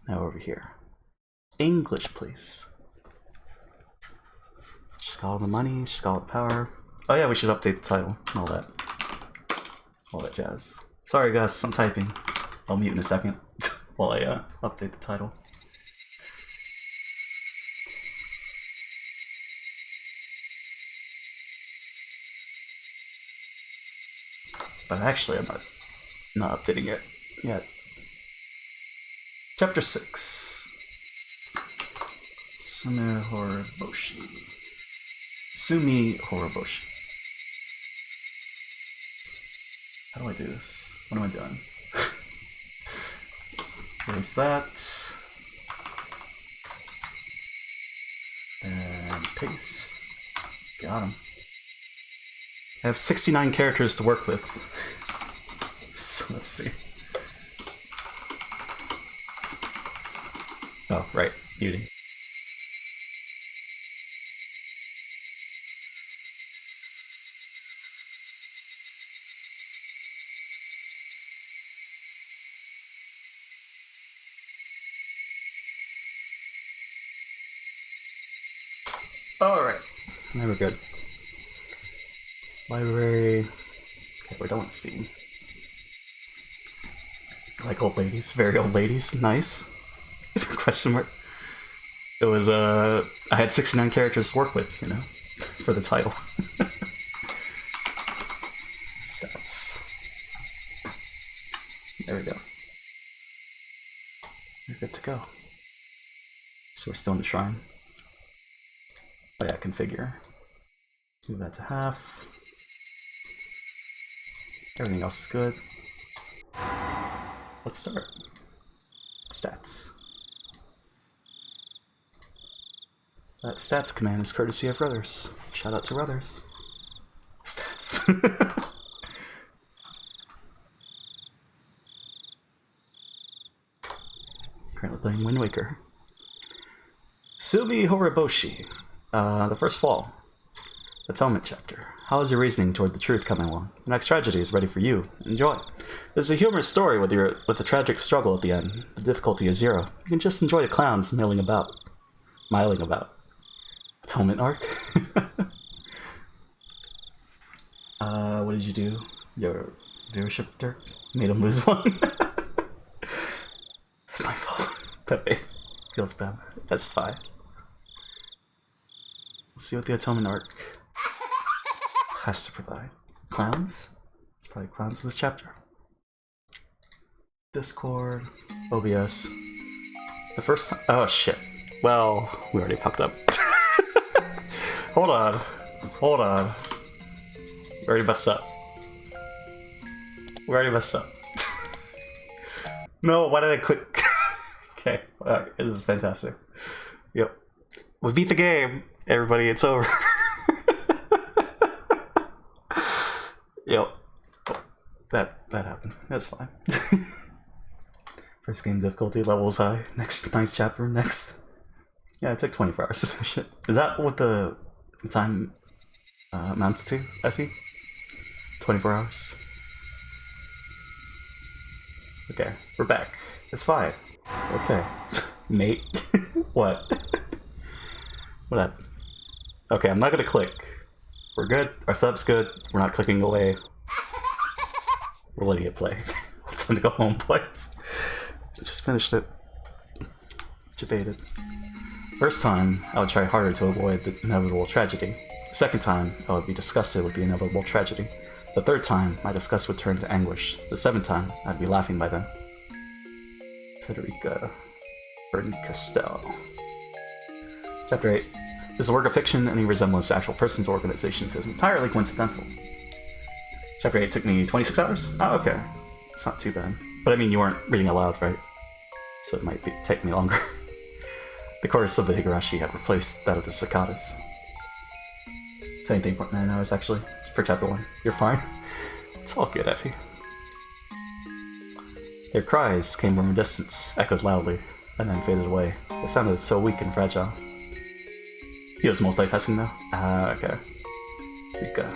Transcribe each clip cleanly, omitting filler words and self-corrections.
Now over here. English, please. She's got all the money, she's got all the power. Oh yeah, we should update the title. All that. All that jazz. Sorry guys, I'm typing. I'll mute in a second while I update the title. But actually, I'm not updating it yet. Chapter 6. Tsumihoroboshi. Tsumihoroboshi. How do I do this? What am I doing? Erase that. And paste. Got him. I have 69 characters to work with. So let's see. Oh, right. Muting. Alright. Now we're good. Library. Okay, we're done with Steam. Like old ladies, very old ladies. Nice. Question mark. It was, I had 69 characters to work with, you know, for the title. Stats. There we go. We're good to go. So we're still in the shrine. Oh yeah, configure. Move that to half. Everything else is good. Let's start. Stats. That stats command is courtesy of Ruthers. Shout out to Ruthers. Stats. Currently playing Wind Waker. Tsumihoroboshi. The first fall. Atonement chapter. How is your reasoning toward the truth coming along? The next tragedy is ready for you. Enjoy. This is a humorous story with a tragic struggle at the end. The difficulty is 0. You can just enjoy the clowns milling about. Miling about. Atonement arc. What did you do? Your viewership dirt made him lose one. It's my fault. Pepe. Feels bad. That's fine. Let's see what the Atonement arc has to provide. Clowns? It's probably clowns in this chapter. Discord, OBS. The first time. Oh shit. Well, we already fucked up. Hold on. Hold on. We already messed up. We already messed up. No, why did I quit? Okay, alright, this is fantastic. Yep. We beat the game, everybody, it's over. Yep. That happened. That's fine. First game difficulty levels high. Next chapter, next. Yeah, it took 24 hours to finish it. Is that what the time amounts to, Effie? 24 hours? Okay, we're back. It's fine. Okay. Mate. What? What happened? Okay, I'm not gonna click. We're good. Our sub's good. We're not clicking away. We're letting it play. It's time to go home, boys. Just finished it. Debated. First time, I would try harder to avoid the inevitable tragedy. Second time, I would be disgusted with the inevitable tragedy. The third time, my disgust would turn to anguish. The 7th time, I'd be laughing by then. Federica Bernicastel. Chapter 8. This is a work of fiction. Any resemblance to actual persons or organizations is entirely coincidental. Chapter 8 took me 26 hours? Oh, okay. It's not too bad. But I mean, you weren't reading aloud, right? So it might take me longer. The chorus of the Higurashi have replaced that of the ciccadas. 17.9 hours, actually, for chapter 1. You're fine. It's all good, Effie. Their cries came from a distance, echoed loudly, and then faded away. They sounded so weak and fragile. He was multitasking though? Ah, okay. Rika.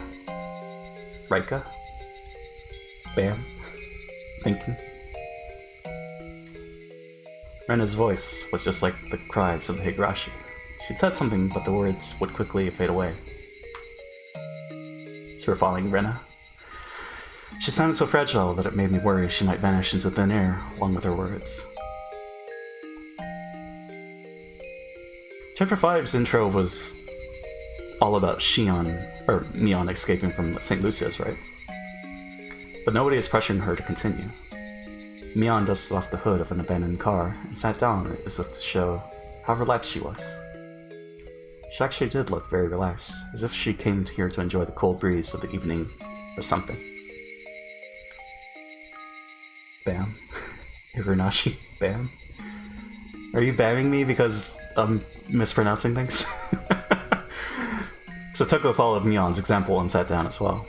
Rika? Bam. Thinking. Rena's voice was just like the cries of the Higurashi. She'd said something, but the words would quickly fade away. So we're following Rena. She sounded so fragile that it made me worry she might vanish into thin air along with her words. Chapter 5's intro was all about Mion escaping from St. Lucia's, right? But nobody is pressuring her to continue. Mion dusted off the hood of an abandoned car and sat down as if to show how relaxed she was. She actually did look very relaxed, as if she came here to enjoy the cold breeze of the evening or something. Bam. Higurashi. Bam. Are you bamming me because I'm mispronouncing things? So Toko followed Mion's example and sat down as well.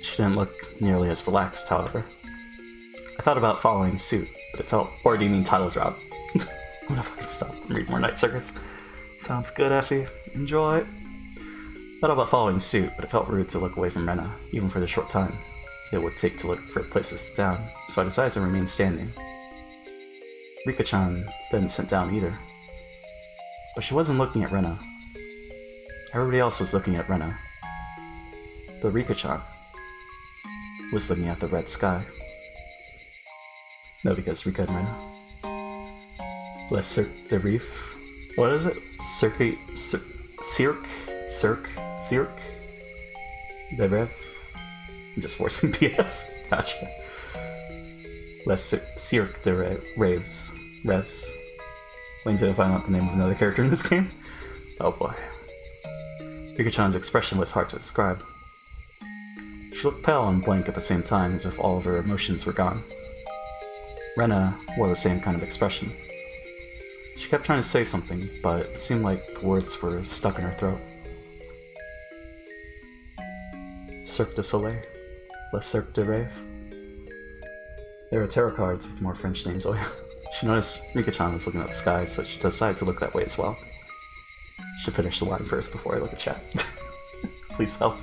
She didn't look nearly as relaxed, however. I thought about following suit, but it felt... Or do you mean title drop? I'm gonna fucking stop and read more Night Circus. Sounds good, Effie. Enjoy. Thought about following suit, but it felt rude to look away from Rena, even for the short time it would take to look for a place to sit down, so I decided to remain standing. Rika-chan didn't sit down either. But she wasn't looking at Rena. Everybody else was looking at Rena. But Rika-chan was looking at the red sky. No, because Rika and Rena. Les Cirque de Reef. What is it? Cirque de Rev? I'm just forcing PS. Gotcha. Les Cirque de Revs. Waiting to find out the name of another character in this game. Oh boy. Rika-chan's expression was hard to describe. She looked pale and blank at the same time, as if all of her emotions were gone. Rena wore the same kind of expression. She kept trying to say something, but it seemed like the words were stuck in her throat. Cirque du Soleil? Le Cirque de Rêve? There are tarot cards with more French names. Oh yeah. She noticed Rika-chan was looking at the sky, so she decided to look that way as well. Should finish the line first before I look at chat. Please help.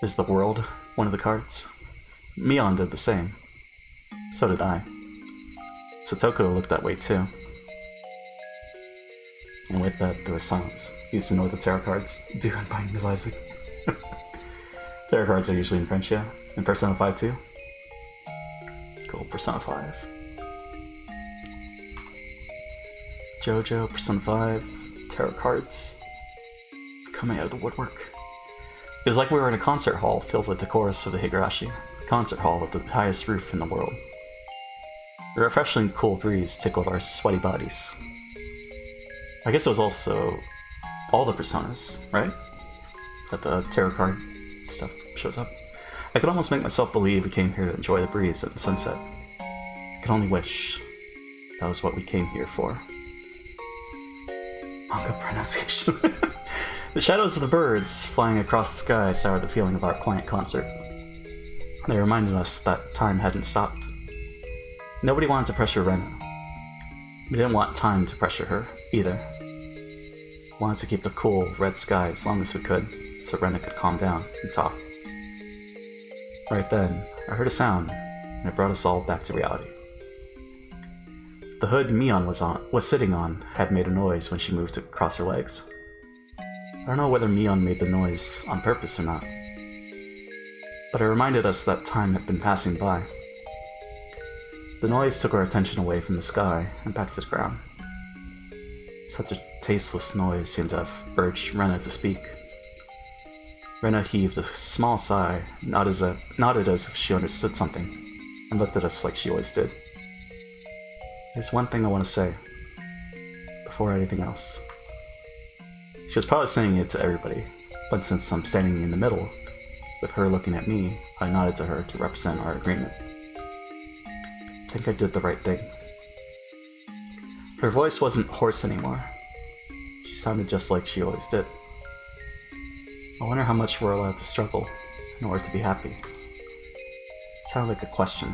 Is the world one of the cards? Mion did the same. So did I. Satoko looked that way too. And with that, there was silence. You used to know what the tarot cards do on buying realizing. Tarot cards are usually in French, yeah? In Persona 5 too? Cool, Persona 5. JoJo, Persona 5, tarot cards coming out of the woodwork. It was like we were in a concert hall filled with the chorus of the Higurashi. A concert hall with the highest roof in the world. A refreshingly cool breeze tickled our sweaty bodies. I guess it was also all the personas, right? That the tarot card stuff shows up. I could almost make myself believe we came here to enjoy the breeze at the sunset. I could only wish that was what we came here for. Oh, good pronunciation. The shadows of the birds flying across the sky soured the feeling of our quiet concert. They reminded us that time hadn't stopped. Nobody wanted to pressure Rena. We didn't want time to pressure her, either. We wanted to keep the cool, red sky as long as we could, so Rena could calm down and talk. Right then, I heard a sound, and it brought us all back to reality. The hood Mion was sitting on had made a noise when she moved to cross her legs. I don't know whether Mion made the noise on purpose or not, but it reminded us that time had been passing by. The noise took our attention away from the sky and back to the ground. Such a tasteless noise seemed to have urged Rena to speak. Rena heaved a small sigh, nodded as if she understood something, and looked at us like she always did. There's one thing I want to say, before anything else. She was probably saying it to everybody, but since I'm standing in the middle, with her looking at me, I nodded to her to represent our agreement. I think I did the right thing. Her voice wasn't hoarse anymore. She sounded just like she always did. I wonder how much we're allowed to struggle in order to be happy. It sounded like a question,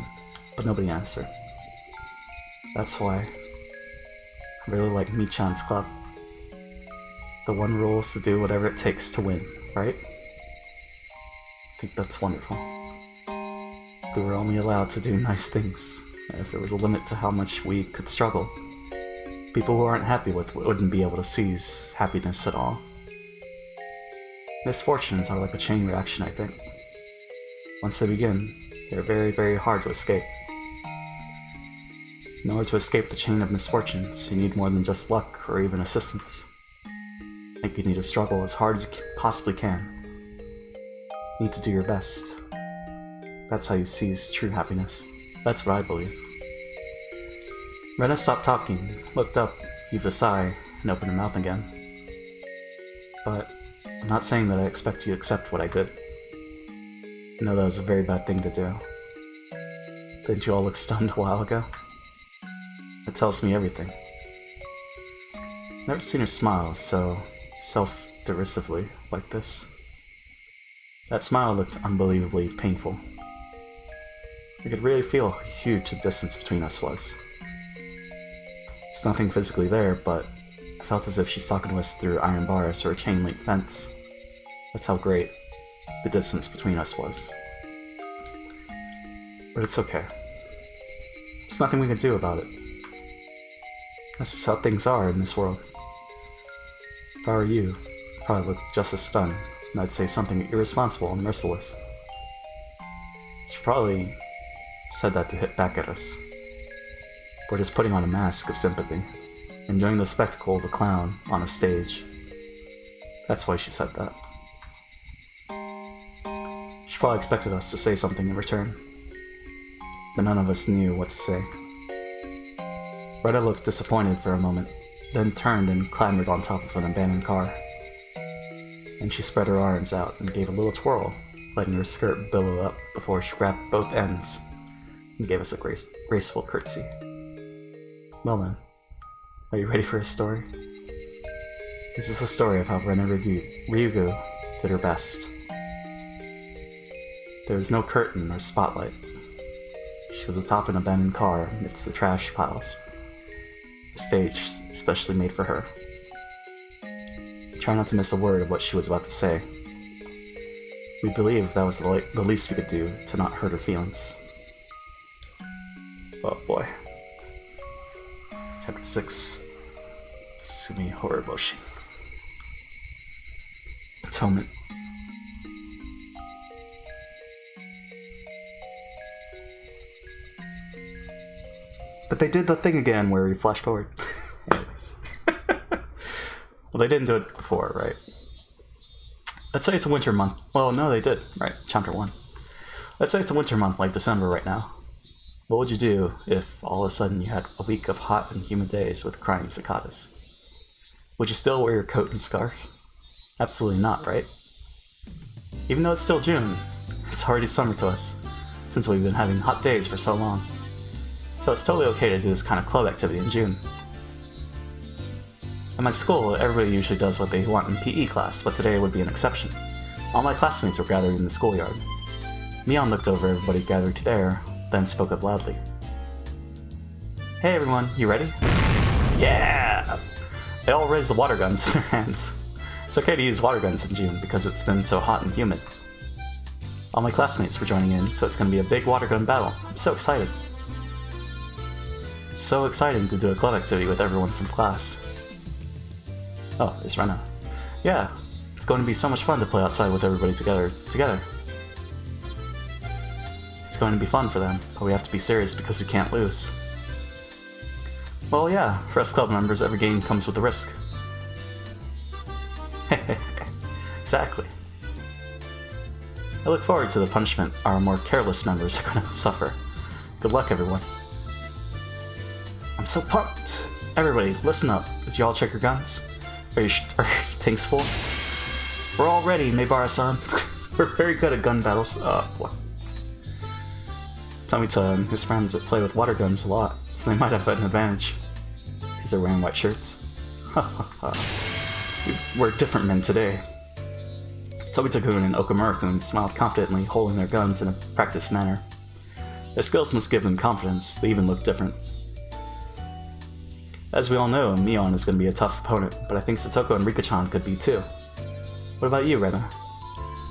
but nobody answered. That's why I really like Mi-chan's club. The one rule is to do whatever it takes to win, right? I think that's wonderful. We were only allowed to do nice things If there was a limit to how much we could struggle, people who aren't happy with wouldn't be able to seize happiness at all. Misfortunes are like a chain reaction, I think. Once they begin, they're very, very hard to escape. In order to escape the chain of misfortunes, you need more than just luck or even assistance. I think you need to struggle as hard as you possibly can. You need to do your best. That's how you seize true happiness. That's what I believe. Rena stopped talking, looked up, heaved a sigh, and opened her mouth again. But I'm not saying that I expect you to accept what I did. I know that was a very bad thing to do. Didn't you all look stunned a while ago? It tells me everything. Never seen her smile so self-derisively like this. That smile looked unbelievably painful. I could really feel how huge the distance between us was. There's nothing physically there, but I felt as if she's talking to us through iron bars or a chain-link fence. That's how great the distance between us was. But it's okay. There's nothing we can do about it. That's just how things are in this world. If I were you, I'd probably look just as stunned, and I'd say something irresponsible and merciless. She probably said that to hit back at us. We're just putting on a mask of sympathy, enjoying the spectacle of a clown on a stage. That's why she said that. She probably expected us to say something in return, but none of us knew what to say. Retta looked disappointed for a moment, then turned and clambered on top of an abandoned car. And she spread her arms out and gave a little twirl, letting her skirt billow up before she grabbed both ends and gave us a graceful curtsy. Well then, are you ready for a story? This is the story of how Rena Ryugu did her best. There was no curtain or spotlight. She was atop an abandoned car amidst the trash piles. A stage especially made for her. Try not to miss a word of what she was about to say. We believed that was the least we could do to not hurt her feelings. Oh boy. Chapter 6 Tsumihoroboshi. Atonement. But they did the thing again where you flash forward. Anyways. Well, they didn't do it before, right? Let's say it's a winter month. Well, no, they did, right? Chapter 1. Let's say it's a winter month like December right now. What would you do if all of a sudden you had a week of hot and humid days with crying cicadas? Would you still wear your coat and scarf? Absolutely not, right? Even though it's still June, it's already summer to us, since we've been having hot days for so long. So it's totally okay to do this kind of club activity in June. At my school, everybody usually does what they want in PE class, but today would be an exception. All my classmates were gathered in the schoolyard. Mion looked over everybody gathered there, then spoke up loudly. Hey everyone, you ready? Yeah! They all raised the water guns in their hands. It's okay to use water guns in June because it's been so hot and humid. All my classmates were joining in, so it's going to be a big water gun battle. I'm so excited. It's so exciting to do a club activity with everyone from class. Oh, there's Rena. Yeah, it's going to be so much fun to play outside with everybody together. It's going to be fun for them, but we have to be serious because we can't lose. Well, yeah, for us club members, every game comes with a risk. Exactly. I look forward to the punishment our more careless members are going to suffer. Good luck, everyone. I'm so pumped! Everybody, listen up. Did you all check your guns? Are your tanks full? We're all ready, Meibara-san. We're very good at gun battles. Oh, boy. Tomita and his friends play with water guns a lot, so they might have an advantage. Because they're wearing white shirts. We're different men today. Tobita-kun and Okamura-kun smiled confidently, holding their guns in a practiced manner. Their skills must give them confidence, they even look different. As we all know, Mion is going to be a tough opponent, but I think Satoko and Rika-chan could be too. What about you, Rena?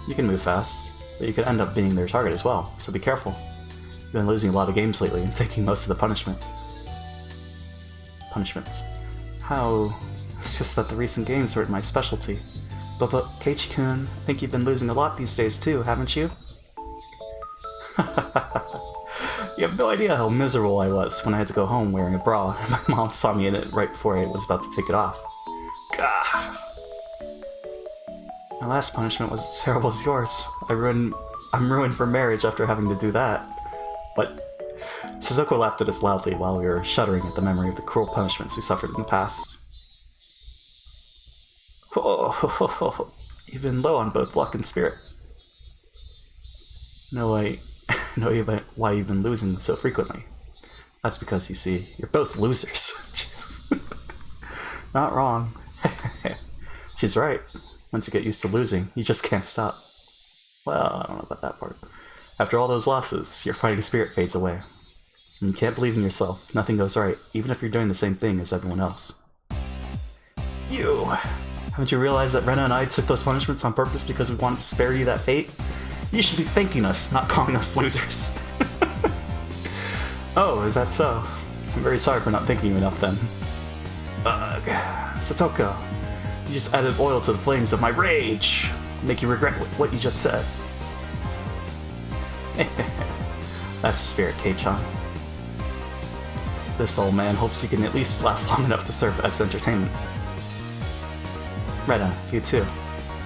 You can move fast, but you could end up being their target as well, so be careful. Been losing a lot of games lately and taking most of the punishments. How? It's just that the recent games weren't my specialty. But Keiichi-kun, I think you've been losing a lot these days too, haven't you? You have no idea how miserable I was when I had to go home wearing a bra, and my mom saw me in it right before I was about to take it off. Gah. My last punishment was as terrible as yours. I'm ruined for marriage after having to do that. But Suzuko laughed at us loudly while we were shuddering at the memory of the cruel punishments we suffered in the past. Oh, you've been low on both luck and spirit. No, I know why you've been losing so frequently. That's because, you see, you're both losers. Jesus. Not wrong. She's right. Once you get used to losing, you just can't stop. Well, I don't know about that part. After all those losses, your fighting spirit fades away. And you can't believe in yourself. Nothing goes right, even if you're doing the same thing as everyone else. You! Haven't you realized that Rena and I took those punishments on purpose because we wanted to spare you that fate? You should be thanking us, not calling us losers. Oh, is that so? I'm very sorry for not thanking you enough then. Ugh. Satoko, you just added oil to the flames of my rage! Make you regret what you just said. That's the spirit, Kei-chan. This old man hopes he can at least last long enough to serve as entertainment. Rena, you too.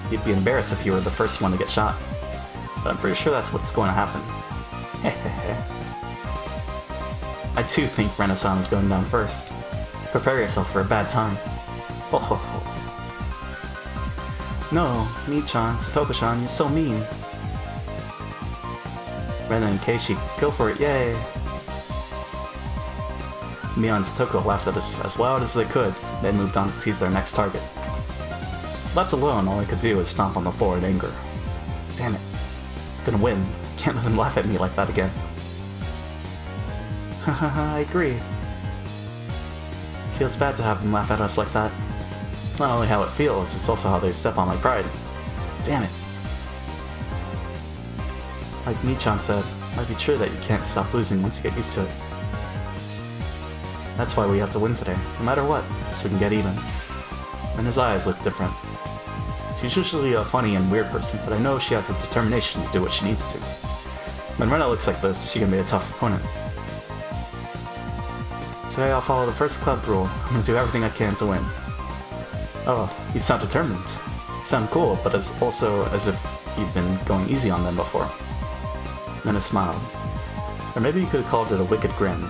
You'd be embarrassed if you were the first one to get shot. But I'm pretty sure that's what's going to happen. I too think Rena-san is going down first. Prepare yourself for a bad time. Ho ho ho. No, Mii-chan, Satoko-chan, you're so mean. Rena and Keiichi, go for it, yay! Mia and Satoko laughed at us as loud as they could, then moved on to tease their next target. Left alone, all I could do was stomp on the floor in anger. Damn it. I'm gonna win. Can't let them laugh at me like that again. Hahaha, I agree. Feels bad to have them laugh at us like that. It's not only how it feels, it's also how they step on my pride. Damn it. Like Mii-chan said, it might be true that you can't stop losing once you get used to it. That's why we have to win today, no matter what, so we can get even. And his eyes look different. She's usually a funny and weird person, but I know she has the determination to do what she needs to. When Rena looks like this, she can be a tough opponent. Today I'll follow the first club rule. I'm gonna do everything I can to win. Oh, you sound determined. You sound cool, but it's also as if you've been going easy on them before. Rena smiled. Or maybe you could have called it a wicked grin.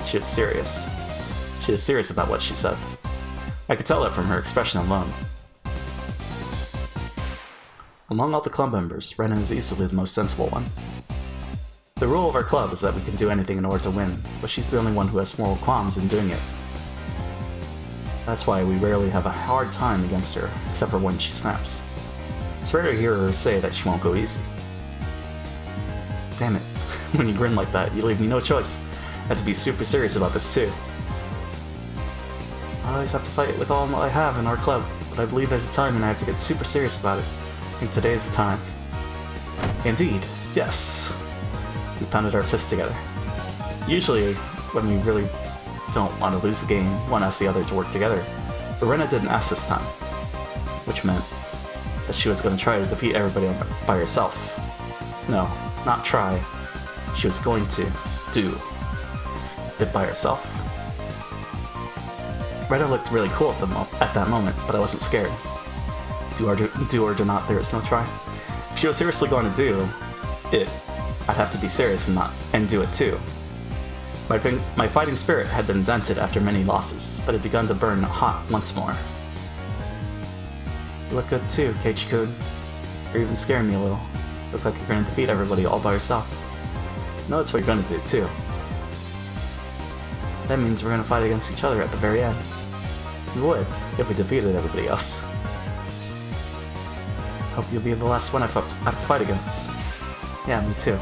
She is serious. She is serious about what she said. I could tell that from her expression alone. Among all the club members, Rena is easily the most sensible one. The rule of our club is that we can do anything in order to win, but she's the only one who has moral qualms in doing it. That's why we rarely have a hard time against her, except for when she snaps. It's rare to hear her say that she won't go easy. Damn it, when you grin like that, you leave me no choice. I have to be super serious about this too. I always have to fight with all I have in our club, but I believe there's a time when I have to get super serious about it. I think today is the time. Indeed, yes. We pounded our fists together. Usually, when we really don't want to lose the game, one asks the other to work together. But Rena didn't ask this time, which meant that she was going to try to defeat everybody by herself. No, not try. She was going to do it by herself. Rena looked really cool at that moment, but I wasn't scared. Do or do not, there is no try. If she was seriously going to do it, I'd have to be serious and do it too. My fighting spirit had been dented after many losses, but it begun to burn hot once more. You look good too, Keiichi-kun. You're even scaring me a little. You look like you're going to defeat everybody all by yourself. I know that's what you're going to do too. That means we're going to fight against each other at the very end. We would, if we defeated everybody else. Hope you'll be the last one I have to fight against. Yeah, me too.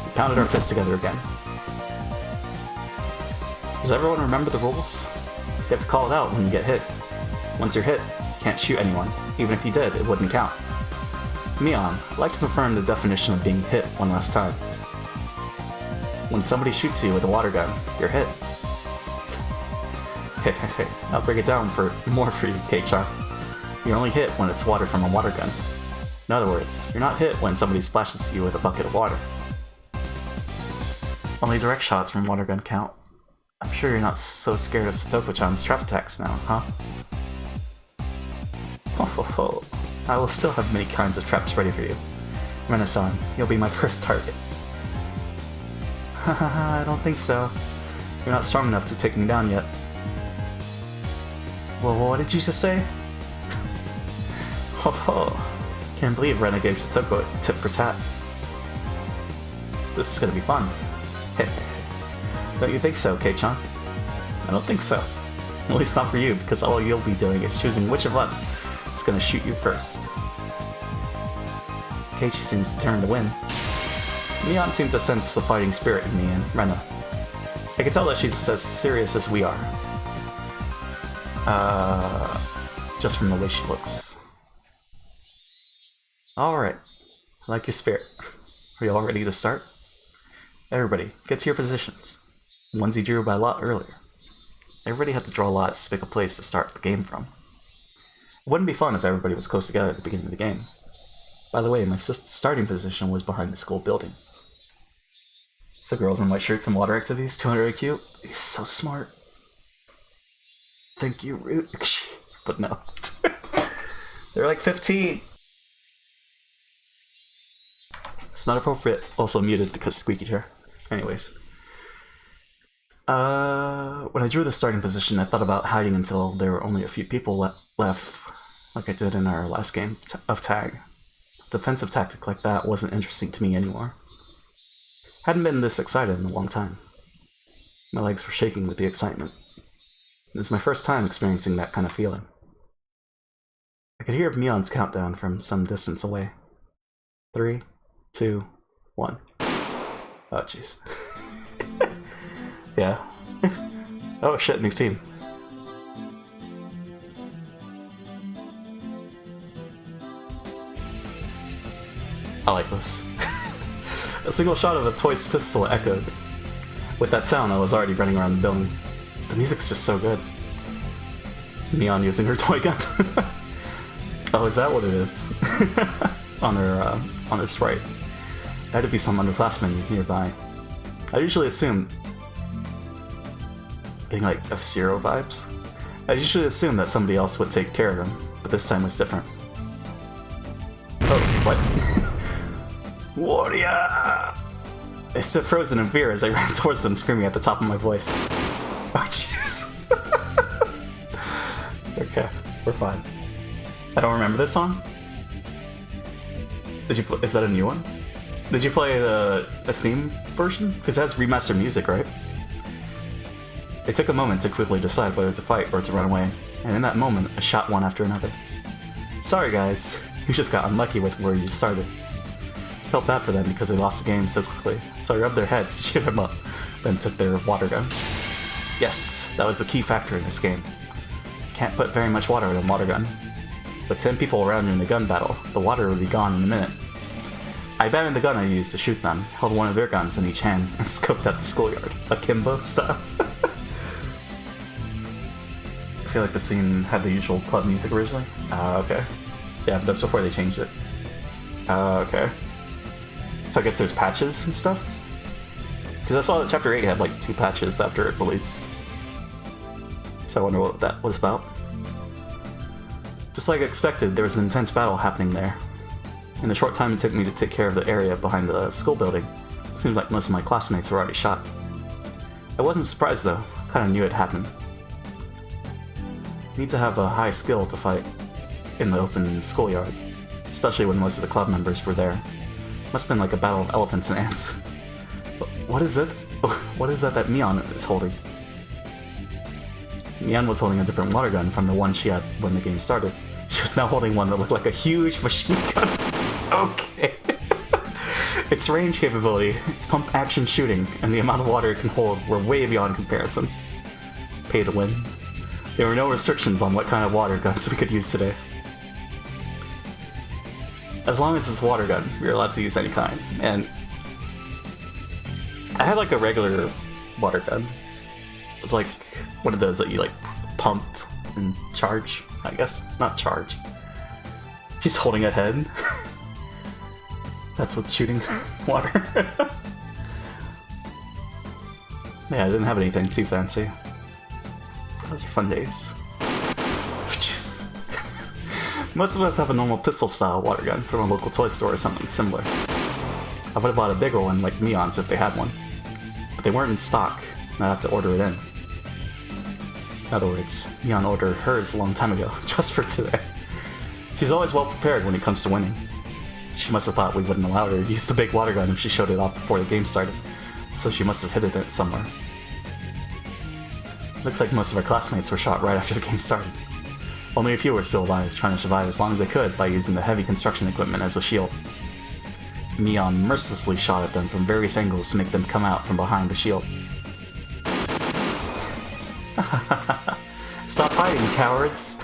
We pounded our fists together again. Does everyone remember the rules? You have to call it out when you get hit. Once you're hit, you can't shoot anyone. Even if you did, it wouldn't count. Mion, I'd like to confirm the definition of being hit one last time. when somebody shoots you with a water gun, you're hit. I'll break it down more for you, K-chan. You're only hit when it's water from a water gun. In other words, you're not hit when somebody splashes you with a bucket of water. Only direct shots from water gun count. I'm sure you're not so scared of Satoko-chan's trap attacks now, huh? Ho ho ho. I will still have many kinds of traps ready for you. Rena-san, you'll be my first target. Hahaha, I don't think so. You're not strong enough to take me down yet. Well, what did you just say? Ho ho. Can't believe Rena gave Satoko a tip for tat. This is gonna be fun. Don't you think so, K-chan? I don't think so. At least not for you, because all you'll be doing is choosing which of us is gonna shoot you first. Keiichi seems determined to win. Mion seems to sense the fighting spirit in me and Rena. I can tell that she's as serious as we are. Just from the way she looks. Alright, I like your spirit. Are you all ready to start? Everybody, get to your positions. The ones you drew by lot earlier. Everybody had to draw lots to pick a place to start the game from. It wouldn't be fun if everybody was close together at the beginning of the game. By the way, my starting position was behind the school building. So girls in white shirts and water activities, 200 IQ? He's so smart. Thank you, Root. But no. They're like 15! It's not appropriate. Also muted because squeaky chair. Anyways. When I drew the starting position, I thought about hiding until there were only a few people left, like I did in our last game of tag. A defensive tactic like that wasn't interesting to me anymore. Hadn't been this excited in a long time. My legs were shaking with the excitement. It was my first time experiencing that kind of feeling. I could hear Mion's countdown from some distance away. 3, 2, 1. Oh, jeez. Yeah. Oh shit, new theme. I like this. A single shot of a toy's pistol echoed. With that sound, I was already running around the building. The music's just so good. Mion using her toy gun. Oh, is that what it is? on her sprite. There had to be some underclassmen nearby. I usually assume... Getting like F-Zero vibes? I usually assume that somebody else would take care of him, but this time was different. Oh, what? Warrior! I stood frozen in fear as I ran towards them, screaming at the top of my voice. Oh, jeez. Okay, we're fine. I don't remember this song? Did you is that a new one? Did you play the Steam version? Because it has remastered music, right? It took a moment to quickly decide whether to fight or to run away, and in that moment, I shot one after another. Sorry guys, you just got unlucky with where you started. Felt bad for them because they lost the game so quickly, so I rubbed their heads, shoot them up, then took their water guns. Yes, that was the key factor in this game. Can't put very much water in a water gun. With 10 people around you in a gun battle, the water would be gone in a minute. I abandoned the gun I used to shoot them, held one of their guns in each hand, and scoped out the schoolyard, akimbo style. I feel like the scene had the usual club music originally. Okay. Yeah, but that's before they changed it. Okay. So I guess there's patches and stuff? Because I saw that Chapter 8 had like 2 patches after it released. So I wonder what that was about. Just like expected, there was an intense battle happening there. In the short time it took me to take care of the area behind the school building, it seemed like most of my classmates were already shot. I wasn't surprised though, I kinda knew it happened. You need to have a high skill to fight in the open schoolyard, especially when most of the club members were there. Must have been like a battle of elephants and ants. But what is it? What is that Mion is holding? Mion was holding a different water gun from the one she had when the game started. She was now holding one that looked like a huge machine gun. Okay. Its range capability, its pump action shooting, and the amount of water it can hold were way beyond comparison. Pay to win. There were no restrictions on what kind of water guns we could use today. As long as it's a water gun, we were allowed to use any kind, and I had like a regular water gun. It's like one of those that you like pump and charge, I guess. Not charge. She's holding a head. That's what's shooting water. Yeah, I didn't have anything too fancy. Those are fun days. Jeez. Most of us have a normal pistol-style water gun from a local toy store or something similar. I would have bought a bigger one like Neon's if they had one. But they weren't in stock, and I'd have to order it in. In other words, Neon ordered hers a long time ago, just for today. She's always well prepared when it comes to winning. She must have thought we wouldn't allow her to use the big water gun if she showed it off before the game started, so she must have hidden it somewhere. Looks like most of our classmates were shot right after the game started. Only a few were still alive, trying to survive as long as they could by using the heavy construction equipment as a shield. Neon mercilessly shot at them from various angles to make them come out from behind the shield. Stop hiding, cowards!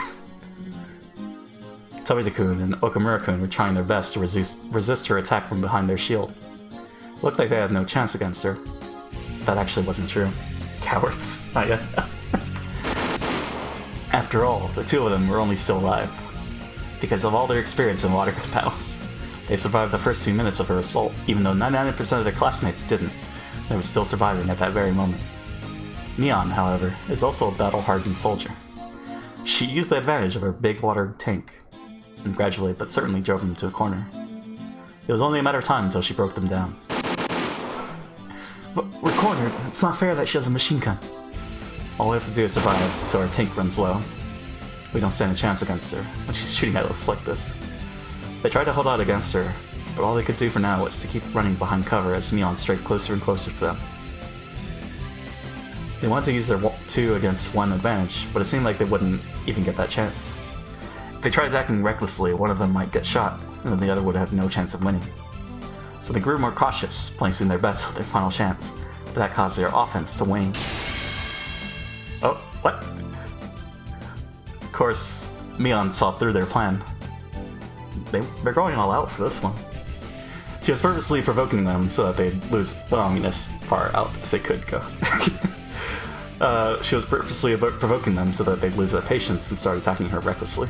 Tomita-kun and Okamura-kun were trying their best to resist her attack from behind their shield. It looked like they had no chance against her. That actually wasn't true. Cowards. Not yet. After all, the two of them were only still alive. Because of all their experience in water gun battles, they survived the first 2 minutes of her assault, even though 99% of their classmates didn't. They were still surviving at that very moment. Neon, however, is also a battle-hardened soldier. She used the advantage of her big water tank, and gradually but certainly drove them to a corner. It was only a matter of time until she broke them down. But we're cornered. It's not fair that she has a machine gun. All we have to do is survive until our tank runs low. We don't stand a chance against her when she's shooting at us like this. They tried to hold out against her, but all they could do for now was to keep running behind cover as Neon strafed closer and closer to them. They wanted to use their 2 against 1 advantage, but it seemed like they wouldn't even get that chance. If they tried attacking recklessly, one of them might get shot, and then the other would have no chance of winning. So they grew more cautious, placing their bets on their final chance, but that caused their offense to wane. Oh, what? Of course, Neon saw through their plan. They're going all out for this one. She was purposely provoking them so that they'd lose, well, I mean, as far out as they could go. She was purposely provoking them so that they'd lose their patience and start attacking her recklessly.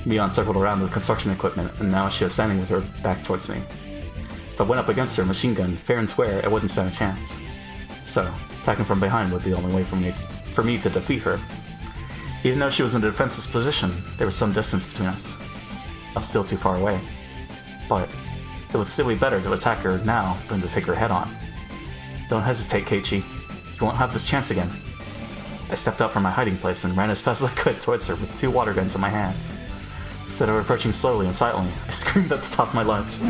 Neon circled around with construction equipment, and now she was standing with her back towards me. If I went up against her machine gun, fair and square, I wouldn't stand a chance. So, attacking from behind would be the only way for me to defeat her. Even though she was in a defenseless position, there was some distance between us. I was still too far away. But it would still be better to attack her now than to take her head on. Don't hesitate, Keiichi. You won't have this chance again. I stepped out from my hiding place and ran as fast as I could towards her with 2 water guns in my hands. Instead of approaching slowly and silently, I screamed at the top of my lungs.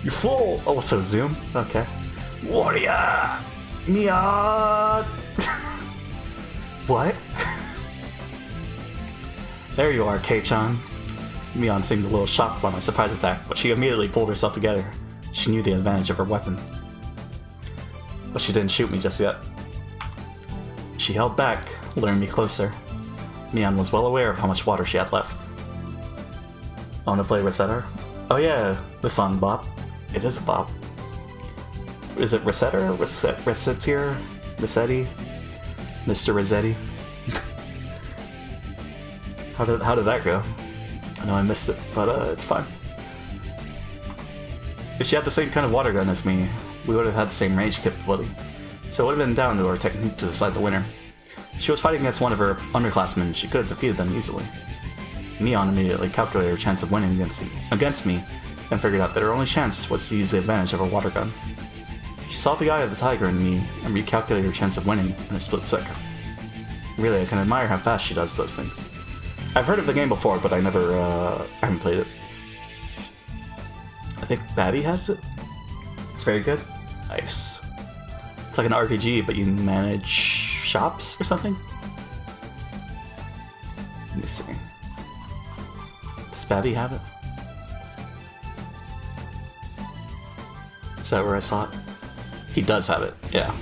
You fool! Also zoom? Okay. Warrior! Mia! What? There you are, Kei-chan. Mion seemed a little shocked by my surprise attack, but she immediately pulled herself together. She knew the advantage of her weapon. But she didn't shoot me just yet. She held back, luring me closer. Mion was well aware of how much water she had left. I want to play Resetter? Oh yeah, the song Bop. It is a bop. Is it Resetter? Resettier? Resetti? Mr. Rossetti? How did that go? I know I missed it, but it's fine. If she had the same kind of water gun as me, we would have had the same range capability, so it would have been down to her technique to decide the winner. If she was fighting against one of her underclassmen, she could have defeated them easily. Neon immediately calculated her chance of winning against me, and figured out that her only chance was to use the advantage of her water gun. She saw the eye of the tiger in me, and recalculated her chance of winning in a split second. Really, I can admire how fast she does those things. I've heard of the game before, but I haven't played it. I think Babby has it? It's very good. Nice. It's like an RPG, but you manage shops or something? Let me see. Does Babby have it? Is that where I saw it? He does have it, yeah.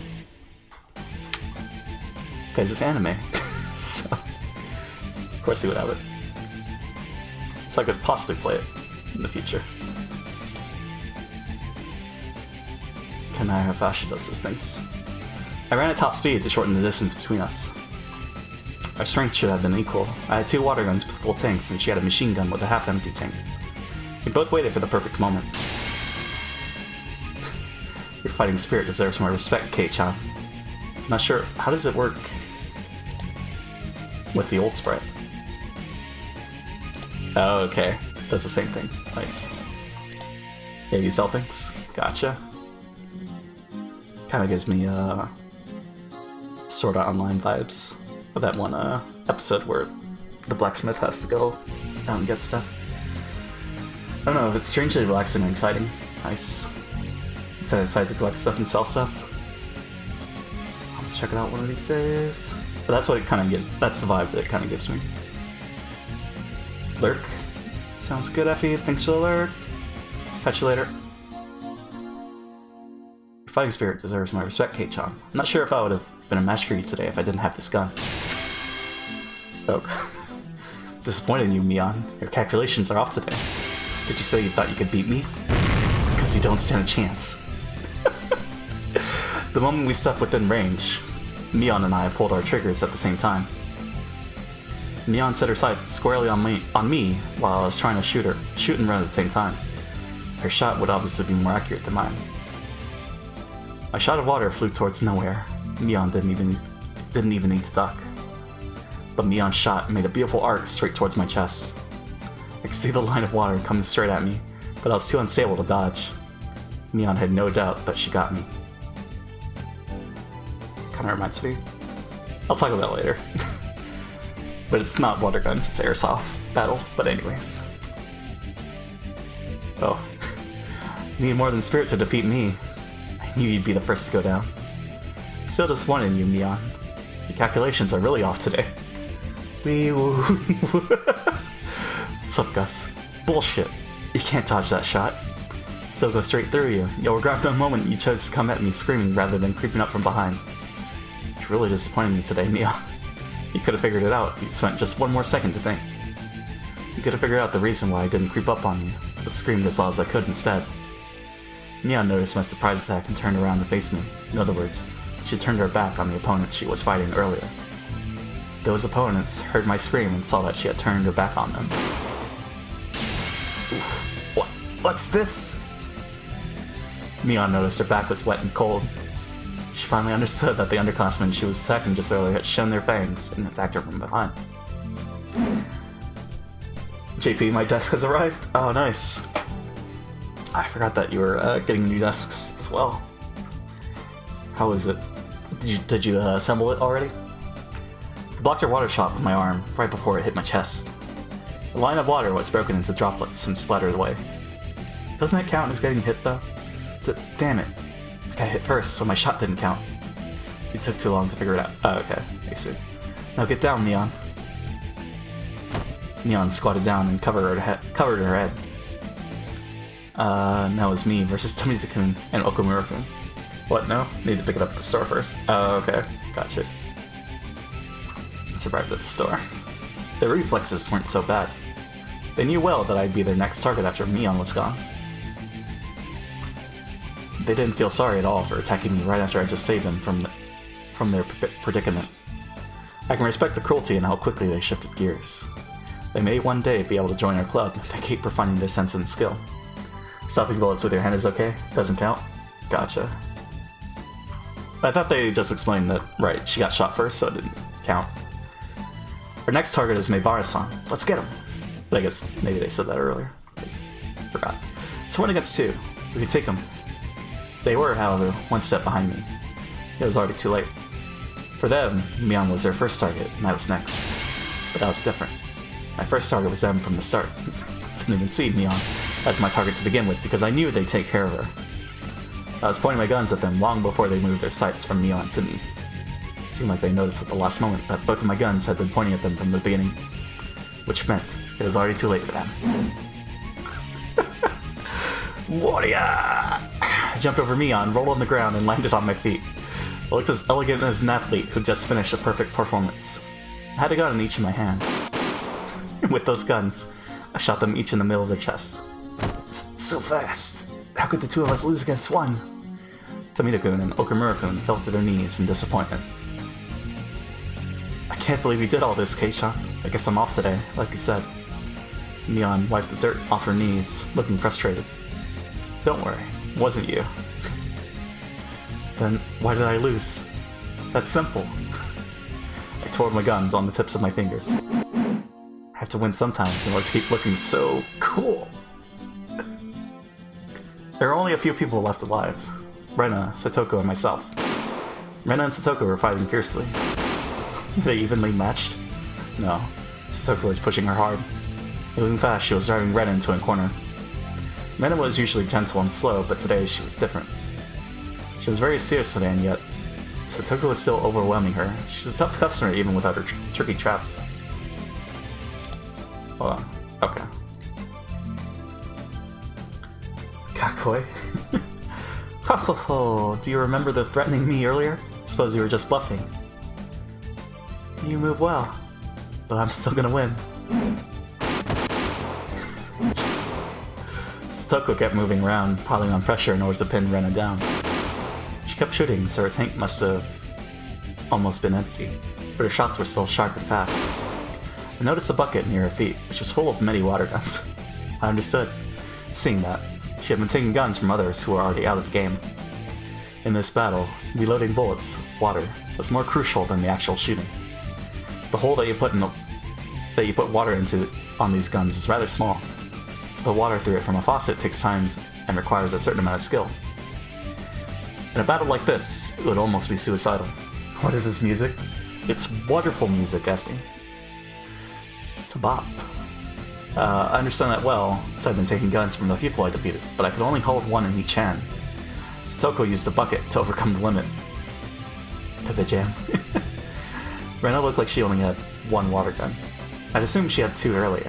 Because it's anime. So, of course he would have it. So I could possibly play it in the future. Can matter how fast she does those things. I ran at top speed to shorten the distance between us. Our strength should have been equal. I had 2 water guns with full tanks, and she had a machine gun with a half-empty tank. We both waited for the perfect moment. Your fighting spirit deserves my respect, K-chan. Not sure, how does it work with the old sprite? Oh, okay. Does the same thing. Nice. Yeah, you sell things? Gotcha. Kinda gives me, sorta online vibes of that one, episode where the blacksmith has to go out and get stuff. I don't know, it's strangely relaxing and exciting. Nice. Set aside to collect stuff and sell stuff. Let's check it out one of these days. But that's what it kinda gives, that's the vibe that it kinda gives me. Lurk. Sounds good, Effie. Thanks for the lurk. Catch you later. Your fighting spirit deserves my respect, Kate-chan. I'm not sure if I would have been a match for you today if I didn't have this gun. Oh. Disappointed in you, Mion. Your calculations are off today. Did you say you thought you could beat me? Because you don't stand a chance. The moment we stepped within range, Mion and I pulled our triggers at the same time. Mion set her sights squarely on me while I was trying to shoot and run at the same time. Her shot would obviously be more accurate than mine. My shot of water flew towards nowhere. Mion didn't even need to duck. But Mion's shot made a beautiful arc straight towards my chest. I could see the line of water coming straight at me, but I was too unstable to dodge. Mion had no doubt that she got me. Kinda reminds me. I'll talk about it later. But it's not water guns, it's airsoft battle. But anyways. Oh. You need more than spirit to defeat me. I knew you'd be the first to go down. I'm still disappointed in you, Mion. Your calculations are really off today. Wee woo. What's up, Gus? Bullshit. You can't dodge that shot. Still go straight through you. You'll regret the moment you chose to come at me screaming rather than creeping up from behind. You're really disappointing me today, Mion. You could have figured it out if you'd spent just one more second to think. You could have figured out the reason why I didn't creep up on you, but screamed as loud as I could instead. Mion noticed my surprise attack and turned around to face me. In other words, she turned her back on the opponents she was fighting earlier. Those opponents heard my scream and saw that she had turned her back on them. What's this? Mion noticed her back was wet and cold. She finally understood that the underclassmen she was attacking just earlier had shown their fangs and attacked her from behind. JP, my desk has arrived. Oh, nice. I forgot that you were getting new desks as well. How is it? Did you assemble it already? I blocked your water shot with my arm right before it hit my chest. The line of water was broken into droplets and splattered away. Doesn't that count as getting hit though? Damn it. I got hit first, so my shot didn't count. You took too long to figure it out. Oh, okay. I see. Now get down, Mion. Mion squatted down and covered her head. Now it's me versus Tomizu-kun and Okumura-kun. What, no? Need to pick it up at the store first. Oh, okay. Gotcha. It's arrived at the store. Their reflexes weren't so bad. They knew well that I'd be their next target after Mion was gone. They didn't feel sorry at all for attacking me right after I just saved them from their predicament. I can respect the cruelty and how quickly they shifted gears. They may one day be able to join our club if they keep refining their sense and skill. Stopping bullets with your hand is okay? Doesn't count? Gotcha. I thought they just explained that, right, she got shot first, so it didn't count. Our next target is Meibara-san. Let's get him! But I guess maybe they said that earlier. I forgot. It's 1 against 2. We can take them. They were, however, one step behind me. It was already too late. For them, Mion was their first target, and I was next. But that was different. My first target was them from the start. Didn't even see Mion as my target to begin with, because I knew they'd take care of her. I was pointing my guns at them long before they moved their sights from Mion to me. It seemed like they noticed at the last moment that both of my guns had been pointing at them from the beginning, which meant it was already too late for them. Warrior! I jumped over Mion, rolled on the ground, and landed on my feet. I looked as elegant as an athlete who just finished a perfect performance. I had a gun in each of my hands. With those guns, I shot them each in the middle of their chest. So fast. How could the two of us lose against one? Tomita-kun and Okamura-kun fell to their knees in disappointment. I can't believe you did all this, Kei-chan. I guess I'm off today, like you said. Mion wiped the dirt off her knees, looking frustrated. Don't worry, it wasn't you. Then why did I lose? That's simple. I twirled my guns on the tips of my fingers. I have to win sometimes in order to keep looking so cool. There are only a few people left alive. Rena, Satoko, and myself. Rena and Satoko were fighting fiercely. They evenly matched? No. Satoko was pushing her hard. Moving fast, she was driving Rena into a corner. Rena was usually gentle and slow, but today she was different. She was very serious today, and yet Satoko was still overwhelming her. She's a tough customer even without her tricky traps. Hold on. Okay. Kakoi? Ho ho ho, do you remember the threatening me earlier? Suppose you were just bluffing. You move well, but I'm still gonna win. Satoko kept moving around, piling on pressure in order to pin Rena down. She kept shooting, so her tank must have almost been empty, but her shots were still sharp and fast. I noticed a bucket near her feet, which was full of many water guns. I understood. Seeing that, she had been taking guns from others who were already out of the game. In this battle, reloading bullets, water, was more crucial than the actual shooting. The hole that you put water into on these guns is rather small. To put water through it from a faucet takes time and requires a certain amount of skill. In a battle like this, it would almost be suicidal. What is this music? It's wonderful music, Effie. It's a bop. I understand that well, as I've been taking guns from the people I defeated, but I could only hold one in each hand. Satoko used the bucket to overcome the limit. Pepe Jam. Rena looked like she only had one water gun. I'd assumed she had two earlier,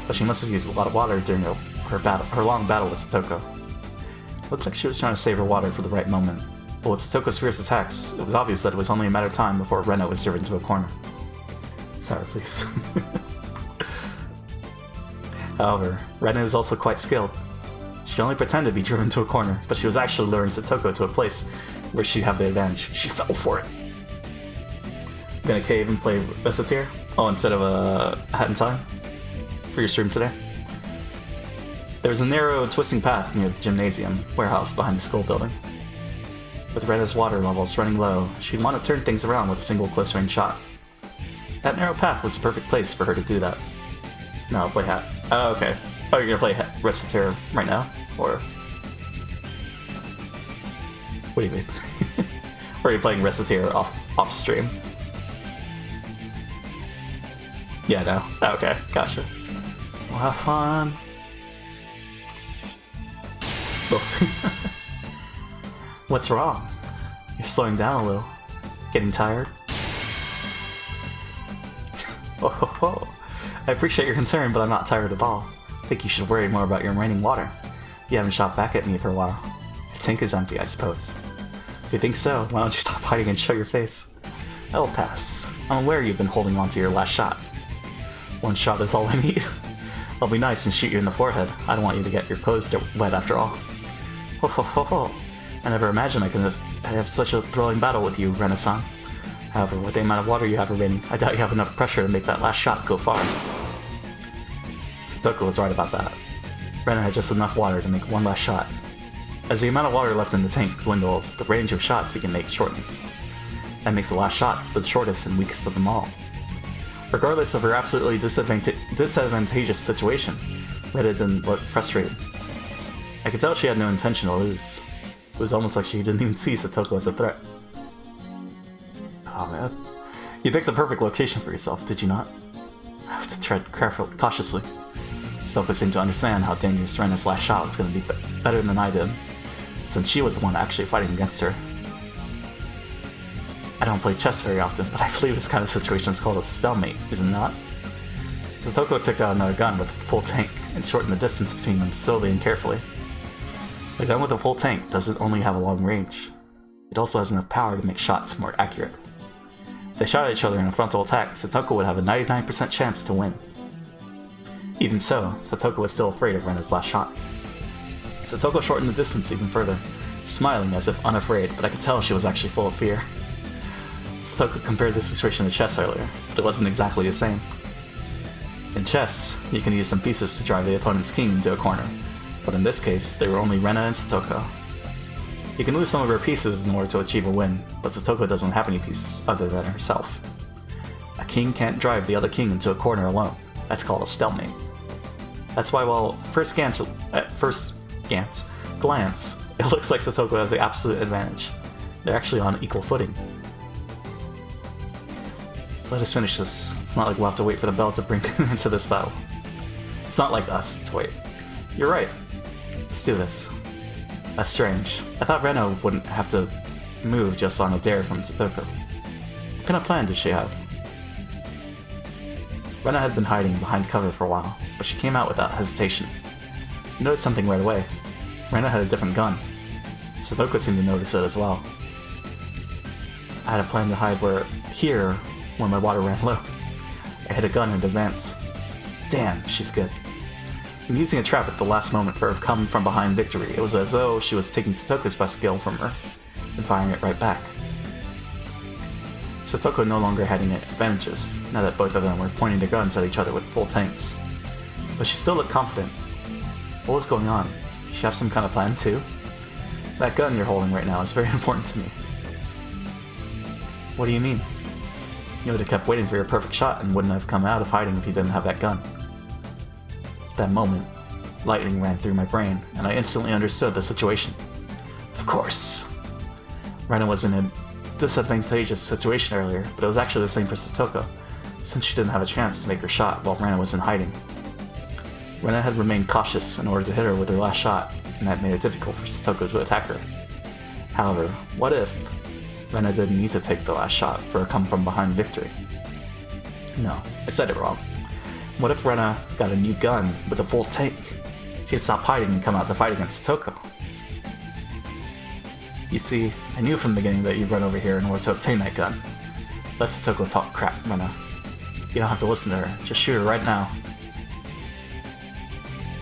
but she must have used a lot of water during her long battle with Satoko. It looked like she was trying to save her water for the right moment, but with Satoko's fierce attacks, it was obvious that it was only a matter of time before Rena was driven to a corner. Sorry, please. However, Rena is also quite skilled. She only pretended to be driven to a corner, but she was actually luring Satoko to a place where she'd have the advantage. She fell for it. I'm gonna cave and play Reciteer? Oh, instead of a Hat in Time? For your stream today? There's a narrow, twisting path near the gymnasium warehouse behind the school building. With Rena's water levels running low, she'd want to turn things around with a single close-range shot. That narrow path was the perfect place for her to do that. No, play Hat. Oh, okay. Oh, you're gonna play Reciteer right now? Or... what do you mean? Or are you playing Reciteer off stream? Yeah, no. Oh, okay, gotcha. We'll have fun. We'll see. What's wrong? You're slowing down a little. Getting tired? Oh, ho, ho. I appreciate your concern, but I'm not tired at all. I think you should worry more about your raining water. You haven't shot back at me for a while. Your tank is empty, I suppose. If you think so, why don't you stop hiding and show your face? I will pass. I'm aware you've been holding on to your last shot. One shot is all I need. I'll be nice and shoot you in the forehead. I don't want you to get your clothes wet after all. Ho ho ho ho. I never imagined I could have such a thrilling battle with you, Rena-san. However, with the amount of water you have remaining, I doubt you have enough pressure to make that last shot go far. Satoko was right about that. Rena had just enough water to make one last shot. As the amount of water left in the tank dwindles, the range of shots you can make shortens. That makes the last shot the shortest and weakest of them all. Regardless of her absolutely disadvantageous situation, Rena didn't look frustrated. I could tell she had no intention to lose. It was almost like she didn't even see Satoko as a threat. Oh man. You picked a perfect location for yourself, did you not? I have to tread cautiously. Satoko seemed to understand how dangerous Rena's last shot was going to be better than I did, since she was the one actually fighting against her. I don't play chess very often, but I believe this kind of situation is called a stalemate, is it not? Satoko took out another gun with a full tank and shortened the distance between them slowly and carefully. A gun with a full tank doesn't only have a long range, it also has enough power to make shots more accurate. If they shot at each other in a frontal attack, Satoko would have a 99% chance to win. Even so, Satoko was still afraid of Rena's last shot. Satoko shortened the distance even further, smiling as if unafraid, but I could tell she was actually full of fear. Satoko compared this situation to chess earlier, but it wasn't exactly the same. In chess, you can use some pieces to drive the opponent's king into a corner, but in this case, they were only Rena and Satoko. You can lose some of her pieces in order to achieve a win, but Satoko doesn't have any pieces other than herself. A king can't drive the other king into a corner alone. That's called a stalemate. That's why while at first glance, it looks like Satoko has the absolute advantage. They're actually on equal footing. Let us finish this. It's not like we'll have to wait for the bell to bring into this battle. It's not like us to wait. You're right. Let's do this. That's strange. I thought Rena wouldn't have to move just on a dare from Satoko. What kind of plan did she have? Rena had been hiding behind cover for a while, but she came out without hesitation. I noticed something right away. Rena had a different gun. Satoko seemed to notice it as well. I had a plan to hide here when my water ran low. I hit a gun in advance. Damn, she's good. I'm using a trap at the last moment for her come from behind victory. It was as though she was taking Satoko's best skill from her and firing it right back. Satoko no longer had any advantages, now that both of them were pointing their guns at each other with full tanks. But she still looked confident. What was going on? Did she have some kind of plan too? That gun you're holding right now is very important to me. What do you mean? You would have kept waiting for your perfect shot and wouldn't have come out of hiding if you didn't have that gun. At that moment, lightning ran through my brain, and I instantly understood the situation. Of course! Rena was in a disadvantageous situation earlier, but it was actually the same for Satoko, since she didn't have a chance to make her shot while Rena was in hiding. Rena had remained cautious in order to hit her with her last shot, and that made it difficult for Satoko to attack her. However, what if Rena didn't need to take the last shot for a come-from-behind victory? No, I said it wrong. What if Rena got a new gun with a full tank? She'd stop hiding and come out to fight against Satoko. You see, I knew from the beginning that you'd run over here in order to obtain that gun. Let Satoko talk crap, Rena. You don't have to listen to her, just shoot her right now.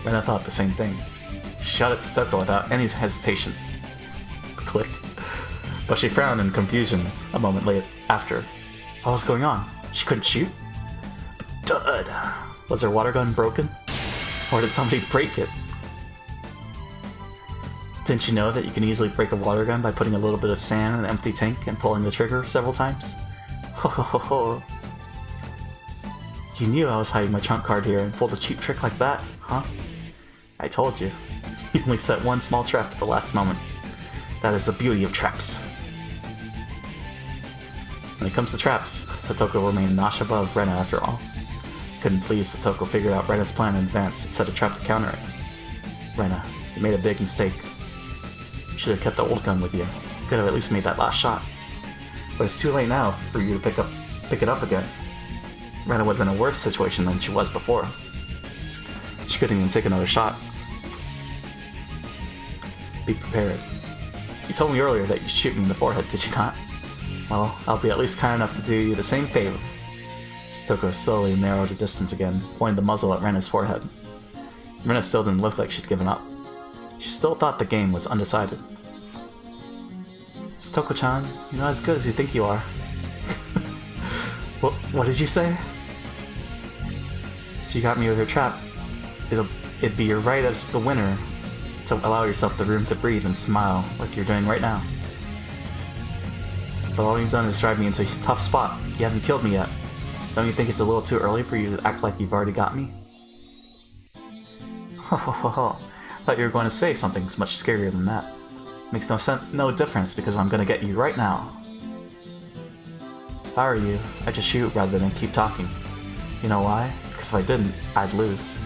Rena thought the same thing. She shot at Satoko without any hesitation. Click. But she frowned in confusion a moment later after. What was going on? She couldn't shoot? Dud! Was her water gun broken? Or did somebody break it? Didn't you know that you can easily break a water gun by putting a little bit of sand in an empty tank and pulling the trigger several times? Ho ho ho ho! You knew I was hiding my trump card here and pulled a cheap trick like that, huh? I told you. You only set one small trap at the last moment. That is the beauty of traps. When it comes to traps, Satoko remained a notch above Rena after all. Couldn't believe Satoko figured out Rena's plan in advance and set a trap to counter it. Rena, you made a big mistake. You should have kept the old gun with you. You could have at least made that last shot. But it's too late now for you to pick it up again. Rena was in a worse situation than she was before. She couldn't even take another shot. Be prepared. You told me earlier that you'd shoot me in the forehead, did you not? Well, I'll be at least kind enough to do you the same favor. Satoko slowly narrowed the distance again, pointing the muzzle at Rena's forehead. Rena still didn't look like she'd given up. She still thought the game was undecided. Satoko-chan, you're not as good as you think you are. What did you say? If you got me with your trap, it'd be your right as the winner to allow yourself the room to breathe and smile like you're doing right now. But all you've done is drive me into a tough spot. You haven't killed me yet. Don't you think it's a little too early for you to act like you've already got me? Ho ho ho ho. Thought you were going to say something much scarier than that. Makes no difference because I'm gonna get you right now. If I were you, I'd just shoot rather than keep talking. You know why? Because if I didn't, I'd lose.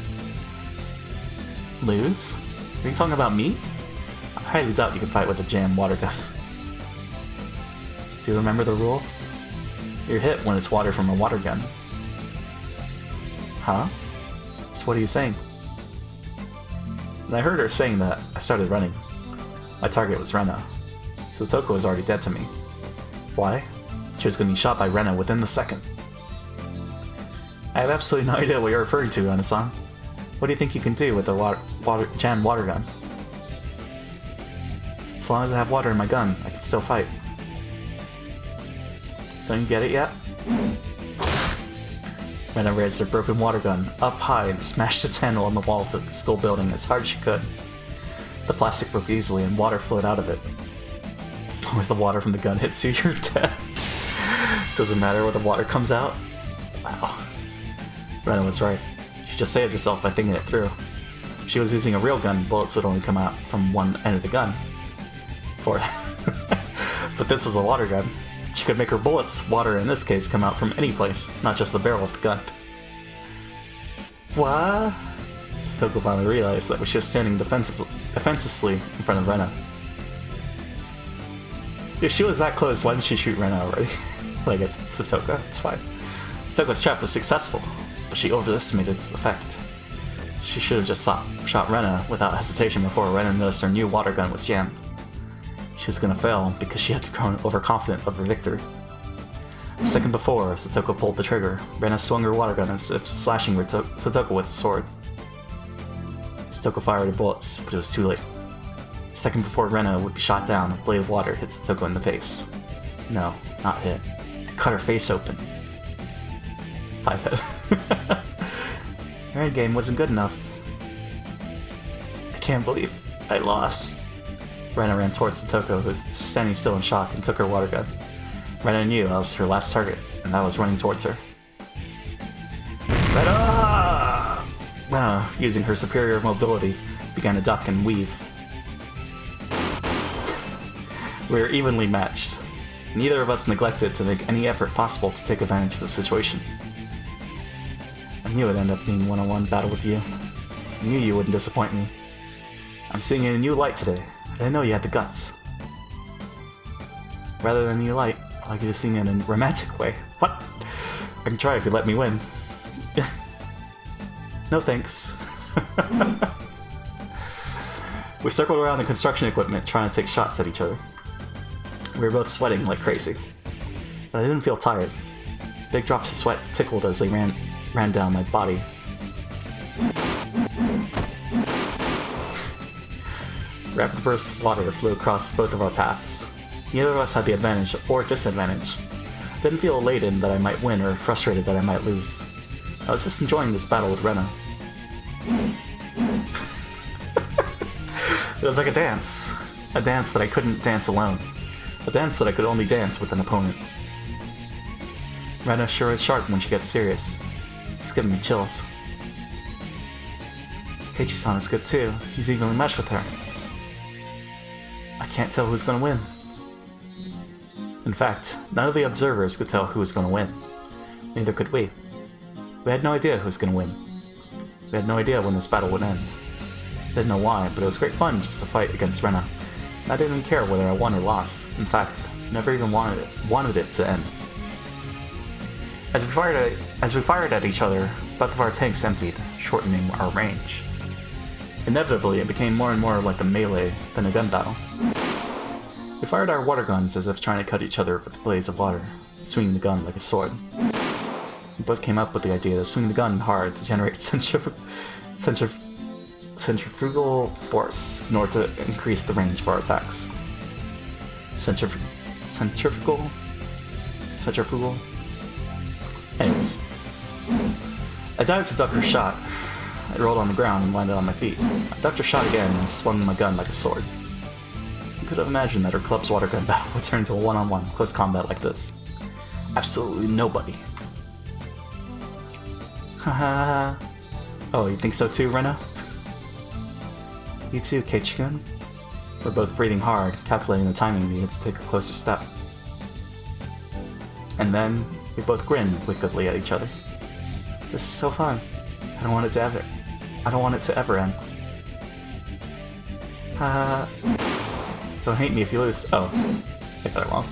Lose? Are you talking about me? I highly doubt you can fight with a jammed water gun. Do you remember the rule? You're hit when it's water from a water gun. Huh? So what are you saying? When I heard her saying that, I started running. My target was Rena. Satoko was already dead to me. Why? She was going to be shot by Rena within the second. I have absolutely no idea what you're referring to, Rena-san. What do you think you can do with a jammed water gun? As long as I have water in my gun, I can still fight. Don't you get it yet? Rena raised her broken water gun up high and smashed its handle on the wall of the school building as hard as she could. The plastic broke easily and water flowed out of it. As long as the water from the gun hits you, you're dead. Doesn't matter where the water comes out. Wow. Rena was right. She just saved herself by thinking it through. If she was using a real gun, bullets would only come out from one end of the gun. But this was a water gun. She could make her bullets, water in this case, come out from any place, not just the barrel of the gun. What? Satoko finally realized that she was standing defensively in front of Rena. If she was that close, why didn't she shoot Rena already? Well, I guess it's Satoko, it's fine. Satoko's trap was successful, but she overestimated its effect. She should have just shot Rena without hesitation before Rena noticed her new water gun was jammed. She was gonna fail because she had grown overconfident of her victory. A second before Satoko pulled the trigger, Rena swung her water gun as if slashing Satoko with a sword. Satoko fired her bullets, but it was too late. A second before Rena would be shot down, a blade of water hit Satoko in the face. No, not hit. It cut her face open. 5 hit. Her endgame wasn't good enough. I can't believe I lost. Rena ran towards Satoko, who was standing still in shock, and took her water gun. Rena knew that was her last target, and that was running towards her. Rena! Rena, using her superior mobility, began to duck and weave. We were evenly matched. Neither of us neglected to make any effort possible to take advantage of the situation. I knew it'd end up being a one-on-one battle with you. I knew you wouldn't disappoint me. I'm seeing in a new light today. I didn't know you had the guts. Rather than a new light, I'd like you to see it in a romantic way. What? I can try if you let me win. No thanks. We circled around the construction equipment, trying to take shots at each other. We were both sweating like crazy. But I didn't feel tired. Big drops of sweat tickled as they ran down my body. Rapid bursts of water flew across both of our paths. Neither of us had the advantage or disadvantage. I didn't feel elated that I might win or frustrated that I might lose. I was just enjoying this battle with Rena. It was like a dance that I couldn't dance alone. A dance that I could only dance with an opponent. Rena sure is sharp when she gets serious. It's giving me chills. Keiichi-san is good too. He's evenly matched with her. I can't tell who's gonna win. In fact, none of the observers could tell who was gonna win. Neither could we. We had no idea who was gonna win. We had no idea when this battle would end. Didn't know why, but it was great fun just to fight against Rena. I didn't even care whether I won or lost. In fact, never even wanted it to end. As we fired at each other, both of our tanks emptied, shortening our range. Inevitably, it became more and more like a melee than a gun battle. We fired our water guns as if trying to cut each other with blades of water, swinging the gun like a sword. We both came up with the idea to swing the gun hard to generate centrifugal force in order to increase the range of our attacks. Centrifugal? Anyways. I dived to duck her shot. I rolled on the ground and landed on my feet. I ducked her shot again and swung my gun like a sword. Who could have imagined that her club's water gun battle would turn into a one-on-one close combat like this? Absolutely nobody. Haha. Oh, you think so too, Rena? You too, Keiichi-kun. We're both breathing hard, calculating the timing needed to take a closer step. And then, we both grinned wickedly at each other. This is so fun. I don't want it to ever end. Haha. Don't hate me if you lose. Oh, I got it wrong.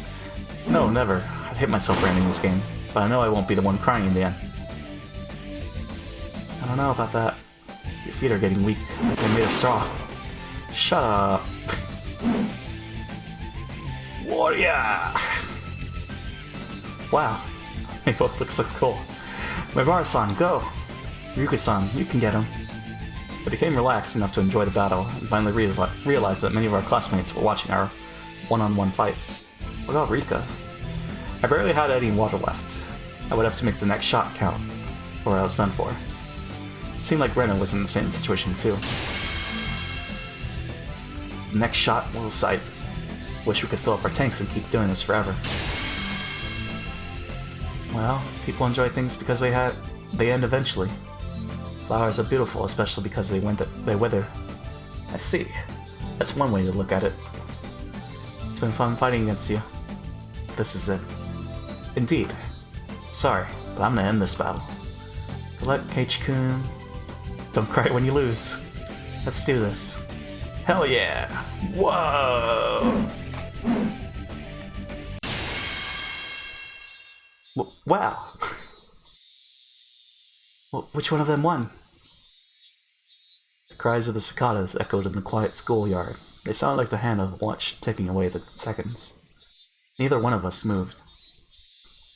No, never. I'd hate myself for ending this game, but I know I won't be the one crying in the end. I don't know about that. Your feet are getting weak, like they're made of straw. Shut up. Warrior! Wow, they both look so cool. Maibara-san, go! Ryuka-san, you can get him. I became relaxed enough to enjoy the battle, and finally realized that many of our classmates were watching our one-on-one fight. What about Rika? I barely had any water left. I would have to make the next shot count, or I was done for. It seemed like Rena was in the same situation too. The next shot will decide. Wish we could fill up our tanks and keep doing this forever. Well, people enjoy things because they end eventually. Flowers are beautiful, especially because they wither. I see. That's one way to look at it. It's been fun fighting against you. This is it. Indeed. Sorry, but I'm gonna end this battle. Good luck, Keiichi-kun. Don't cry when you lose. Let's do this. Hell yeah! Whoa! Wow! Which one of them won? The cries of the cicadas echoed in the quiet schoolyard. They sounded like the hand of the watch ticking away the seconds. Neither one of us moved.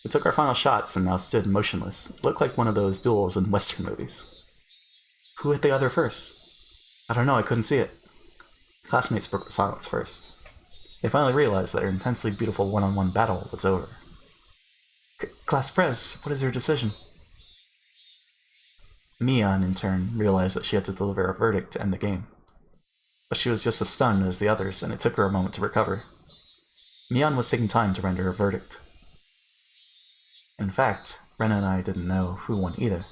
We took our final shots and now stood motionless. It looked like one of those duels in Western movies. Who hit the other first? I don't know, I couldn't see it. Classmates broke the silence first. They finally realized that their intensely beautiful one-on-one battle was over. Class Prez, what is your decision? Mion, in turn, realized that she had to deliver a verdict to end the game. But she was just as stunned as the others, and it took her a moment to recover. Mion was taking time to render her verdict. In fact, Rena and I didn't know who won either.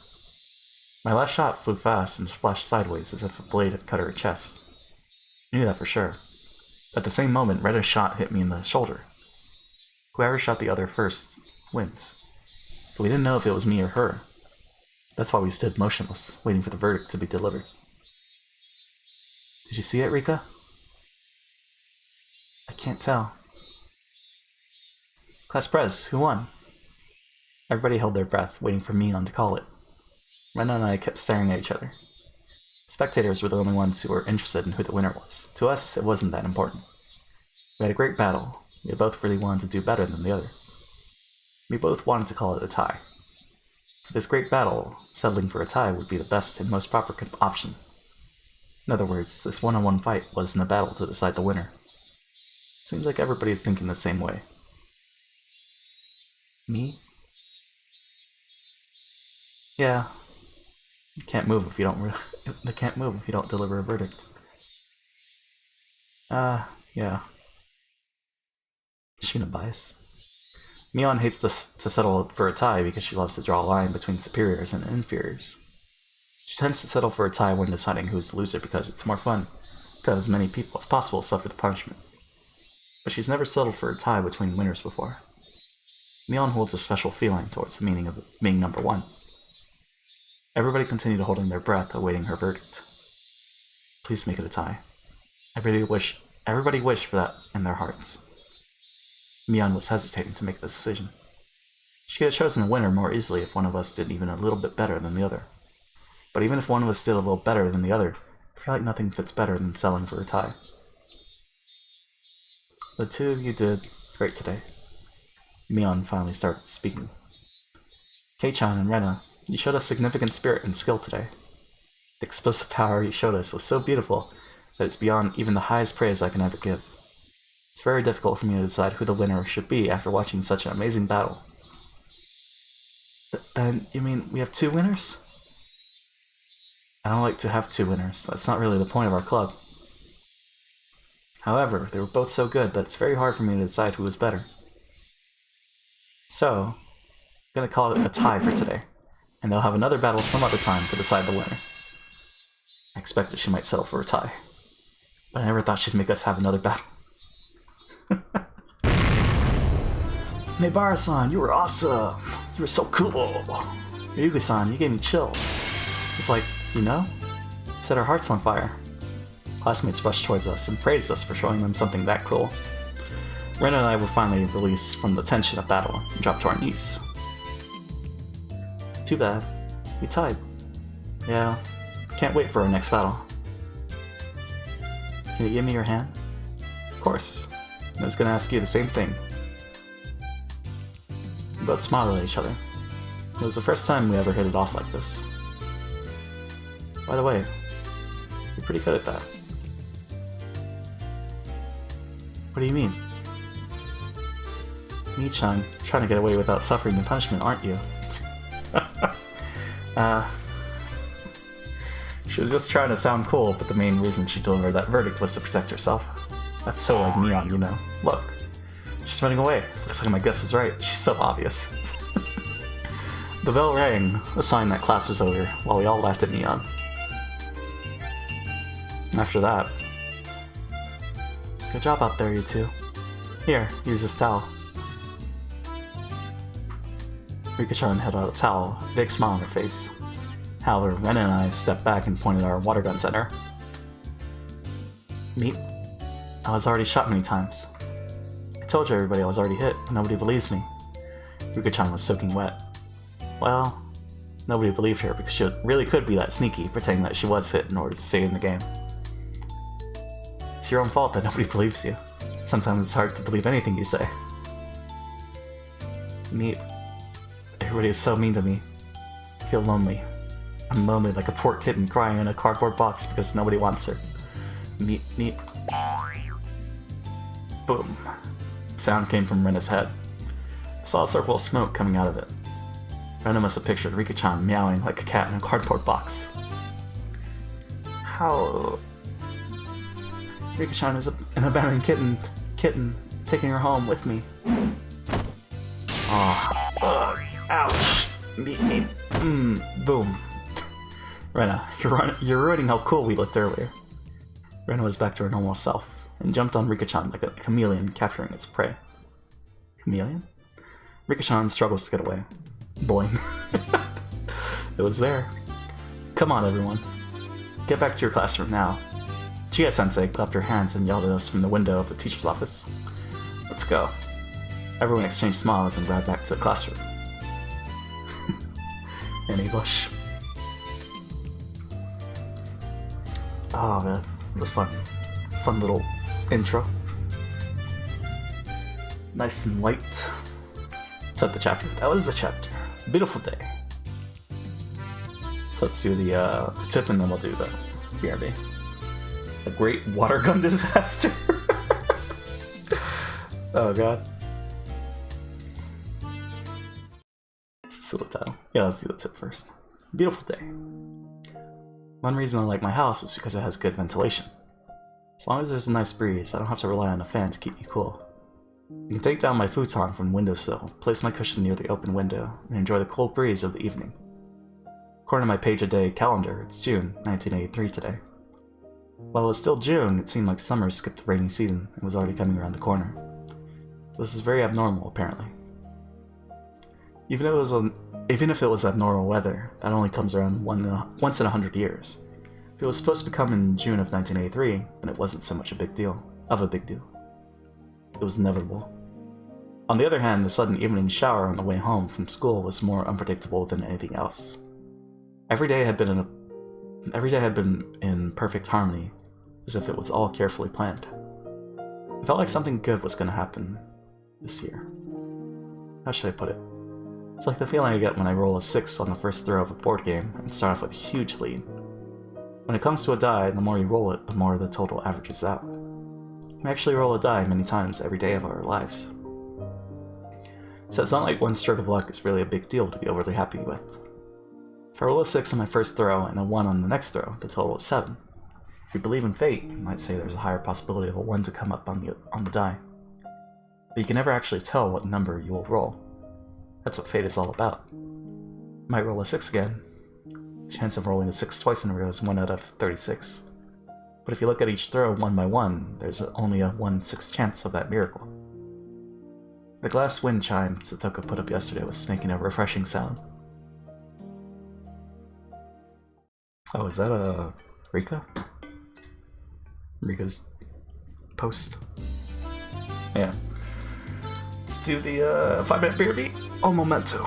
My last shot flew fast and splashed sideways as if a blade had cut her chest. I knew that for sure. At the same moment, Rena's shot hit me in the shoulder. Whoever shot the other first wins. But we didn't know if it was me or her. That's why we stood motionless, waiting for the verdict to be delivered. Did you see it, Rika? I can't tell. Class Prez, who won? Everybody held their breath, waiting for Mion to call it. Rena and I kept staring at each other. Spectators were the only ones who were interested in who the winner was. To us, it wasn't that important. We had a great battle. We both really wanted to do better than the other. We both wanted to call it a tie. For this great battle, settling for a tie would be the best and most proper option. In other words, this one-on-one fight wasn't a battle to decide the winner. Seems like everybody is thinking the same way. Me? Yeah. You can't move if you don't deliver a verdict. Yeah. Shuna bias. Mion hates to settle for a tie because she loves to draw a line between superiors and inferiors. She tends to settle for a tie when deciding who's the loser because it's more fun to have as many people as possible suffer the punishment. But she's never settled for a tie between winners before. Mion holds a special feeling towards the meaning of being number one. Everybody continued holding their breath, awaiting her verdict. Please make it a tie. Everybody wished for that in their hearts. Mion was hesitating to make the decision. She could have chosen a winner more easily if one of us did even a little bit better than the other. But even if one of us did a little better than the other, I feel like nothing fits better than settling for a tie. The two of you did great today. Mion finally started speaking. Kei-chan and Rena, you showed us significant spirit and skill today. The explosive power you showed us was so beautiful that it's beyond even the highest praise I can ever give. It's very difficult for me to decide who the winner should be after watching such an amazing battle. And you mean we have two winners? I don't like to have two winners. That's not really the point of our club. However, they were both so good that it's very hard for me to decide who was better. So, I'm going to call it a tie for today, and they'll have another battle some other time to decide the winner. I expected she might settle for a tie, but I never thought she'd make us have another battle. Nebara-san, you were awesome! You were so cool! Ryuga-san, you gave me chills. It's like, you know? Set our hearts on fire. Classmates rushed towards us and praised us for showing them something that cool. Rena and I were finally released from the tension of battle and dropped to our knees. Too bad. We tied. Yeah, can't wait for our next battle. Can you give me your hand? Of course. I was gonna ask you the same thing. We both smiled at each other. It was the first time we ever hit it off like this. By the way, You're pretty good at that. What do you mean? Mii-chan, trying to get away without suffering the punishment, aren't you? She was just trying to sound cool, but the main reason she delivered that verdict was to protect herself. That's so like Neon, you know. Look, she's running away. Looks like my guess was right. She's so obvious. The bell rang, a sign that class was over, while we all laughed at Neon. After that... Good job out there, you two. Here, use this towel. Rika-chan held out a towel, a big smile on her face. However, Ren and I stepped back and pointed our water guns at her. Meet? I was already shot many times. I told you everybody I was already hit, but nobody believes me. Rika-chan was soaking wet. Well, nobody believed her because she really could be that sneaky, pretending that she was hit in order to stay in the game. It's your own fault that nobody believes you. Sometimes it's hard to believe anything you say. Meet. Everybody is so mean to me. I feel lonely. I'm lonely like a poor kitten crying in a cardboard box because nobody wants her. Meet. Boom. Sound came from Rena's head. I saw a circle of smoke coming out of it. Rena must have pictured Rika-chan meowing like a cat in a cardboard box. How... Rika-chan is an abandoned kitten, taking her home with me. Oh, ouch. Boom. Rena, you're ruining how cool we looked earlier. Rena was back to her normal self, and jumped on Rika-chan like a chameleon capturing its prey. Chameleon? Rika-chan struggles to get away. Boing. It was there. Come on, everyone. Get back to your classroom now. Chie-sensei clapped her hands and yelled at us from the window of the teacher's office. Let's go. Everyone exchanged smiles and ran back to the classroom. In English. Oh man, this is fun. Fun little intro. Nice and light. Set the chapter. That was the chapter. Beautiful day. So let's do the tip and then we'll do the BRB. A great water gun disaster. Oh god. Let's see the title. Yeah, let's do the tip first. Beautiful day. One reason I like my house is because it has good ventilation. As long as there's a nice breeze, I don't have to rely on a fan to keep me cool. I can take down my futon from the windowsill, place my cushion near the open window, and enjoy the cold breeze of the evening. According to my page-a-day calendar, it's June 1983 today. While it was still June, it seemed like summer skipped the rainy season and was already coming around the corner. This is very abnormal, apparently. Even if it was abnormal weather, that only comes around once in 100 years. If it was supposed to come in June of 1983, then it wasn't so much a big deal. It was inevitable. On the other hand, the sudden evening shower on the way home from school was more unpredictable than anything else. Every day had been in perfect harmony, as if it was all carefully planned. I felt like something good was going to happen this year. How should I put it? It's like the feeling I get when I roll a 6 on the first throw of a board game and start off with a huge lead. When it comes to a die, the more you roll it, the more the total averages out. We actually roll a die many times every day of our lives. So it's not like one stroke of luck is really a big deal to be overly happy with. If I roll a 6 on my first throw and a 1 on the next throw, the total is 7. If you believe in fate, you might say there's a higher possibility of a 1 to come up on the die. But you can never actually tell what number you will roll. That's what fate is all about. You might roll a 6 again. The chance of rolling a 6 twice in a row is 1 out of 36. But if you look at each throw 1 by 1, there's only a 1/6 chance of that miracle. The glass wind chime Satoka put up yesterday was making a refreshing sound. Oh, is that a Rika? Rika's post. Yeah. Let's do the 5-minute beer beat. Oh, memento.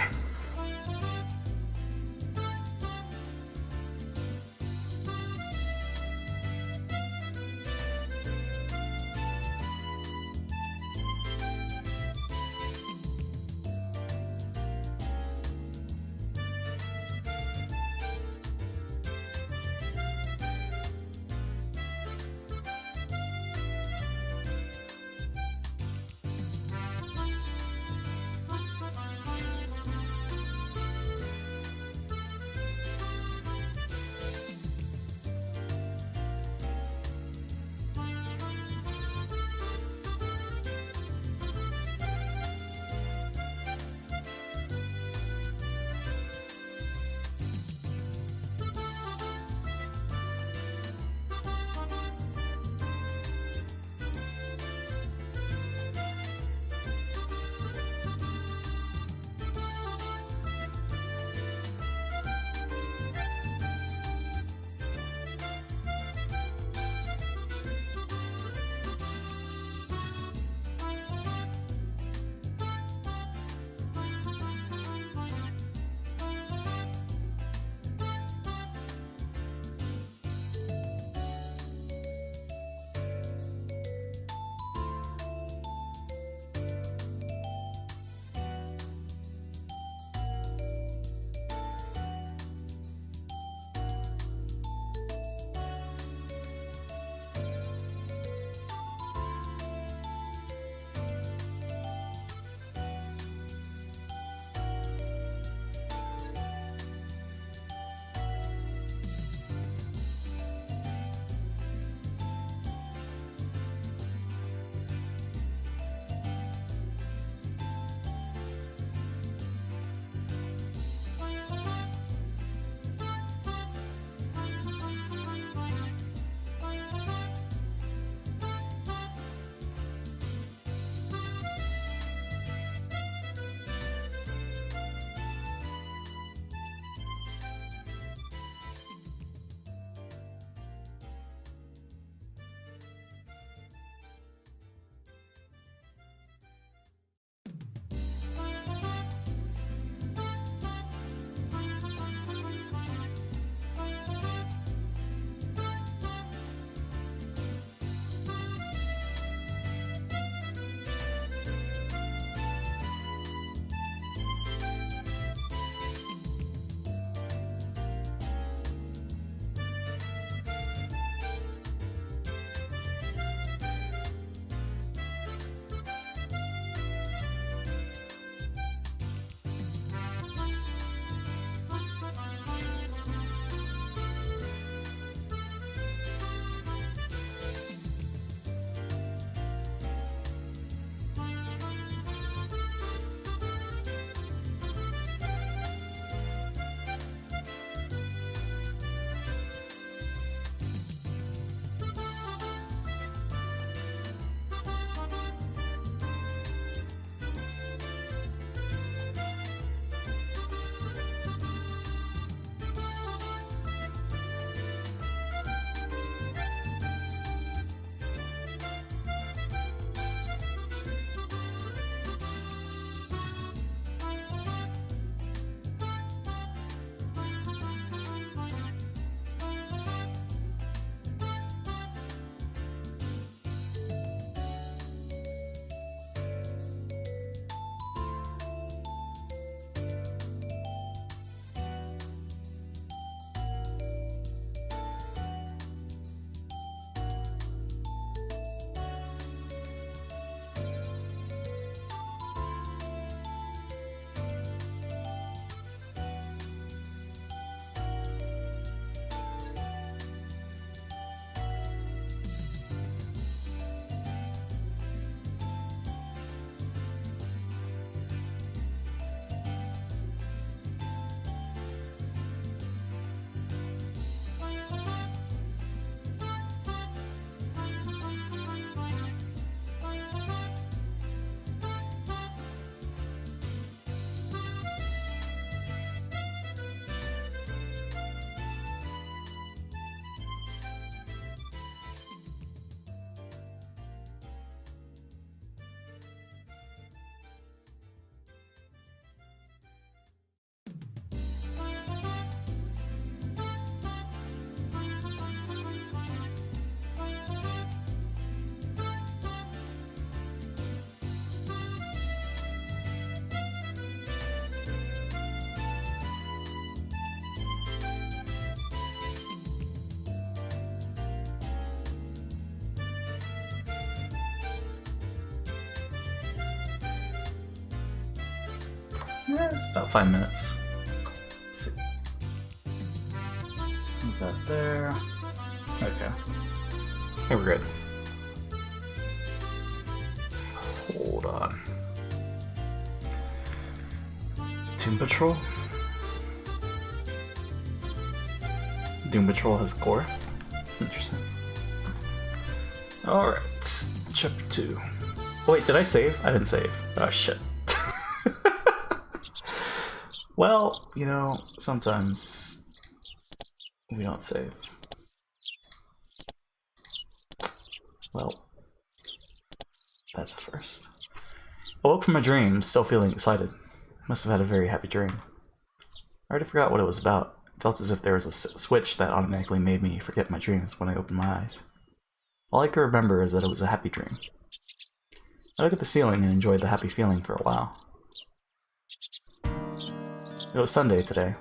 Yeah, it's about 5 minutes. Let's see. Let's move that there. Okay. Okay, we're good. Hold on. Doom Patrol? Doom Patrol has gore? Interesting. Alright, chapter 2. Oh, wait, did I save? I didn't save. Oh, shit. Well, you know, sometimes we don't save. Well, that's a first. I woke from my dream, still feeling excited. Must have had a very happy dream. I already forgot what it was about. It felt as if there was a switch that automatically made me forget my dreams when I opened my eyes. All I could remember is that it was a happy dream. I looked at the ceiling and enjoyed the happy feeling for a while. It was Sunday today.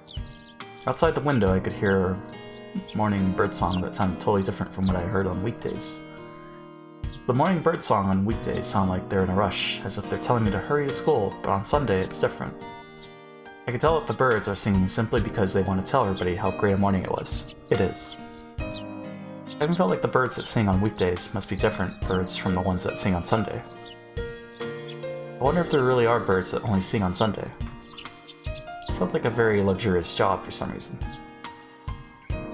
Outside the window I could hear a morning birdsong that sounded totally different from what I heard on weekdays. The morning birdsong on weekdays sound like they're in a rush, as if they're telling me to hurry to school, but on Sunday it's different. I can tell that the birds are singing simply because they want to tell everybody how great a morning it was. It is. I even felt like the birds that sing on weekdays must be different birds from the ones that sing on Sunday. I wonder if there really are birds that only sing on Sunday. It sounds like a very luxurious job for some reason.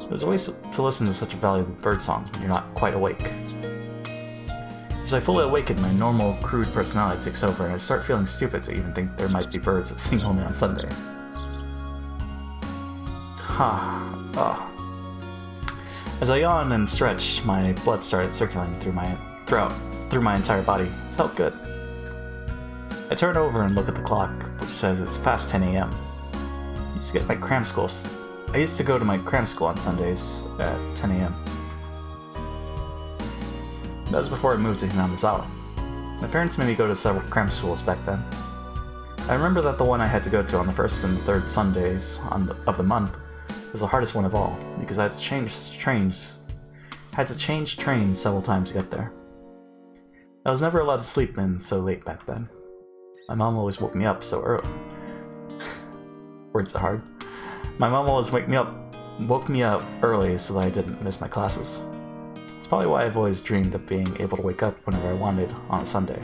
There's ways to listen to such a valuable birdsong when you're not quite awake. As I fully awaken, my normal, crude personality takes over and I start feeling stupid to even think there might be birds that sing only on Sunday. As I yawned and stretched, my blood started circulating through my entire body. It felt good. I turn over and look at the clock, which says it's past 10 a.m. I used to go to my cram school on Sundays at 10 a.m. That was before I moved to Hinamizawa. My parents made me go to several cram schools back then. I remember that the one I had to go to on the first and the third Sundays of the month was the hardest one of all, because I had to change trains several times to get there. I was never allowed to sleep in so late back then. My mom always woke me up so early. Words are hard. My mom always woke me up early so that I didn't miss my classes. It's probably why I've always dreamed of being able to wake up whenever I wanted on a Sunday.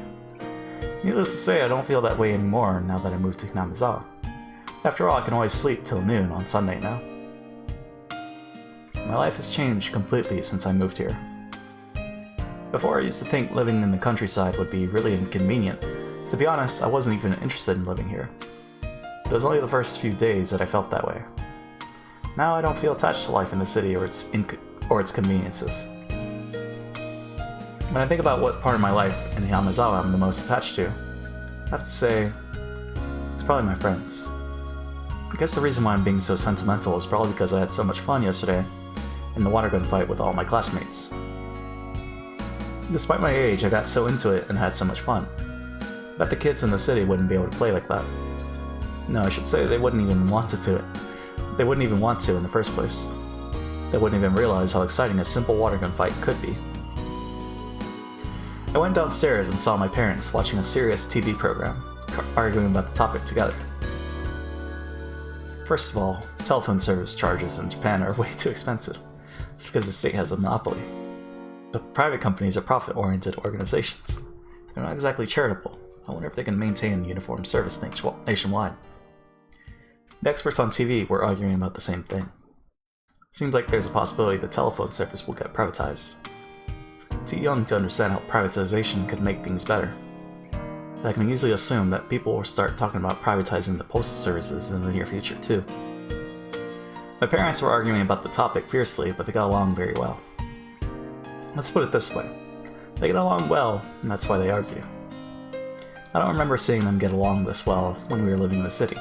Needless to say, I don't feel that way anymore now that I moved to Hinamizawa. After all, I can always sleep till noon on Sunday now. My life has changed completely since I moved here. Before, I used to think living in the countryside would be really inconvenient. To be honest, I wasn't even interested in living here. It was only the first few days that I felt that way. Now I don't feel attached to life in the city or its conveniences. When I think about what part of my life in Hinamizawa I'm the most attached to, I have to say, it's probably my friends. I guess the reason why I'm being so sentimental is probably because I had so much fun yesterday in the water gun fight with all my classmates. Despite my age, I got so into it and had so much fun. I bet the kids in the city wouldn't be able to play like that. No, I should say they wouldn't even want to They wouldn't even want to in the first place. They wouldn't even realize how exciting a simple water gun fight could be. I went downstairs and saw my parents watching a serious TV program, arguing about the topic together. First of all, telephone service charges in Japan are way too expensive. It's because the state has a monopoly. But private companies are profit-oriented organizations. They're not exactly charitable. I wonder if they can maintain uniform service nationwide. The experts on TV were arguing about the same thing. Seems like there's a possibility the telephone service will get privatized. I'm too young to understand how privatization could make things better. But I can easily assume that people will start talking about privatizing the postal services in the near future too. My parents were arguing about the topic fiercely, but they got along very well. Let's put it this way. They get along well, and that's why they argue. I don't remember seeing them get along this well when we were living in the city.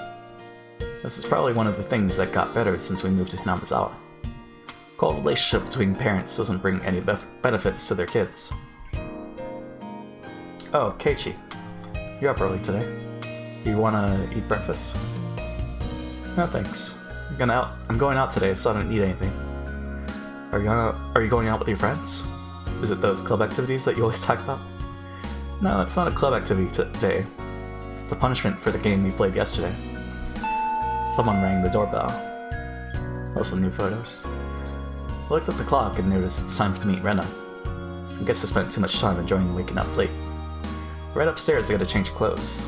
This is probably one of the things that got better since we moved to Hinamizawa. A cold relationship between parents doesn't bring any benefits to their kids. Oh, Keiichi. You're up early today. Do you want to eat breakfast? No thanks. I'm going out today, so I don't need anything. Are you going out with your friends? Is it those club activities that you always talk about? No, it's not a club activity today. It's the punishment for the game we played yesterday. Someone rang the doorbell. Also new photos. I looked at the clock and noticed it's time to meet Rena. I guess I spent too much time enjoying waking up late. I ran upstairs to get a change of clothes.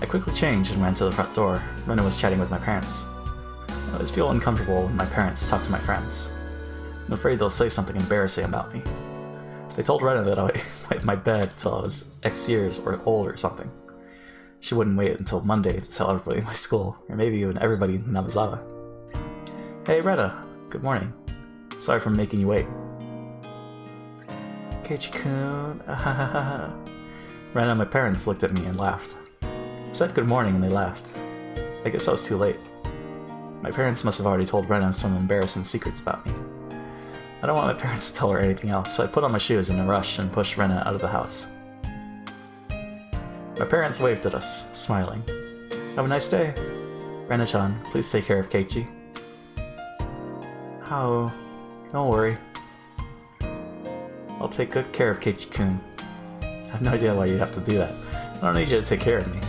I quickly changed and ran to the front door. Rena was chatting with my parents. I always feel uncomfortable when my parents talk to my friends. I'm afraid they'll say something embarrassing about me. They told Rena that I would wet my bed till I was X years or old or something. She wouldn't wait until Monday to tell everybody in my school, or maybe even everybody in Namazawa. Hey Rena, good morning. Sorry for making you wait. Keiichi-kun, Rena and my parents looked at me and laughed. I said good morning and they laughed. I guess I was too late. My parents must have already told Rena some embarrassing secrets about me. I don't want my parents to tell her anything else, so I put on my shoes in a rush and pushed Rena out of the house. My parents waved at us, smiling. Have a nice day. Rena-chan, please take care of Keiichi. Oh, don't worry. I'll take good care of Keiichi-kun. I have no idea why you'd have to do that. I don't need you to take care of me.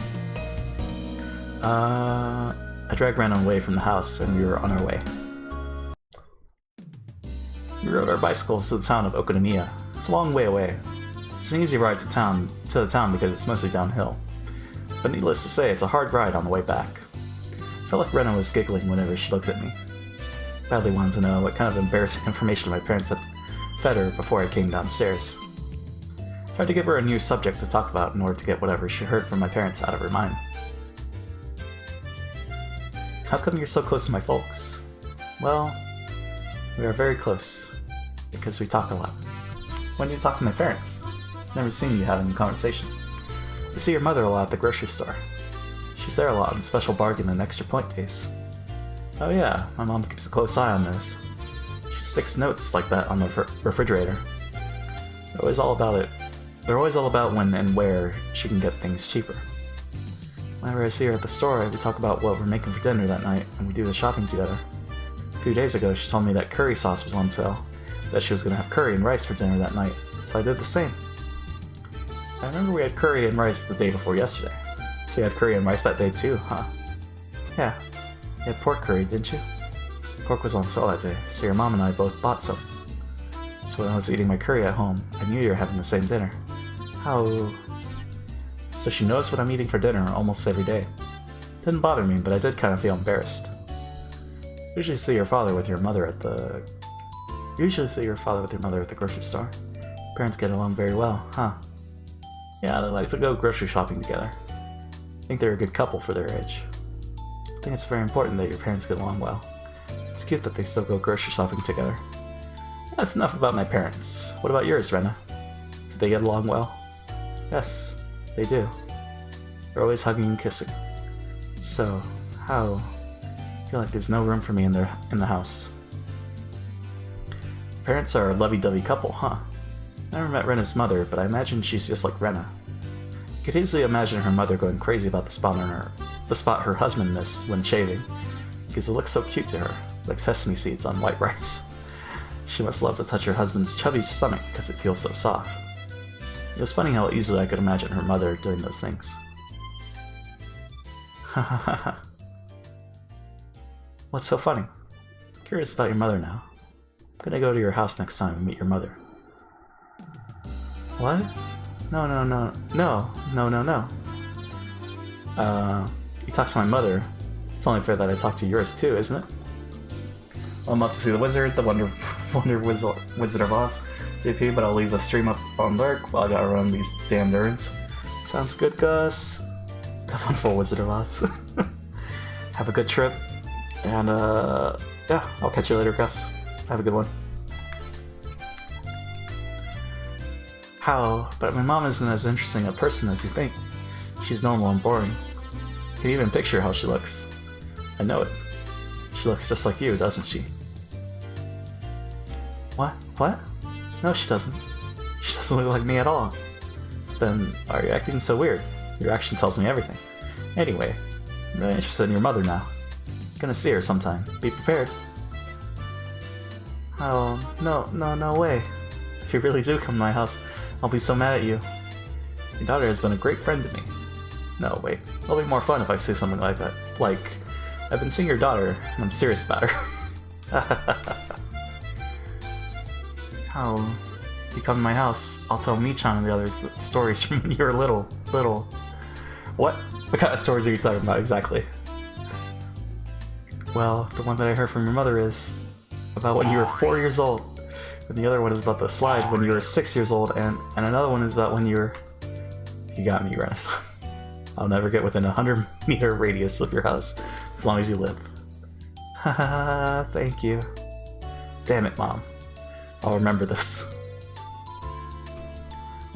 I dragged Rena away from the house and we were on our way. We rode our bicycles to the town of Okonomiya. It's a long way away. It's an easy ride to the town because it's mostly downhill. But needless to say, it's a hard ride on the way back. I felt like Rena was giggling whenever she looked at me. I badly wanted to know what kind of embarrassing information my parents had fed her before I came downstairs. I tried to give her a new subject to talk about in order to get whatever she heard from my parents out of her mind. How come you're so close to my folks? Well, we are very close, because we talk a lot. When do you talk to my parents? Never seen you having a conversation. I see your mother a lot at the grocery store. She's there a lot on special bargain and extra point days. Oh yeah, my mom keeps a close eye on those. She sticks notes like that on the refrigerator. They're always all about it. They're always all about when and where she can get things cheaper. Whenever I see her at the store, we talk about what we're making for dinner that night, and we do the shopping together. A few days ago, she told me that curry sauce was on sale, that she was going to have curry and rice for dinner that night, so I did the same. I remember we had curry and rice the day before yesterday. So you had curry and rice that day too, huh? Yeah. You had pork curry, didn't you? Pork was on sale that day, so your mom and I both bought some. So when I was eating my curry at home, I knew you were having the same dinner. How... So she knows what I'm eating for dinner almost every day. Didn't bother me, but I did kind of feel embarrassed. Usually see your father with your mother at the grocery store. Parents get along very well, huh? Yeah, they like to go grocery shopping together. I think they're a good couple for their age. I think it's very important that your parents get along well. It's cute that they still go grocery shopping together. That's enough about my parents. What about yours, Rena? Do they get along well? Yes, they do. They're always hugging and kissing. So, how? I feel like there's no room for me in the house. Parents are a lovey-dovey couple, huh? Never met Rena's mother, but I imagine she's just like Rena. I could easily imagine her mother going crazy about the spot her husband missed when shaving, because it looks so cute to her, like sesame seeds on white rice. She must love to touch her husband's chubby stomach because it feels so soft. It was funny how easily I could imagine her mother doing those things. Ha ha ha ha. What's so funny? Curious about your mother now. I'm gonna go to your house next time and meet your mother. What? No. You talk to my mother. It's only fair that I talk to yours too, isn't it? Well, I'm up to see the wizard, the Wonder Wizard of Oz, JP, but I'll leave the stream up on dark while I gotta run these damn nerds. Sounds good, Gus. The wonderful Wizard of Oz. Have a good trip. And, yeah, I'll catch you later, Gus. Have a good one. How? But my mom isn't as interesting a person as you think. She's normal and boring. You can even picture how she looks. I know it. She looks just like you, doesn't she? What? What? No, she doesn't. She doesn't look like me at all. Then, why are you acting so weird? Your action tells me everything. Anyway, I'm really interested in your mother now. Gonna see her sometime. Be prepared. Oh, no way. If you really do come to my house, I'll be so mad at you. Your daughter has been a great friend to me. No, wait. It'll be more fun if I say something like that. Like, I've been seeing your daughter, and I'm serious about her. How you come to my house, I'll tell Michan and the others the stories from when you were little. What? What kind of stories are you talking about exactly? Well, the one that I heard from your mother is about when you were 4 years old, and the other one is about the slide when you were 6 years old, and another one is about when you were... You got me, Renaissance. I'll never get within a 100-meter radius of your house, as long as you live. Haha, thank you. Damn it, Mom. I'll remember this.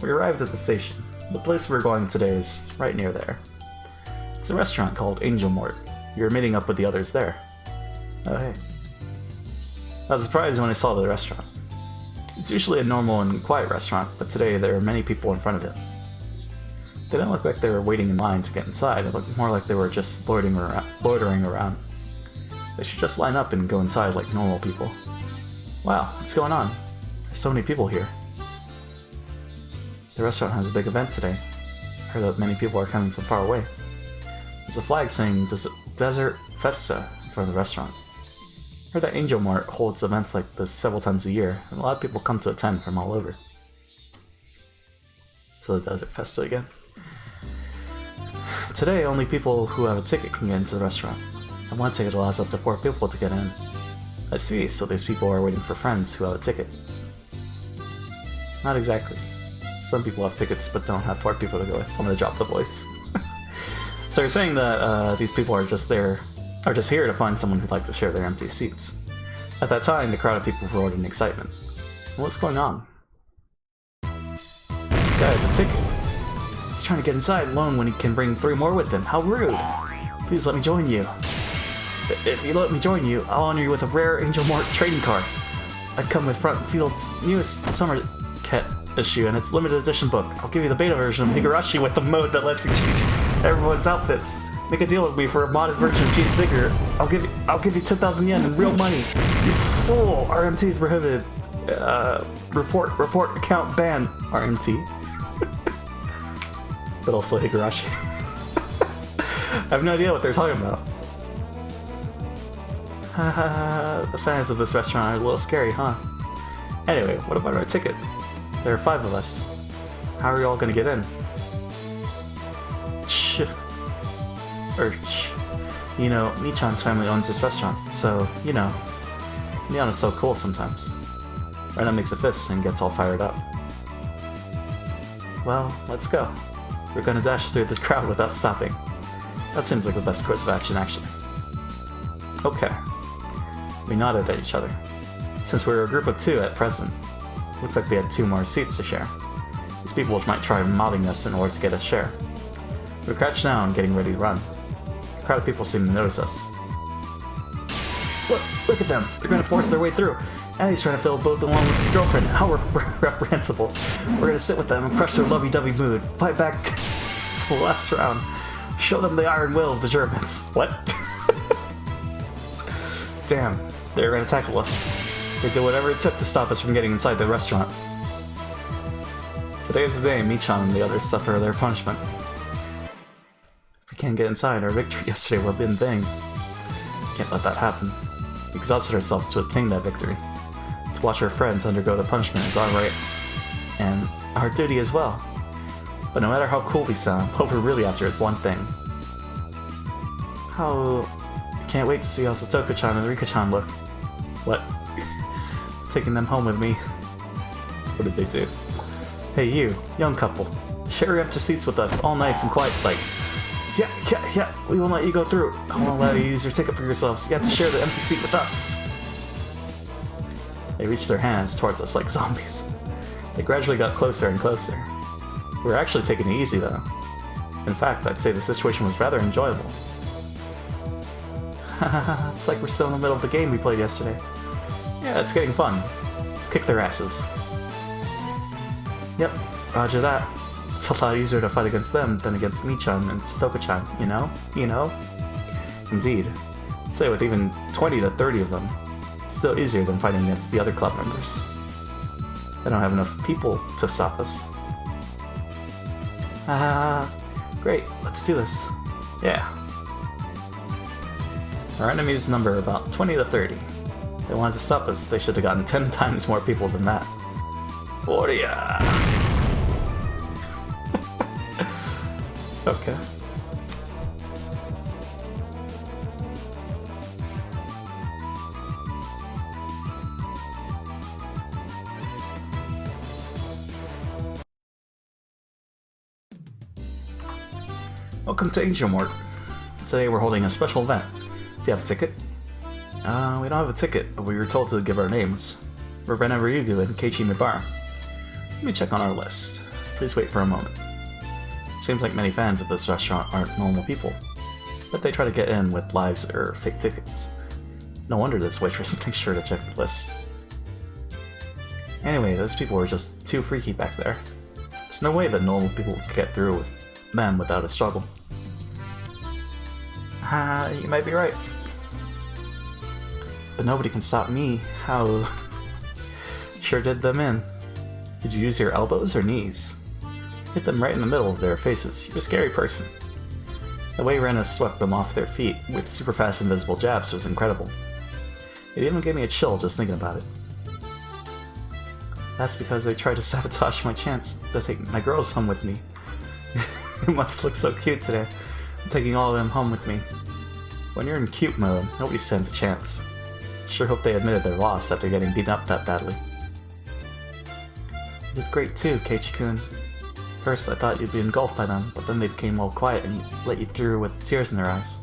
We arrived at the station. The place we're going today is right near there. It's a restaurant called Angel Mort. You're meeting up with the others there. Oh, hey. I was surprised when I saw the restaurant. It's usually a normal and quiet restaurant, but today there are many people in front of it. They didn't look like they were waiting in line to get inside. It looked more like they were just loitering around. They should just line up and go inside like normal people. Wow, what's going on? There's so many people here. The restaurant has a big event today. I heard that many people are coming from far away. There's a flag saying Desert Festa in front of the restaurant. I heard that Angel Mart holds events like this several times a year, and a lot of people come to attend from all over. To the Desert Festa again. Today, only people who have a ticket can get into the restaurant, and one ticket allows up to 4 people to get in. I see, so these people are waiting for friends who have a ticket. Not exactly. Some people have tickets but don't have 4 people to go with. I'm gonna drop the voice. So you're saying that these people are just here to find someone who'd like to share their empty seats. At that time, the crowd of people roared in excitement. What's going on? This guy has a ticket. He's trying to get inside alone when he can bring 3 more with him. How rude! Please let me join you. If you let me join you, I'll honor you with a rare Angel Mart trading card. I come with Front Field's newest summer kit issue and its limited edition book. I'll give you the beta version of Higurashi with the mode that lets you change everyone's outfits. Make a deal with me for a modded version of G's figure. I'll give you 10,000 yen in real money. You fool! RMT is prohibited. Report account ban. RMT. But also Higurashi. I have no idea what they're talking about. The fans of this restaurant are a little scary, huh? Anyway, what about our ticket? There are 5 of us. How are you all gonna get in? You know, Michan's family owns this restaurant, so, you know, Neon is so cool sometimes. Rena makes a fist and gets all fired up. Well, let's go. We're gonna dash through this crowd without stopping. That seems like the best course of action, actually. Okay. We nodded at each other. Since we were a group of 2 at present, it looked like we had 2 more seats to share. These people might try mobbing us in order to get a share. We crouched down, getting ready to run. A crowd of people seemed to notice us. Look at them! They're gonna force their way through! Annie's trying to fill both along with his girlfriend. How reprehensible. We're gonna sit with them and crush their lovey-dovey mood. Fight back to the last round. Show them the iron will of the Germans. What? Damn, they're gonna tackle us. They did whatever it took to stop us from getting inside the restaurant. Today is the day Michan and the others suffer their punishment. If we can't get inside, our victory yesterday will be in vain. Can't let that happen. We exhausted ourselves to obtain that victory. To watch our friends undergo the punishment is our right, and our duty as well. But no matter how cool we sound, what we're really after is one thing. I can't wait to see how Satoko-chan and Rika-chan look. What? Taking them home with me. What did they do? Hey you, young couple. Share your empty seats with us, all nice and quiet like. Yeah, we won't let you go through. I won't allow you to use your ticket for yourselves. You have to share the empty seat with us. They reached their hands towards us like zombies. They gradually got closer and closer. We were actually taking it easy though. In fact, I'd say the situation was rather enjoyable. It's like we're still in the middle of the game we played yesterday. Yeah, it's getting fun. Let's kick their asses. Yep, roger that. It's a lot easier to fight against them than against Michan and Satoko-chan, you know? You know? Indeed. I'd say with even 20 to 30 of them, it's still easier than fighting against the other club members. They don't have enough people to stop us. Great, let's do this. Yeah. Our enemies number about 20 to 30. If they wanted to stop us, they should have gotten 10 times more people than that. Warrior! Okay. Welcome to Angel Mort. Today we're holding a special event. Do you have a ticket? We don't have a ticket, but we were told to give our names. We're Rena Ryugu and Keiichi Mibara. Let me check on our list. Please wait for a moment. Seems like many fans of this restaurant aren't normal people, but they try to get in with lies or fake tickets. No wonder this waitress makes sure to check the list. Anyway, those people were just too freaky back there. There's no way that normal people could get through with them without a struggle. You might be right. But nobody can stop me. How? Sure did them in. Did you use your elbows or knees? Hit them right in the middle of their faces. You're a scary person. The way Rena swept them off their feet with super fast invisible jabs was incredible. It even gave me a chill just thinking about it. That's because they tried to sabotage my chance to take my girls home with me. It must look so cute today. I'm taking all of them home with me. When you're in cute mode, nobody stands a chance. Sure hope they admitted their loss after getting beaten up that badly. You did great too, Keiichi-kun. First I thought you'd be engulfed by them, but then they became all quiet and let you through with tears in their eyes.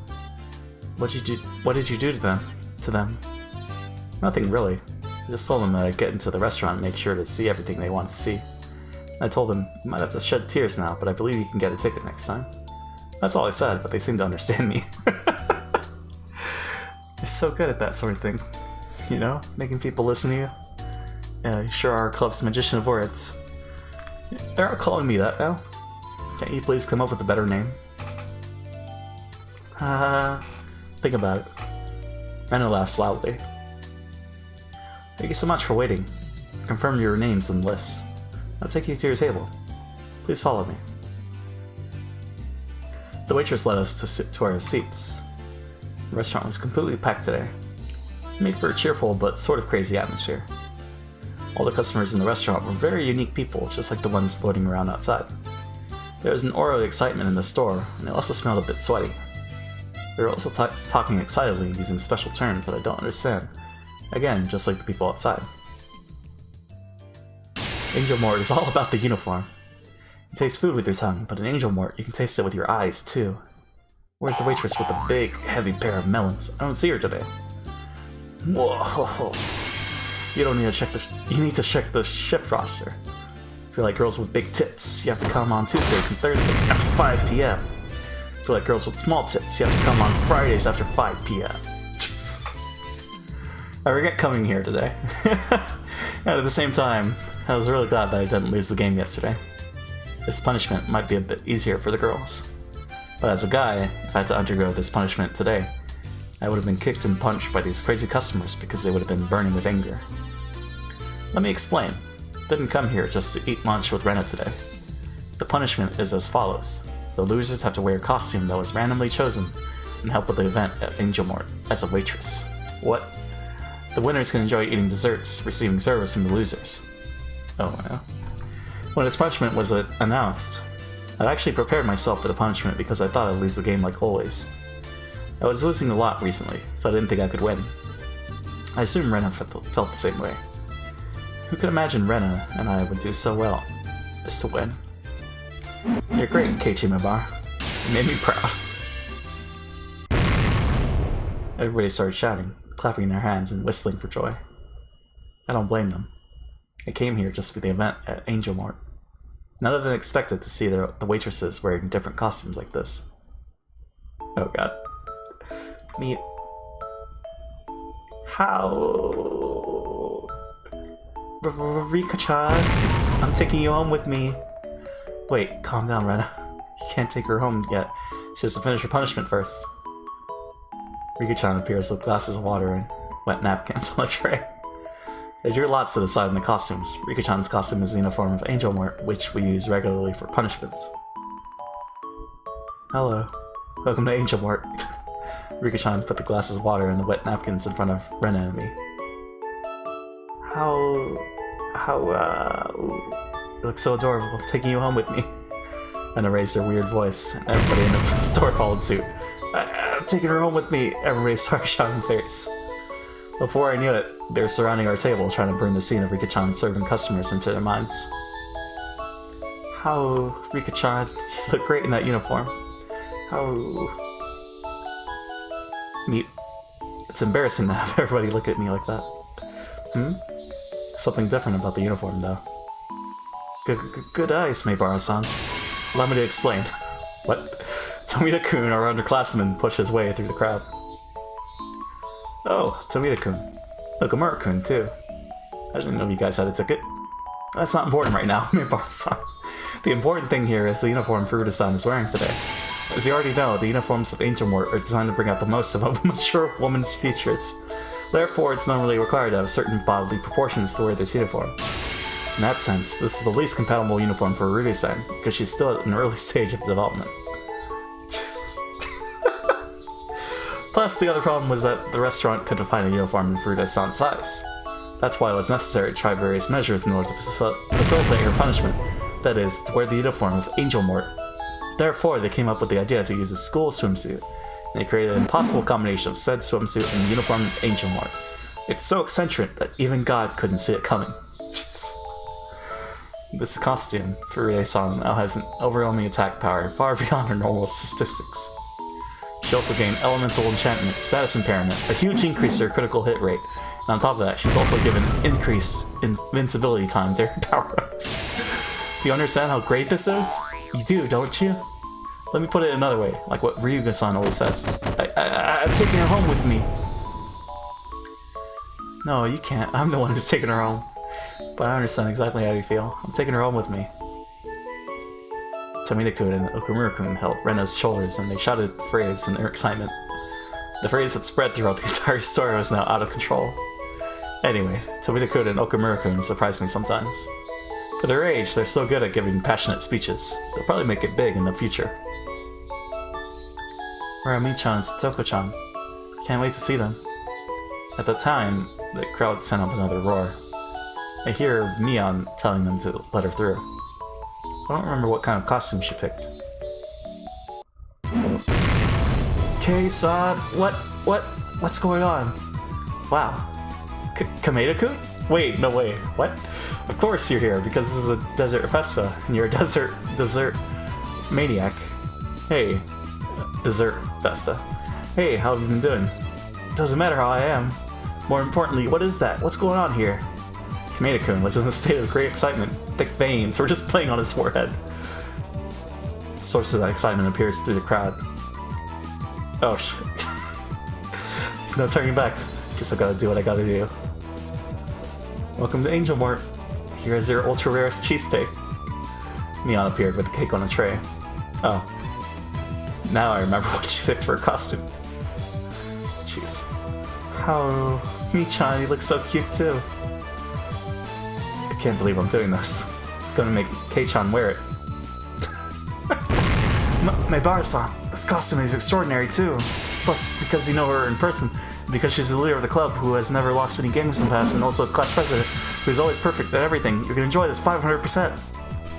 What did you do to them? Nothing really. I just told them that I'd get into the restaurant and make sure to see everything they want to see. I told them, you might have to shed tears now, but I believe you can get a ticket next time. That's all I said, but they seemed to understand me. You're so good at that sort of thing. You know, making people listen to you. Yeah, you sure are a clever magician of words. They're all calling me that now. Can't you please come up with a better name? Think about it. Rena laughs loudly. Thank you so much for waiting. Confirm your names in the list. I'll take you to your table. Please follow me. The waitress led us to our seats. The restaurant was completely packed today. It made for a cheerful but sort of crazy atmosphere. All the customers in the restaurant were very unique people, just like the ones loitering around outside. There was an aura of excitement in the store, and it also smelled a bit sweaty. They were also talking excitedly using special terms that I don't understand. Again, just like the people outside. Angel Mort is all about the uniform. You taste food with your tongue, but in Angel Mort, you can taste it with your eyes, too. Where's the waitress with the big, heavy pair of melons? I don't see her today. Whoa. You need to check the shift roster. If you like girls with big tits, you have to come on Tuesdays and Thursdays after 5 p.m. If you like girls with small tits, you have to come on Fridays after 5 p.m. Jesus. I regret coming here today. And at the same time, I was really glad that I didn't lose the game yesterday. This punishment might be a bit easier for the girls. But as a guy, if I had to undergo this punishment today, I would have been kicked and punched by these crazy customers because they would have been burning with anger. Let me explain. I didn't come here just to eat lunch with Rena today. The punishment is as follows. The losers have to wear a costume that was randomly chosen and help with the event at Angel Mort as a waitress. What? The winners can enjoy eating desserts, receiving service from the losers. Oh no. When this punishment was announced, I'd actually prepared myself for the punishment because I thought I'd lose the game like always. I was losing a lot recently, so I didn't think I could win. I assume Rena felt the same way. Who could imagine Rena and I would do so well, just to win? You're great, Keiichi Mibara. You made me proud. Everybody started shouting, clapping their hands and whistling for joy. I don't blame them. I came here just for the event at Angel Mort. None of them expected to see the waitresses wearing different costumes like this. Oh god. Meet. How? Rika-chan, I'm taking you home with me. Wait, calm down, Rena. You can't take her home yet. She has to finish her punishment first. Rika-chan appears with glasses of water and wet napkins on the tray. They drew lots to decide on the costumes. Rika-chan's costume is the uniform of Angel Mort, which we use regularly for punishments. Hello. Welcome to Angel Mart. Rika-chan put the glasses of water and the wet napkins in front of Rena and me. You look so adorable, taking you home with me. Rena raised her weird voice, and everybody in the store followed suit. I'm taking her home with me, everybody started shouting fierce. Before I knew it, they were surrounding our table, trying to bring the scene of Rika-chan serving customers into their minds. How, Rika-chan, you look great in that uniform. How... Neat. It's embarrassing to have everybody look at me like that. Something different about the uniform, though. Good eyes, Maibara-san. Allow me to explain. What? Tomita-kun, our underclassman, pushed his way through the crowd. Oh, Tomita-kun. Okamura-kun, too. I didn't know you guys had a ticket. That's not important right now, Maibara-san. The important thing here is the uniform Furuta-san is wearing today. As you already know, the uniforms of Angel Mart are designed to bring out the most of a mature woman's features. Therefore, it's normally required to have certain bodily proportions to wear this uniform. In that sense, this is the least compatible uniform for Ruby-san, because she's still at an early stage of development. Jesus. Plus, the other problem was that the restaurant couldn't find a uniform in Furuta-san's size. That's why it was necessary to try various measures in order to facilitate her punishment. That is, to wear the uniform of Angel Mart. Therefore, they came up with the idea to use a school swimsuit. They created an impossible combination of said swimsuit and the uniform of Angel Mart. It's so eccentric that even God couldn't see it coming. This costume, Furuta-san, now has an overwhelming attack power far beyond her normal statistics. She also gained elemental enchantment, status impairment, a huge increase to her critical hit rate, and on top of that, she's also given increased invincibility time during power-ups. Do you understand how great this is? You do, don't you? Let me put it another way, like what Ryuga-san always says. I'm taking her home with me. No, you can't. I'm the one who's taking her home. But I understand exactly how you feel. I'm taking her home with me. Tomita-kun and Okamura-kun held Rena's shoulders and they shouted the phrase in their excitement. The phrase that spread throughout the entire story was now out of control. Anyway, Tomita-kun and Okamura-kun surprised me sometimes. For their age, they're so good at giving passionate speeches. They'll probably make it big in the future. Rami-chan and Toko-chan. Can't wait to see them. At the time, the crowd sent up another roar. I hear Mion telling them to let her through. I don't remember what kind of costume she picked. K-san, what's going on? Wow. Kameda-kun? Wait, no way, what? Of course you're here, because this is a desert festa, and you're a dessert maniac. Hey, dessert festa. Hey, how have you been doing? Doesn't matter how I am. More importantly, what is that? What's going on here? Kameda-kun was in a state of great excitement. Thick veins were just playing on his forehead. The source of that excitement appears through the crowd. Oh shit. There's no turning back. Guess I gotta do what I gotta do. Welcome to Angel Mart. Here's your ultra rarest cheesesteak. Mion appeared with the cake on a tray. Oh. Now I remember what she picked for her costume. Jeez. How... Mi-chan, you look so cute too. I can't believe I'm doing this. It's gonna make Kei-chan wear it. Maibara-san, this costume is extraordinary too. Plus, because you know her in person, because she's the leader of the club who has never lost any games in the past, and also a class president who is always perfect at everything, you're gonna enjoy this 500%.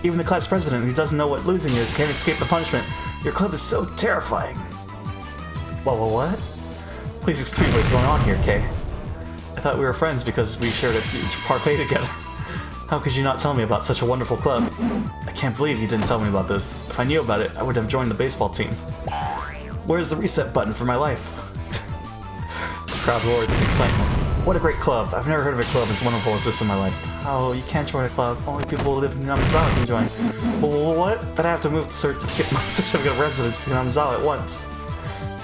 Even the class president who doesn't know what losing is can't escape the punishment. Your club is so terrifying. What? Please explain what's going on here, Kay. I thought we were friends because we shared a huge parfait together. How could you not tell me about such a wonderful club? I can't believe you didn't tell me about this. If I knew about it, I would have joined the baseball team. Where's the reset button for my life? The crowd roars in excitement. What a great club. I've never heard of a club as wonderful as this in my life. Oh, you can't join a club. Only people who live in Yamazawa can join. Well, what? Then I have to move to get my certificate of residence to Yamazawa at once.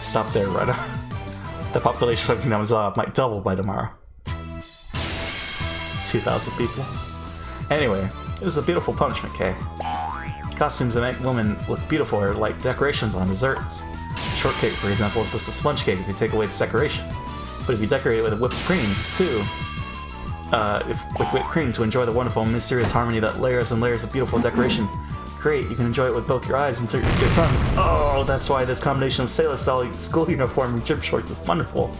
Stop there, Rena. The population of Yamazawa might double by tomorrow. 2,000 people. Anyway, it was a beautiful punishment, Kay. Costumes that make women look beautiful are like decorations on desserts. Shortcake, for example, is just a sponge cake if you take away its decoration. But if you decorate it with whipped cream, too, with whipped cream to enjoy the wonderful, mysterious harmony that layers and layers of beautiful decoration Great, you can enjoy it with both your eyes and your tongue. Oh, that's why this combination of sailor-style school uniform and gym shorts is wonderful.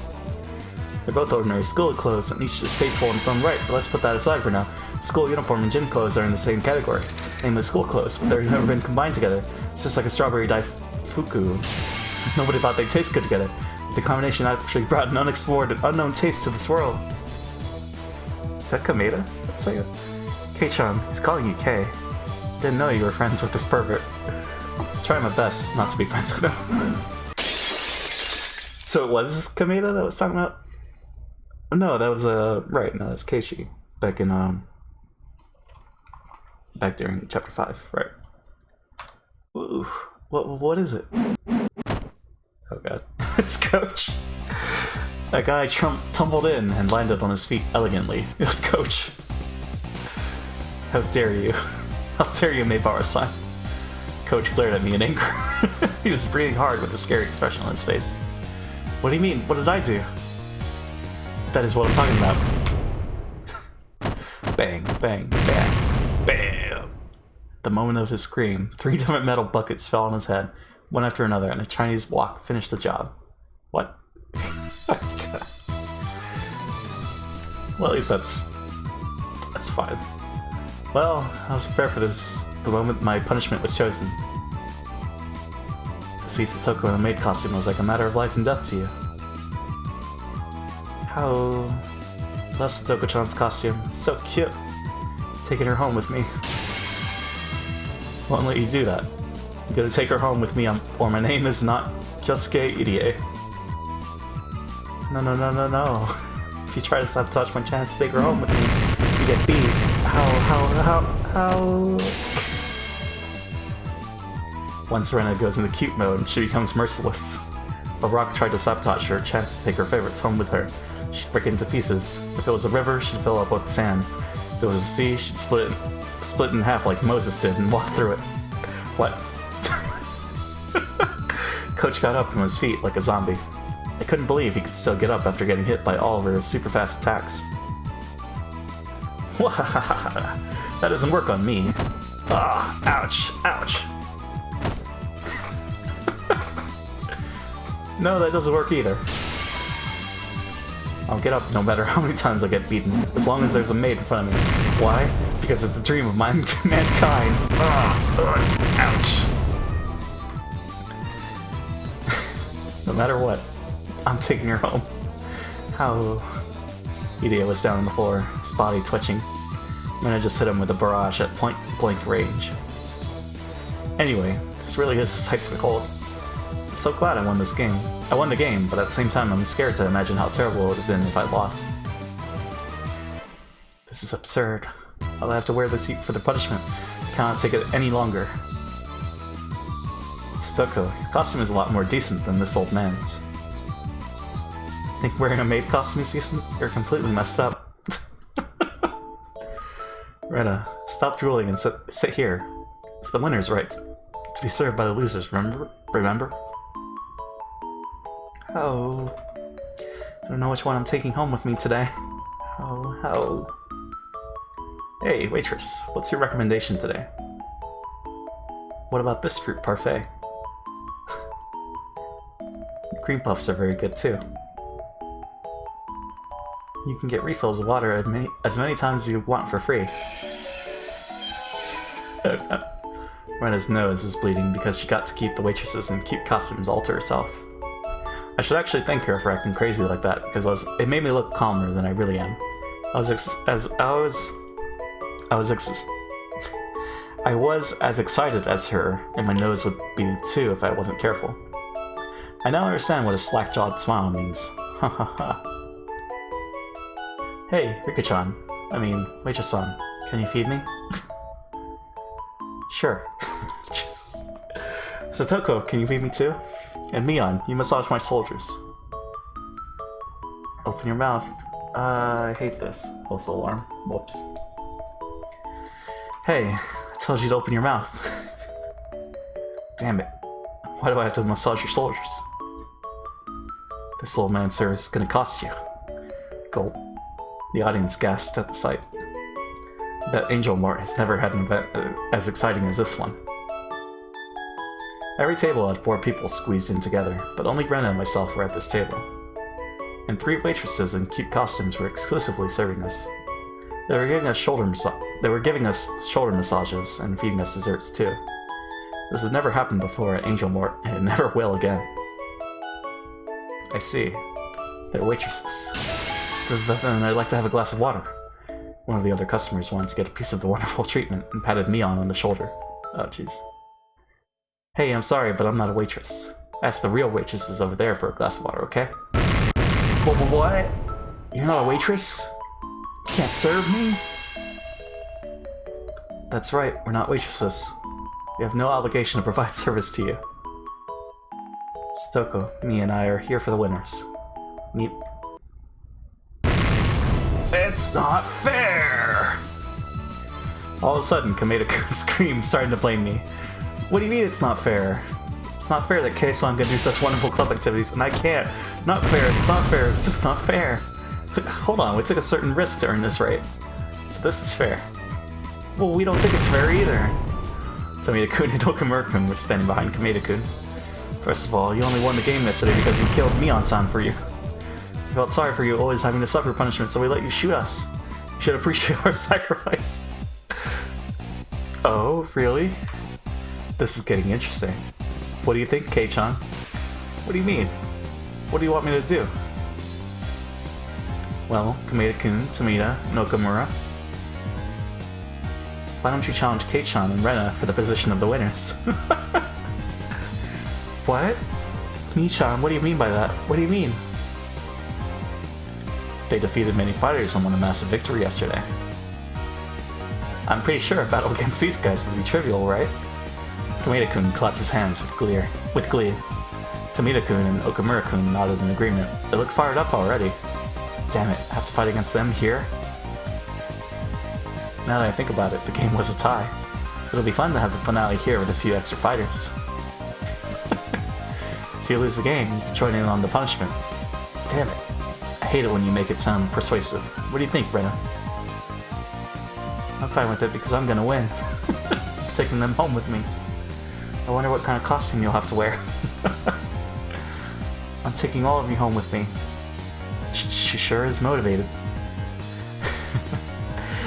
They're both ordinary school clothes, and each is tasteful in its own right, but let's put that aside for now. School uniform and gym clothes are in the same category, namely school clothes, but they've never been combined together. It's just like a strawberry daifuku. Nobody thought they'd taste good together. The combination actually brought an unexplored and unknown taste to this world. Is that Kameda? Let's say it. K-chan, he's calling you K. Didn't know you were friends with this pervert. Try my best not to be friends with him. So it was Kameda that was talking about? No, that was right, no, that's Keiichi. Back in back during chapter 5, right. Ooh, what is it? Oh god. It's Coach. That guy tumbled in and landed on his feet elegantly. It was Coach. How dare you? How dare you, Maebara-san? Coach glared at me in anger. He was breathing hard with a scary expression on his face. What do you mean? What did I do? That is what I'm talking about. Bang, bang, bang, bam! The moment of his scream, 3 different metal buckets fell on his head, one after another, and a Chinese walk finished the job. What? Well, at least that's fine. Well, I was prepared for this the moment my punishment was chosen. To see Satoko in a maid costume was like a matter of life and death to you. How... love Satoko-chan's costume. It's so cute. Taking her home with me. Won't let you do that. I'm gonna take her home with me or my name is not Ch.6 Tsumihoroboshi. No, no, no, no, no. If you try to sabotage my chance to take her home with me, you get these. How... Once Serena goes into cute mode, she becomes merciless. If a rock tried to sabotage her chance to take her favorites home with her, she'd break it into pieces. If it was a river, she'd fill up with sand. If it was a sea, she'd split in half like Moses did and walk through it. What? Coach got up from his feet like a zombie. I couldn't believe he could still get up after getting hit by all of her super fast attacks. That doesn't work on me. Ah, ouch, ouch. No, that doesn't work either. I'll get up no matter how many times I get beaten, as long as there's a maid in front of me. Why? Because it's the dream of mankind. Ouch. No matter what, I'm taking her home. How... Idia was down on the floor, his body twitching. Then I just hit him with a barrage at point-blank range. Anyway, this really is a sight to behold. I'm so glad I won this game. I won the game, but at the same time I'm scared to imagine how terrible it would have been if I lost. This is absurd. I'll have to wear this for the punishment. I cannot take it any longer. Satoko, your costume is a lot more decent than this old man's. Think wearing a maid costume is decent? You're completely messed up. Rena, stop drooling and sit here. It's the winner's right. To be served by the losers, remember? Oh. I don't know which one I'm taking home with me today. Oh. Hey, waitress, what's your recommendation today? What about this fruit parfait? The cream puffs are very good too. You can get refills of water as many times as you want for free. Rena's nose is bleeding because she got to keep the waitresses in cute costumes all to herself. I should actually thank her for acting crazy like that, because it made me look calmer than I really am. I was as excited as her, and my nose would be too if I wasn't careful. I now understand what a slack-jawed smile means. Ha ha ha. Hey, Rika-chan. I mean, waitress-san. Can you feed me? Sure. Jesus. Satoko, can you feed me too? And Mion, you massage my soldiers. Open your mouth. I hate this. Also alarm. Whoops. Hey, I told you to open your mouth. Damn it. Why do I have to massage your soldiers? This old man's service is gonna cost you. Gulp. The audience gasped at the sight. Bet Angel Mart has never had an event as exciting as this one. Every table had 4 people squeezed in together, but only Rena and myself were at this table. And 3 waitresses in cute costumes were exclusively serving us. They were giving us shoulder massages and feeding us desserts too. This had never happened before at Angel Mort, and it never will again. I see. They're waitresses. Then I'd like to have a glass of water. One of the other customers wanted to get a piece of the wonderful treatment and patted Mion on the shoulder. Oh, jeez. Hey, I'm sorry, but I'm not a waitress. Ask the real waitresses over there for a glass of water, okay? What? You're not a waitress? You can't serve me? That's right, we're not waitresses. We have no obligation to provide service to you. Stoko, me and I are here for the winners. It's not fair! All of a sudden, Kameda-kun screamed, starting to blame me. What do you mean it's not fair? It's not fair that Kei-san can do such wonderful club activities, and I can't. Not fair, it's not fair, it's just not fair. Hold on, we took a certain risk to earn this right. So this is fair. Well, we don't think it's fair either. Tomita-kun and Okamura-kun were standing behind Kameda-kun. First of all, you only won the game yesterday because you killed Mion-san for you. We felt sorry for you always having to suffer punishment, so we let you shoot us. You should appreciate our sacrifice. Oh, really? This is getting interesting. What do you think, Kei-chan? What do you mean? What do you want me to do? Well, Kameda-kun, Tomita, and Okamura. Why don't you challenge Kei-chan and Rena for the position of the winners? What? Nii-chan, what do you mean by that? What do you mean? They defeated many fighters and won a massive victory yesterday. I'm pretty sure a battle against these guys would be trivial, right? Kameda-kun clapped his hands with glee. Tomita-kun and Okamura-kun nodded in agreement. They looked fired up already. Damn it, I have to fight against them here? Now that I think about it, the game was a tie. It'll be fun to have the finale here with a few extra fighters. If you lose the game, you can join in on the punishment. Damn it. I hate it when you make it sound persuasive. What do you think, Rena? I'm fine with it because I'm gonna win. I'm taking them home with me. I wonder what kind of costume you'll have to wear. I'm taking all of you home with me. She sure is motivated.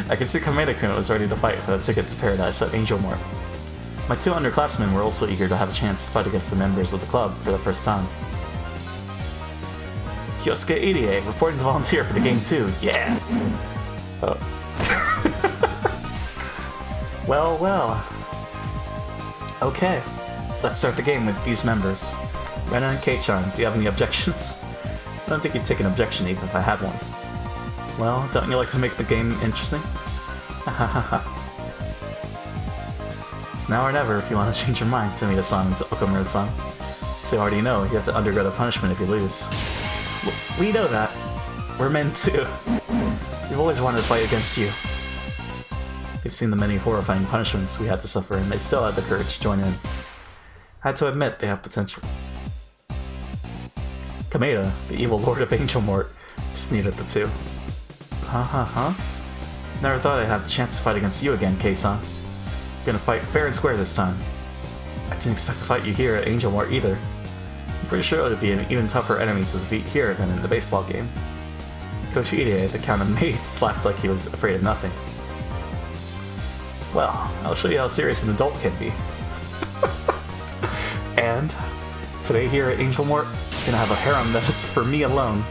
I could see Kameda-kun was ready to fight for the ticket to paradise at Angel Mort. My 2 underclassmen were also eager to have a chance to fight against the members of the club for the first time. Kyosuke Irie, reporting to volunteer for the game too. Yeah! Oh. Well. Okay, let's start the game with these members. Rena and Kei-chan, do you have any objections? I don't think you'd take an objection even if I had one. Well, don't you like to make the game interesting? It's now or never if you want to change your mind, Tomita-san and Okamura-san. So you already know, you have to undergo the punishment if you lose. We know that. We're men too. We've always wanted to fight against you. They've seen the many horrifying punishments we had to suffer, and they still had the courage to join in. I had to admit they have potential. Kameda, the evil lord of Angel Mort, sneered at the two. Huh? Never thought I'd have the chance to fight against you again, Kei-san. Gonna fight fair and square this time. I didn't expect to fight you here at Angel Mort either. I'm pretty sure it would be an even tougher enemy to defeat here than in the baseball game. Coach Irie, the count of mates, laughed like he was afraid of nothing. Well, I'll show you how serious an adult can be. And today here at Angel Mort, I'm gonna have a harem that is for me alone.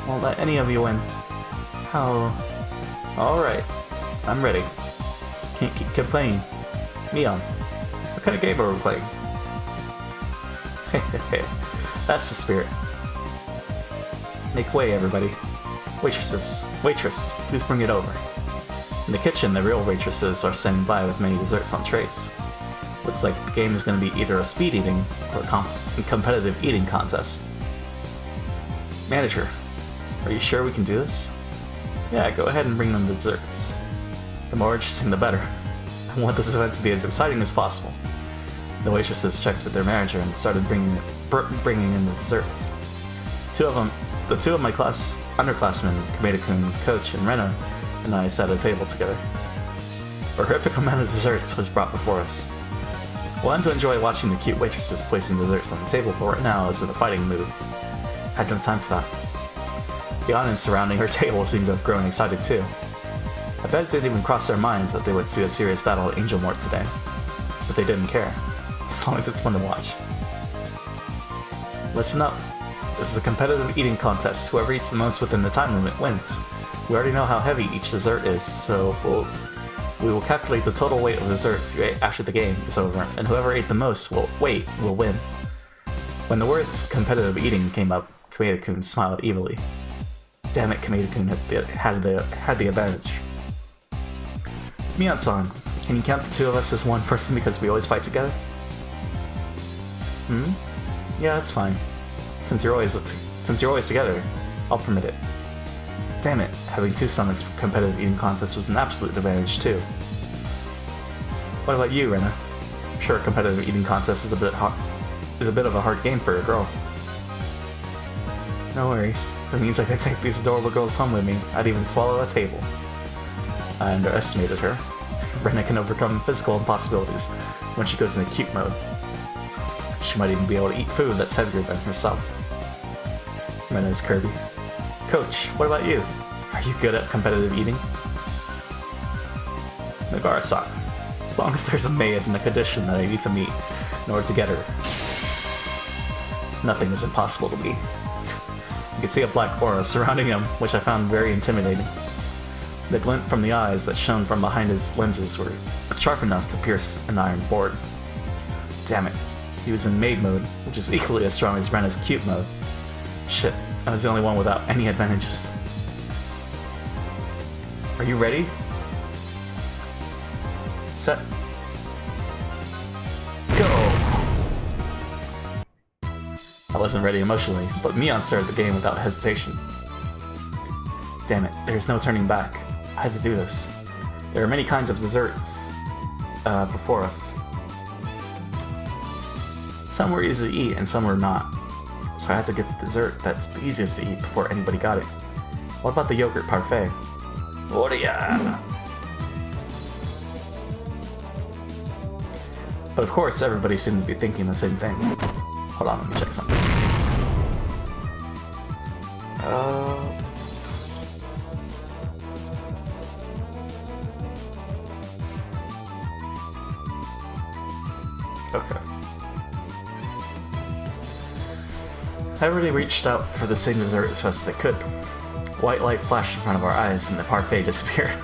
Won't let any of you win. How? Alright, I'm ready. Can't keep complaining. Mion, what kind of game are we playing? Hey, that's the spirit. Make way, everybody. Waitress, please bring it over. In the kitchen, the real waitresses are standing by with many desserts on trays. Looks like the game is going to be either a speed eating or a competitive eating contest. Manager, are you sure we can do this? Yeah, go ahead and bring them the desserts. The more interesting, the better. I want this event to be as exciting as possible. The waitresses checked with their manager and started bringing in the desserts. The two of my underclassmen, Kameda-kun, Coach, and Rena, and I sat at a table together. A horrific amount of desserts was brought before us. We'll end to enjoy watching the cute waitresses placing desserts on the table, but right now I was in a fighting mood. Had no time for that. The audience surrounding her table seemed to have grown excited too. I bet it didn't even cross their minds that they would see a serious battle at Angel Mort today. But they didn't care, as long as it's fun to watch. Listen up. This is a competitive eating contest. Whoever eats the most within the time limit wins. We already know how heavy each dessert is, so we will calculate the total weight of desserts you ate after the game is over, and whoever ate the most will win. When the words competitive eating came up, Kameda-kun smiled evilly. Damn it, Kameda-kun had the advantage. Mion-san, can you count the two of us as one person because we always fight together? Yeah, that's fine. Since you're always together, I'll permit it. Damn it, having two stomachs for competitive eating contests was an absolute advantage too. What about you, Rena? I'm sure a competitive eating contest is a bit of a hard game for a girl. No worries. If it means I can take these adorable girls home with me, I'd even swallow a table. I underestimated her. Rena can overcome physical impossibilities when she goes into cute mode. She might even be able to eat food that's heavier than herself. Rena is Kirby. Coach, what about you? Are you good at competitive eating? Nagara-san. As long as there's a maid and a condition that I need to meet in order to get her, nothing is impossible to me. You can see a black aura surrounding him, which I found very intimidating. The glint from the eyes that shone from behind his lenses was sharp enough to pierce an iron board. Damn it, he was in maid mode, which is equally as strong as Rena's cute mode. Shit, I was the only one without any advantages. Are you ready? Set. Go! I wasn't ready emotionally, but Mion started the game without hesitation. Damn it, there's no turning back. I had to do this. There are many kinds of desserts before us. Some were easy to eat and some were not. So I had to get the dessert that's the easiest to eat before anybody got it. What about the yogurt parfait? Oria! But of course, everybody seemed to be thinking the same thing. Hold on, let me check something. Okay. Everybody reached out for the same dessert as fast as they could. White light flashed in front of our eyes and the parfait disappeared.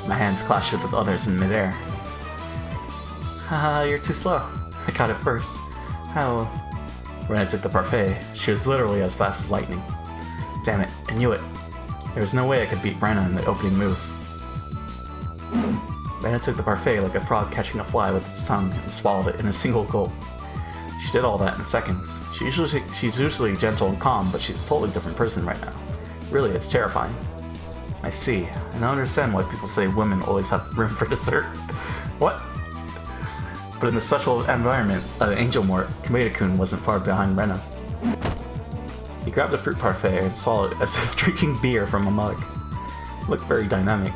My hands clashed with the others in midair. Haha, you're too slow. I got it first. How? When I took the parfait, she was literally as fast as lightning. Damn it, I knew it. There was no way I could beat Brenna in the opening move. Brenna took the parfait like a frog catching a fly with its tongue and swallowed it in a single gulp. She did all that in seconds. She's usually gentle and calm, but she's a totally different person right now. Really, it's terrifying. I see. I don't understand why people say women always have room for dessert. What? But in the special environment of Angel Mort, Kameda-kun wasn't far behind Rena. He grabbed a fruit parfait and swallowed it as if drinking beer from a mug. It looked very dynamic.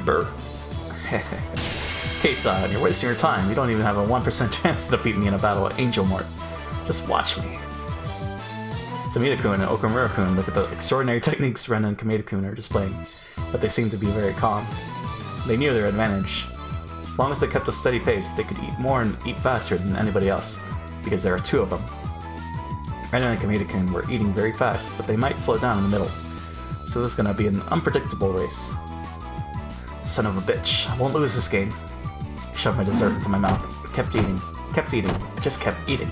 Brr. Kei-san, you're wasting your time. You don't even have a 1% chance to defeat me in a battle at Angel Mort. Just watch me. Tomita-kun and Okamura-kun look at the extraordinary techniques Rena and Kameda-kun are displaying, but they seem to be very calm. They knew their advantage. As long as they kept a steady pace, they could eat more and eat faster than anybody else, because there are two of them. Rena and Kameda-kun were eating very fast, but they might slow down in the middle, so this is gonna be an unpredictable race. Son of a bitch, I won't lose this game. I shoved my dessert into my mouth, kept eating, I just kept eating.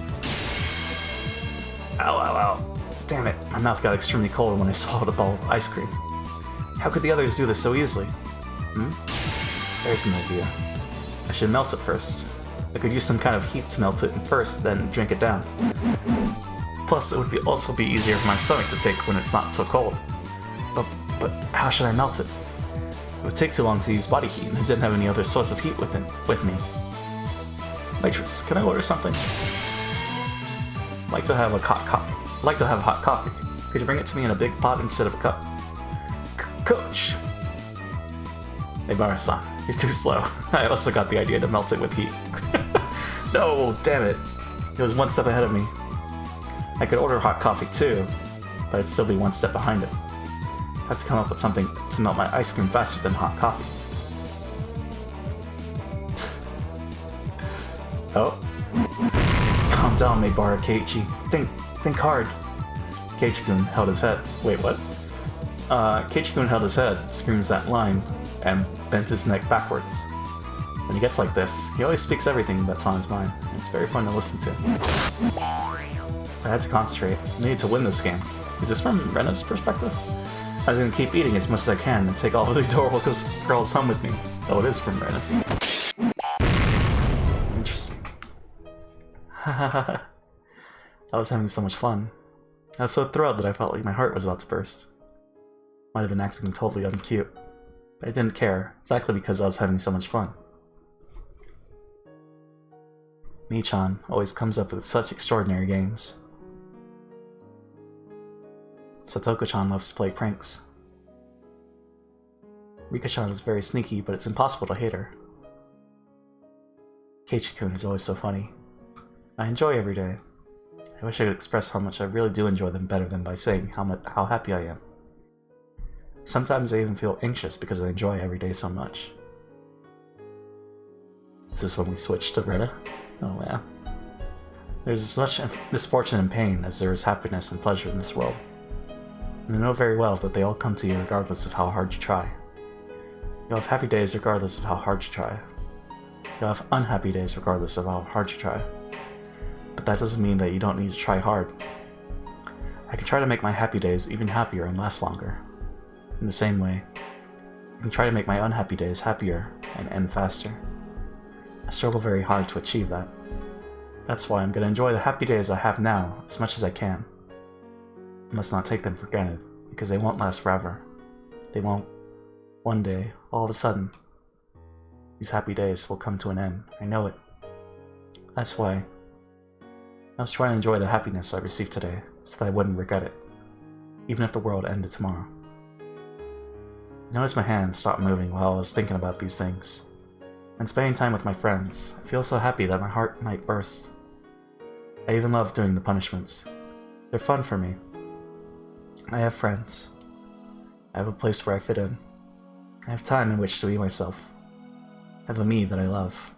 Ow, ow, ow. Damn it, my mouth got extremely cold when I swallowed a ball of ice cream. How could the others do this so easily? There's an idea. I should melt it first. I could use some kind of heat to melt it first, then drink it down. Plus, it would also be easier for my stomach to take when it's not so cold. But how should I melt it? It would take too long to use body heat, and I didn't have any other source of heat with me. Waitress, can I order something? I'd like to have hot coffee. Could you bring it to me in a big pot instead of a cup? Coach! Nagara-san, You're too slow. I also got the idea to melt it with heat. No, damn it. It was one step ahead of me. I could order hot coffee too, but I'd still be one step behind it. I have to come up with something to melt my ice cream faster than hot coffee. Oh. Calm down, Maebara Keiichi. Think hard. Keiichi-kun held his head. Wait, what? Keiichi-kun held his head, screams that line, and bent his neck backwards. When he gets like this, he always speaks everything that's on his mind. It's very fun to listen to. I had to concentrate. I needed to win this game. Is this from Rena's perspective? I was gonna keep eating as much as I can and take all of the adorable girls home with me. Oh, it is from Rena's. Interesting. I was having so much fun. I was so thrilled that I felt like my heart was about to burst. Might have been acting totally uncute, but I didn't care, exactly because I was having so much fun. Mii-chan always comes up with such extraordinary games. Satoko-chan loves to play pranks. Rika-chan is very sneaky, but it's impossible to hate her. Keiichi-kun is always so funny. I enjoy every day. I wish I could express how much I really do enjoy them better than by saying how happy I am. Sometimes I even feel anxious because I enjoy every day so much. Is this when we switch to Rena? Oh yeah. There's as much misfortune and pain as there is happiness and pleasure in this world. And I know very well that they all come to you regardless of how hard you try. You'll have happy days regardless of how hard you try. You'll have unhappy days regardless of how hard you try. But that doesn't mean that you don't need to try hard. I can try to make my happy days even happier and last longer. In the same way, I can try to make my unhappy days happier and end faster. I struggle very hard to achieve that. That's why I'm going to enjoy the happy days I have now as much as I can. I must not take them for granted, because they won't last forever. They won't. One day, all of a sudden, these happy days will come to an end. I know it. That's why I was trying to enjoy the happiness I received today, so that I wouldn't regret it, even if the world ended tomorrow. I noticed my hands stopped moving while I was thinking about these things. And spending time with my friends, I feel so happy that my heart might burst. I even love doing the punishments. They're fun for me. I have friends. I have a place where I fit in. I have time in which to be myself. I have a me that I love.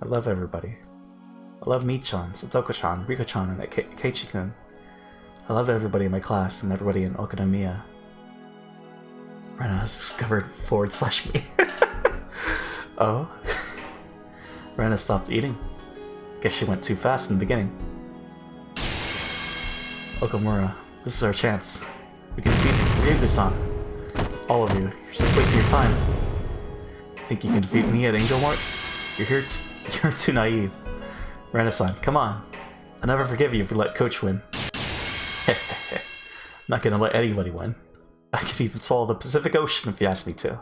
I love everybody. I love Mii-chan, Satoko-chan, Rika-chan, and Keiichi-kun. I love everybody in my class and everybody in Okadamiya. Rena has discovered /me. Oh? Rena stopped eating. Guess she went too fast in the beginning. Okamura, this is our chance. We can defeat Ryugu-san. All of you, you're just wasting your time. Think you can defeat me at Angel Mart? You're too naive. Rena-san, come on. I'll never forgive you if you let Coach win. I'm not gonna let anybody win. I could even swallow the Pacific Ocean if you ask me to.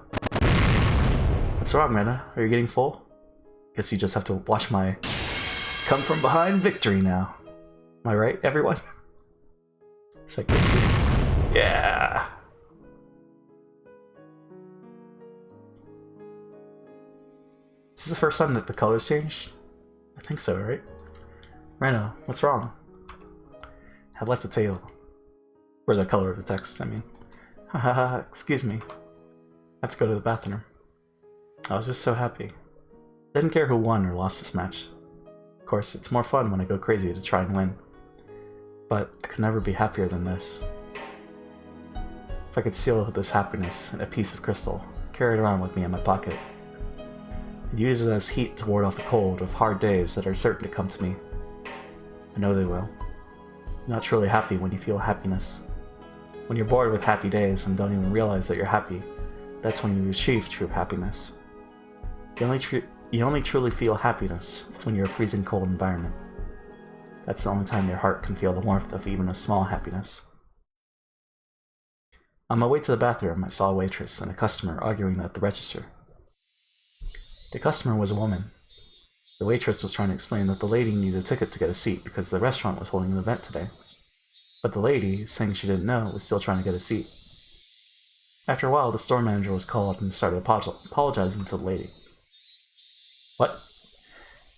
What's wrong, Rena? Are you getting full? Guess you just have to watch my come from behind victory now. Am I right, everyone? Is that good too? Yeah! Is this the first time that the colors changed? I think so, right? Rena, what's wrong? I left the table. Or the color of the text, I mean. Hahaha, excuse me. I have to go to the bathroom. I was just so happy. I didn't care who won or lost this match. Of course, it's more fun when I go crazy to try and win. But I could never be happier than this. If I could seal this happiness in a piece of crystal, carry it around with me in my pocket, and use it as heat to ward off the cold of hard days that are certain to come to me. I know they will. You're not truly happy when you feel happiness. When you're bored with happy days and don't even realize that you're happy, that's when you achieve true happiness. You only truly feel happiness when you're in a freezing cold environment. That's the only time your heart can feel the warmth of even a small happiness. On my way to the bathroom, I saw a waitress and a customer arguing at the register. The customer was a woman. The waitress was trying to explain that the lady needed a ticket to get a seat because the restaurant was holding an event today. But the lady, saying she didn't know, was still trying to get a seat. After a while, the store manager was called and started apologizing to the lady. What?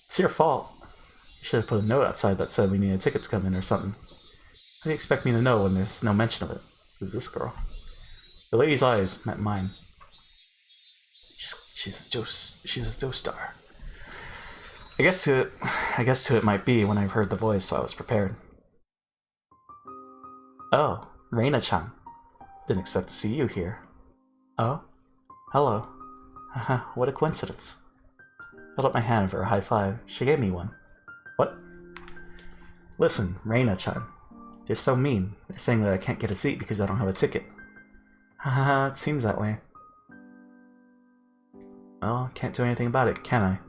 It's your fault. You should have put a note outside that said we needed tickets to come in or something. How do you expect me to know when there's no mention of it? Who's this girl? The lady's eyes met mine. She's a Joestar. I guess who it might be when I heard the voice, so I was prepared. Oh, Reina-chan. Didn't expect to see you here. Oh? Hello. Haha, what a coincidence. I held up my hand for a high five. She gave me one. What? Listen, Reina-chan. They're so mean. They're saying that I can't get a seat because I don't have a ticket. Haha, it seems that way. Well, can't do anything about it, can I?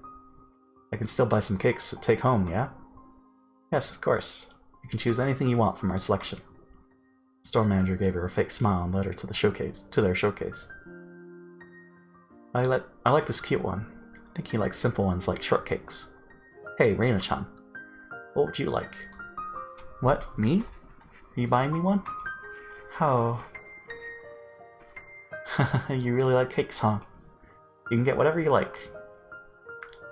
I can still buy some cakes to take home, yeah? Yes, of course. You can choose anything you want from our selection. The store manager gave her a fake smile and led her to their showcase. I like this cute one. I think he likes simple ones like shortcakes. Hey, Reina-chan. What would you like? What, me? Are you buying me one? How? You really like cakes, huh? You can get whatever you like.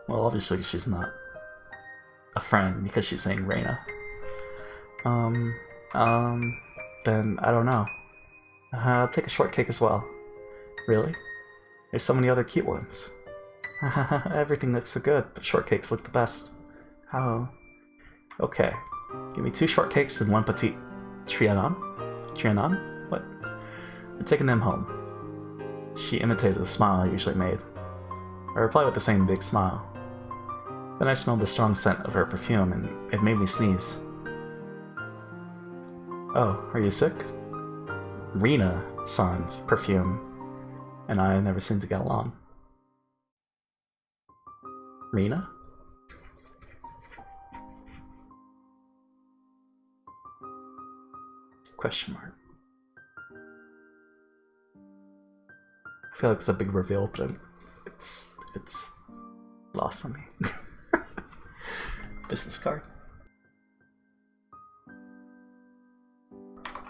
Well, obviously she's not a friend because she's saying Reina. Then I don't know. I'll take a shortcake as well. Really? There's so many other cute ones. Everything looks so good, but shortcakes look the best. How? Okay. Give me 2 shortcakes and 1 petite. Trianon? Trianon? What? We're taking them home. She imitated the smile I usually made. I replied with the same big smile. Then I smelled the strong scent of her perfume and it made me sneeze. Oh, are you sick? Rina-san's perfume and I never seem to get along. Rina? Question mark. I feel like it's a big reveal, but it's lost on me. Business card.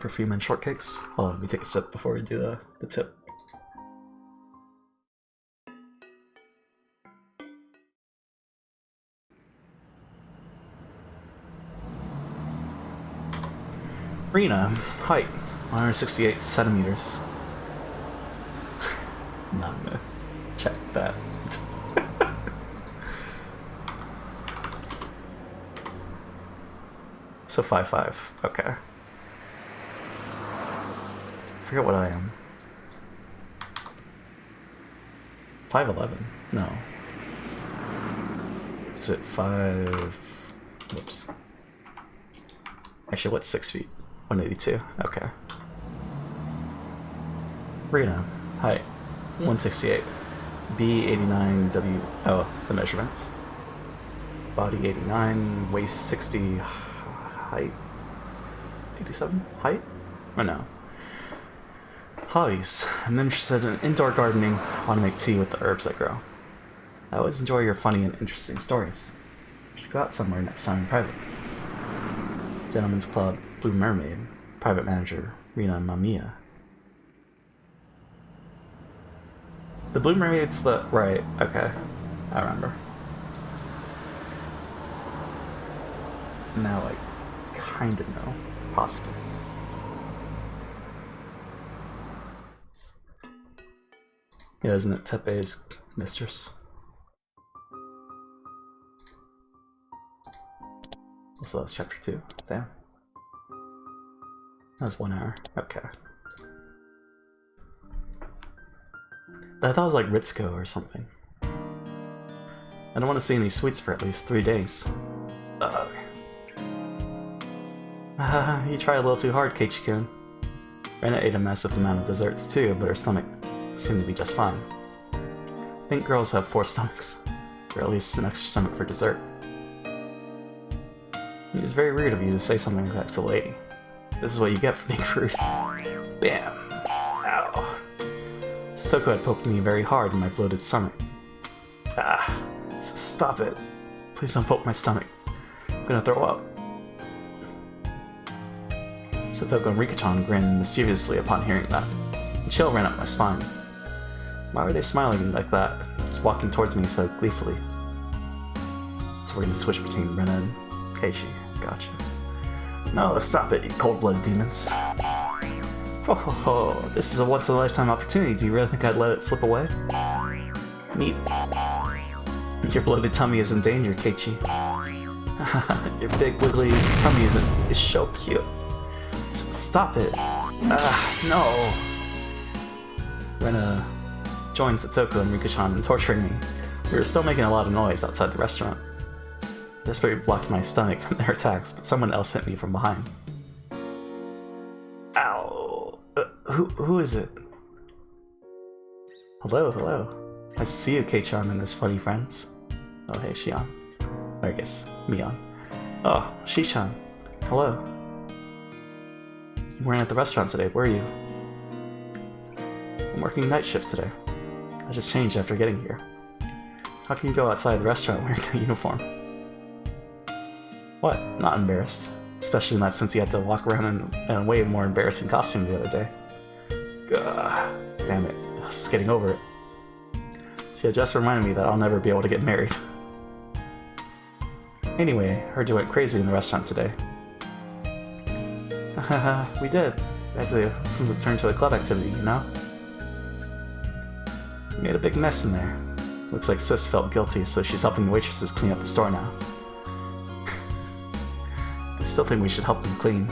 Perfume and shortcakes. Well, let me take a sip before we do the tip. Rina, height 168 centimeters. I'm gonna check that. So 5'5", okay. I forget what I am. 5'11", no. Is it 5... Whoops. Actually, what's 6 feet? 182, okay. Rina, height 168, B89W, oh, the measurements. Body 89, waist 60, height 87, height? Or no. Hobbies. I'm interested in indoor gardening. I want to make tea with the herbs I grow. I always enjoy your funny and interesting stories. We should go out somewhere next time in private. Gentlemen's Club, Blue Mermaid, private manager, Rina Mamiya. The Blue Mermaid's the... right, okay. I remember. Now I kind of know. Possibly. Yeah, isn't it Teppei's mistress? So that's chapter 2. Damn. That's 1 hour. Okay. But I thought it was like Ritsuko or something. I don't want to see any sweets for at least 3 days. You tried a little too hard, Keiichi-kun. Rena ate a massive amount of desserts too, but her stomach seemed to be just fine. I think girls have 4 stomachs, or at least an extra stomach for dessert. It was very rude of you to say something like that to the lady. This is what you get for being rude. Bam! Ow. Stoko had poked me very hard in my bloated stomach. Ah, stop it. Please don't poke my stomach. I'm gonna throw up. Setoko and Rika-chan grinned mischievously upon hearing that. A chill ran up my spine. Why were they smiling like that, just walking towards me so gleefully? So we're gonna switch between Rena and Keiichi. Gotcha. No, stop it, you cold-blooded demons. Oh, this is a once-in-a-lifetime opportunity. Do you really think I'd let it slip away? Neat. Your bloated tummy is in danger, Keiichi. Your big wiggly tummy is so cute. Stop it. No. Rena joined Satoko and Rika-chan in torturing me. We were still making a lot of noise outside the restaurant. This very blocked my stomach from their attacks, but someone else hit me from behind. Ow! Who is it? Hello. Nice to see you, Kei-chan and his funny friends. Oh, hey, Shion. Or I guess, Mion. Oh, Shi-chan. Hello. You weren't at the restaurant today, were you? I'm working night shift today. I just changed after getting here. How can you go outside the restaurant wearing a uniform? What? Not embarrassed. Especially not since you had to walk around in a way more embarrassing costume the other day. Gah, damn it. I was just getting over it. She had just reminded me that I'll never be able to get married. Anyway, heard you went crazy in the restaurant today. Haha, we did. Since it turned to a club activity, you know? We made a big mess in there. Looks like Sis felt guilty, so she's helping the waitresses clean up the store now. I still think we should help them clean.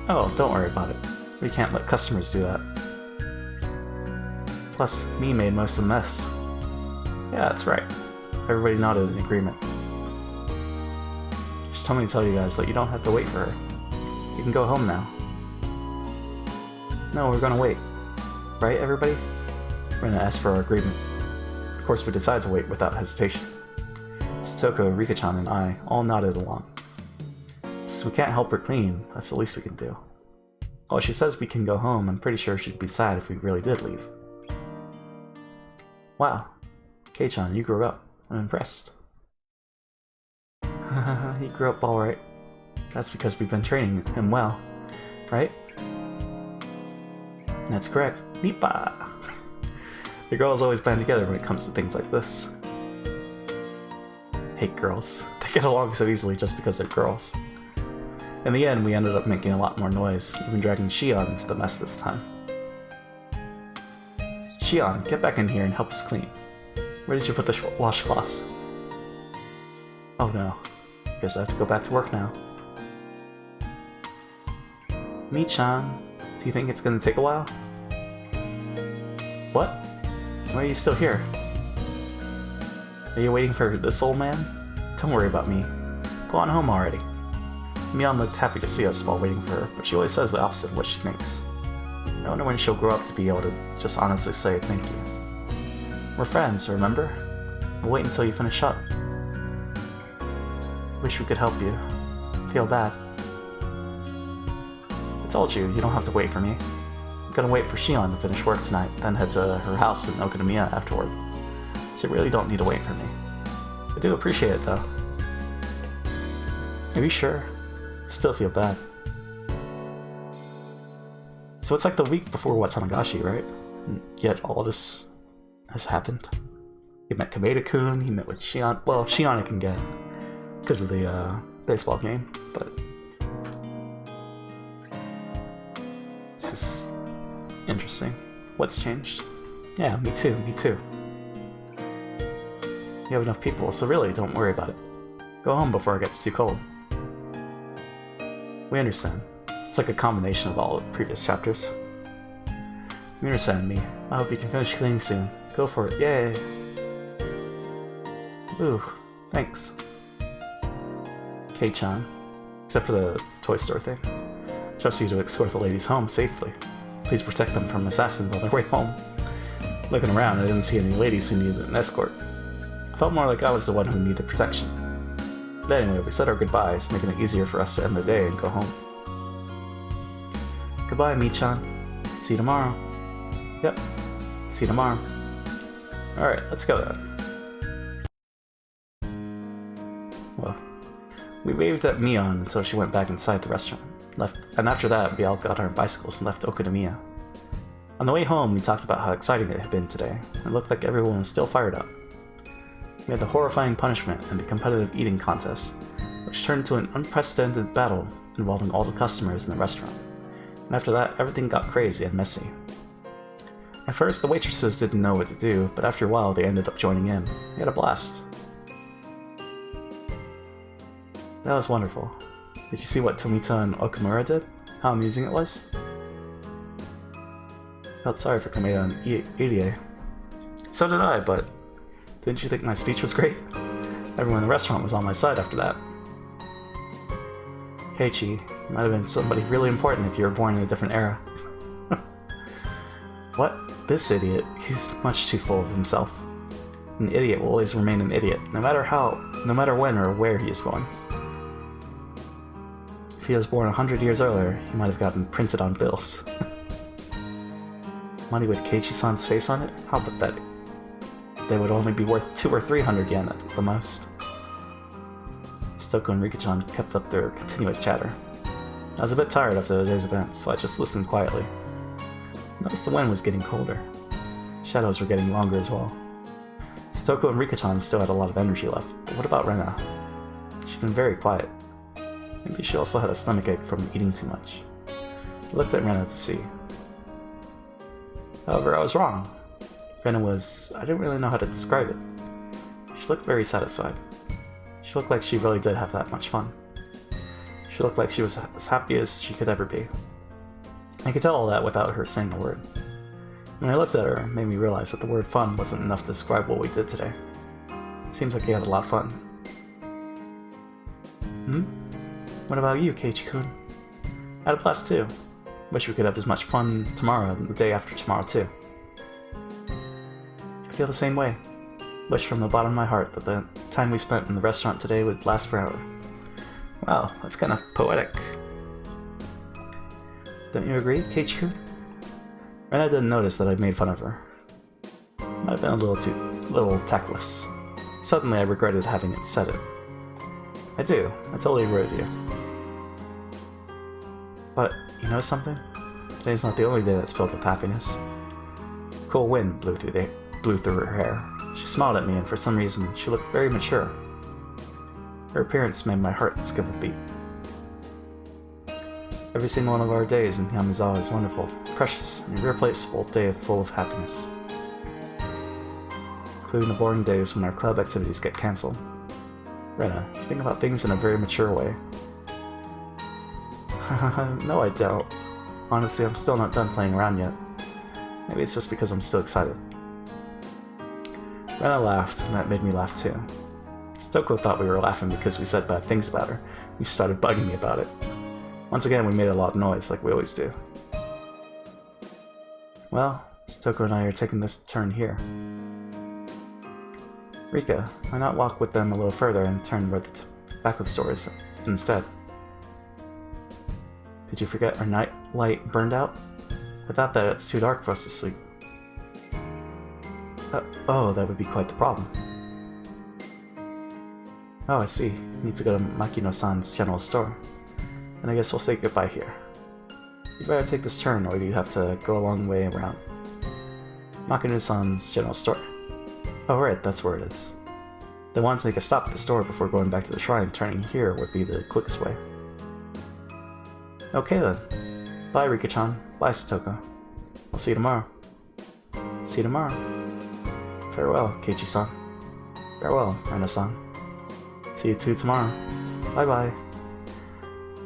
Oh, don't worry about it. We can't let customers do that. Plus, me made most of the mess. Yeah, that's right. Everybody nodded in agreement. She told me to tell you guys that you don't have to wait for her. You can go home now. No, we're gonna wait. Right, everybody? Rena asked for our agreement. Of course, we decided to wait without hesitation. Satoko, Rika-chan, and I all nodded along. Since we can't help her clean, that's the least we can do. While she says we can go home, I'm pretty sure she'd be sad if we really did leave. Wow. Kei-chan, you grew up. I'm impressed. He grew up alright. That's because we've been training him well, right? That's correct. Nipa! The girls always band together when it comes to things like this. Hate girls. They get along so easily just because they're girls. In the end, we ended up making a lot more noise, even dragging Shion into the mess this time. Shion, get back in here and help us clean. Where did you put the washcloths? Oh no. Guess I have to go back to work now. Mi-chan, do you think it's gonna take a while? What? Why are you still here? Are you waiting for this old man? Don't worry about me. Go on home already. Mion looked happy to see us while waiting for her, but she always says the opposite of what she thinks. I wonder when she'll grow up to be able to just honestly say thank you. We're friends, remember? We'll wait until you finish up. Wish we could help you. Feel bad. I told you, you don't have to wait for me. I'm gonna wait for Shion to finish work tonight, then head to her house in Okinomiya afterward. So you really don't need to wait for me. I do appreciate it though. Are you sure? I still feel bad. So it's like the week before Watanagashi, right? And yet all this has happened. He met Kameda-kun, he met with Shion. Well, Shion I can get because of the baseball game, but it's just interesting. What's changed? Yeah, me too. You have enough people, so really don't worry about it. Go home before it gets too cold. We understand. It's like a combination of all the previous chapters. You understand me. I hope you can finish cleaning soon. Go for it. Yay! Ooh, thanks. Kei-chan. Except for the toy store thing. Trust you to escort the ladies home safely. Please protect them from assassins on their way home. Looking around, I didn't see any ladies who needed an escort. I felt more like I was the one who needed protection. But anyway, we said our goodbyes, making it easier for us to end the day and go home. Goodbye, Mi-chan. See you tomorrow. Yep. See you tomorrow. Alright, let's go then. Well, we waved at Mion until she went back inside the restaurant. And after that, we all got our bicycles and left Okinomiya. On the way home, we talked about how exciting it had been today. It looked like everyone was still fired up. We had the horrifying punishment and the competitive eating contest, which turned into an unprecedented battle involving all the customers in the restaurant. And after that, everything got crazy and messy. At first, the waitresses didn't know what to do, but after a while, they ended up joining in. We had a blast. That was wonderful. Did you see what Tomita and Okamura did? How amusing it was? Felt sorry for Kameda and Irie. So did I, but didn't you think my speech was great? Everyone in the restaurant was on my side after that. Keiichi, you might have been somebody really important if you were born in a different era. What? This idiot, he's much too full of himself. An idiot will always remain an idiot, no matter when or where he is born. If he was born 100 years earlier, he might have gotten printed on bills. Money with Keiichi-san's face on it? How pathetic. They would only be worth 200 or 300 yen at the most. Stoko and Rika-chan kept up their continuous chatter. I was a bit tired after the day's event, so I just listened quietly. I noticed the wind was getting colder. Shadows were getting longer as well. Stoko and Rika-chan still had a lot of energy left, but what about Rena? She'd been very quiet. Maybe she also had a stomachache from eating too much. I looked at Rena to see. However, I was wrong. Rena was... I didn't really know how to describe it. She looked very satisfied. She looked like she really did have that much fun. She looked like she was as happy as she could ever be. I could tell all that without her saying a word. When I looked at her, it made me realize that the word fun wasn't enough to describe what we did today. It seems like we had a lot of fun. What about you, Keiichi-kun? I had a blast too. Wish we could have as much fun tomorrow and the day after tomorrow too. I feel the same way. Wish from the bottom of my heart that the time we spent in the restaurant today would last forever. Wow, that's kind of poetic. Don't you agree, Keiichi-kun? Rena didn't notice that I'd made fun of her. Might have been a little tactless. Suddenly I regretted having said it. I totally agree with you. But, you know something? Today's not the only day that's filled with happiness. A cool wind blew through her hair. She smiled at me, and for some reason, she looked very mature. Her appearance made my heart skip a beat. Every single one of our days in Yamizawa is wonderful, precious, and irreplaceable day full of happiness. Including the boring days when our club activities get cancelled. Rena, you think about things in a very mature way. No, I don't. Honestly, I'm still not done playing around yet. Maybe it's just because I'm still excited. Rena laughed, and that made me laugh too. Stoko thought we were laughing because we said bad things about her. He started bugging me about it. Once again, we made a lot of noise, like we always do. Well, Stoko and I are taking this turn here. Rika, why not walk with them a little further and turn where the back of the store is instead? Did you forget our night light burned out? I thought that it's too dark for us to sleep. Oh, that would be quite the problem. Oh, I see. You need to go to Makino-san's general store. Then I guess we'll say goodbye here. You better take this turn, or do you have to go a long way around? Makino-san's general store. Oh right, that's where it is. They wanted to make a stop at the store before going back to the shrine. Turning here would be the quickest way. Okay then. Bye, Rika-chan. Bye, Satoko. I'll see you tomorrow. See you tomorrow. Farewell, Keiichi-san. Farewell, Rena-san. See you too tomorrow. Bye-bye.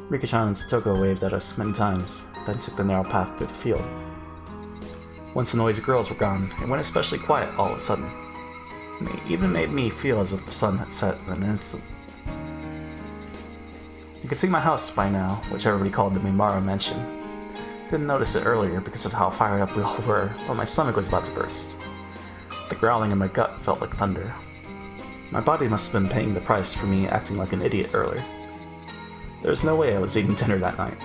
Rika-chan and Satoko waved at us many times, then took the narrow path through the field. Once the noisy girls were gone, it went especially quiet all of a sudden. It even made me feel as if the sun had set in an instant. You can see my house by now, which everybody called the Mimaro Mansion. Didn't notice it earlier because of how fired up we all were, but my stomach was about to burst. The growling in my gut felt like thunder. My body must have been paying the price for me acting like an idiot earlier. There was no way I was eating dinner that night.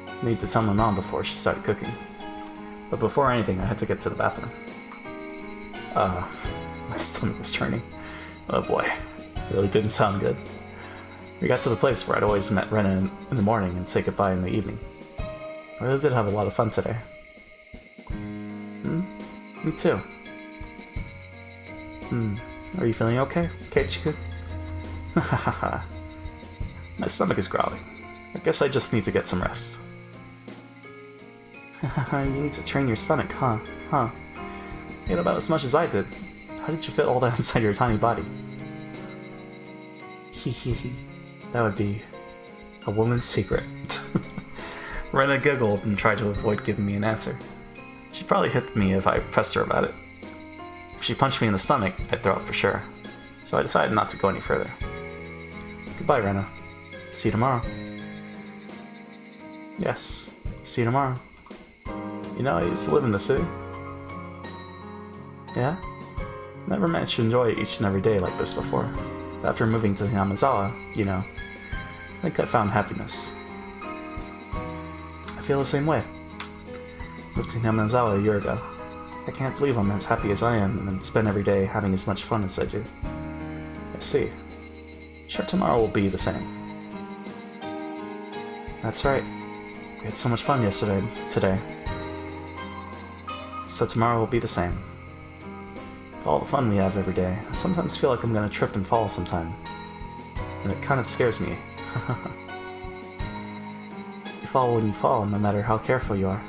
I needed to tell my mom before she started cooking. But before anything, I had to get to the bathroom. My stomach was churning. Oh boy, it really didn't sound good. We got to the place where I'd always met Rena in the morning and say goodbye in the evening. I really did have a lot of fun today. Me too. Are you feeling okay, Ch.6? Hahaha. My stomach is growling. I guess I just need to get some rest. You need to train your stomach, huh? Ate about as much as I did. How did you fit all that inside your tiny body? Hehehe. That would be a woman's secret. Rena giggled and tried to avoid giving me an answer. She'd probably hit me if I pressed her about it. If she punched me in the stomach, I'd throw up for sure. So I decided not to go any further. Goodbye, Rena. See you tomorrow. Yes, see you tomorrow. You know, I used to live in the city. Yeah? Never managed to enjoy each and every day like this before. But after moving to Yamazawa, you know, I think I found happiness. I feel the same way. Moved to Yamazawa a year ago. I can't believe I'm as happy as I am and spend every day having as much fun as I do. I see. Sure, tomorrow will be the same. That's right. We had so much fun today. So tomorrow will be the same. With all the fun we have every day, I sometimes feel like I'm gonna trip and fall sometime. And it kind of scares me. You fall when you fall, no matter how careful you are.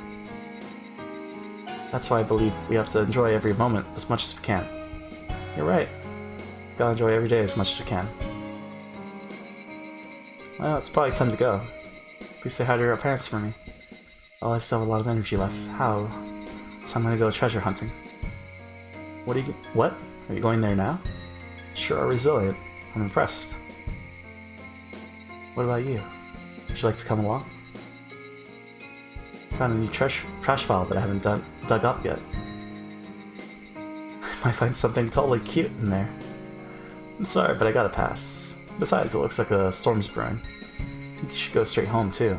That's why I believe we have to enjoy every moment as much as we can. You're right. Gotta enjoy every day as much as we can. Well, it's probably time to go. Please say hi to your parents for me. Well, I still have a lot of energy left. How? So I'm gonna go treasure hunting. What? Are you going there now? Sure are resilient. I'm impressed. What about you? Would you like to come along? Found a new trash file that I haven't dug up yet. I might find something totally cute in there. I'm sorry, but I gotta pass. Besides, it looks like a storm's brewing. I think you should go straight home, too.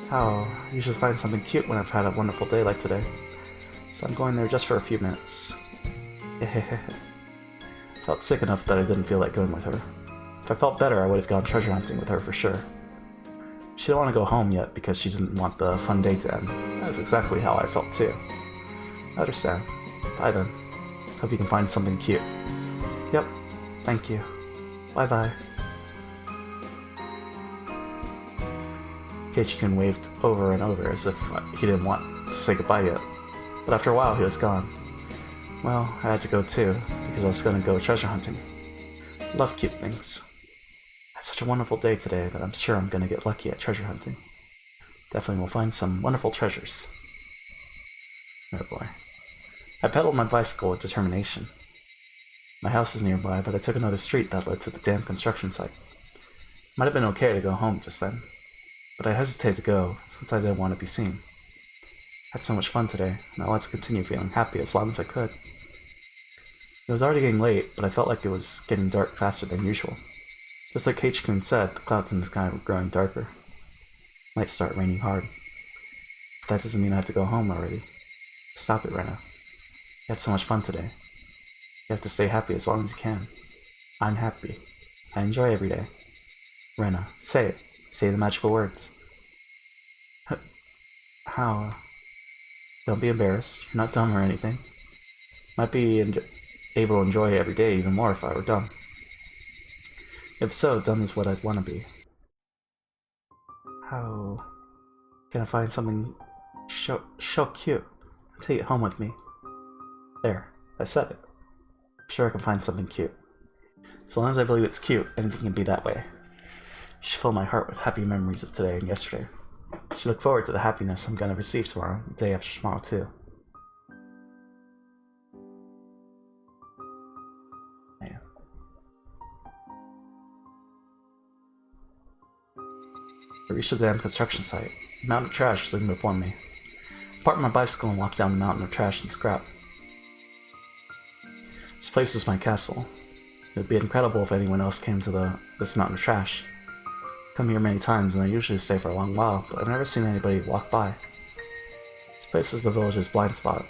How? I usually find something cute when I've had a wonderful day like today. So I'm going there just for a few minutes. Felt sick enough that I didn't feel like going with her. If I felt better, I would have gone treasure hunting with her for sure. She didn't want to go home yet because she didn't want the fun day to end. That's exactly how I felt too. I understand. Bye then. Hope you can find something cute. Yep. Thank you. Bye bye. Keiichi-kun waved over and over as if he didn't want to say goodbye yet. But after a while, he was gone. Well, I had to go too, because I was going to go treasure hunting. Love cute things. I had such a wonderful day today that I'm sure I'm going to get lucky at treasure hunting. Definitely will find some wonderful treasures. Oh boy. I pedaled my bicycle with determination. My house is nearby, but I took another street that led to the damn construction site. Might have been okay to go home just then, but I hesitated to go since I didn't want to be seen. I had so much fun today, and I wanted to continue feeling happy as long as I could. It was already getting late, but I felt like it was getting dark faster than usual. Just like Keiichi-kun said, the clouds in the sky were growing darker. It might start raining hard. But that doesn't mean I have to go home already. Stop it, Rena. You had so much fun today. You have to stay happy as long as you can. I'm happy. I enjoy every day. Rena, say it. Say the magical words. How? Don't be embarrassed. You're not dumb or anything. Might be able to enjoy every day even more if I were dumb. If so, dumb is what I'd want to be. How can I find something so cute and take it home with me? There, I said it. I'm sure I can find something cute. As long as I believe it's cute, anything can be that way. You should fill my heart with happy memories of today and yesterday. I should look forward to the happiness I'm going to receive tomorrow, the day after tomorrow too. Man. I reached the damn construction site. A mountain of trash loomed before me. I parked my bicycle and walked down the mountain of trash and scrap. This place is my castle. It would be incredible if anyone else came to this mountain of trash. I've come here many times and I usually stay for a long while, but I've never seen anybody walk by. This place is the village's blind spot.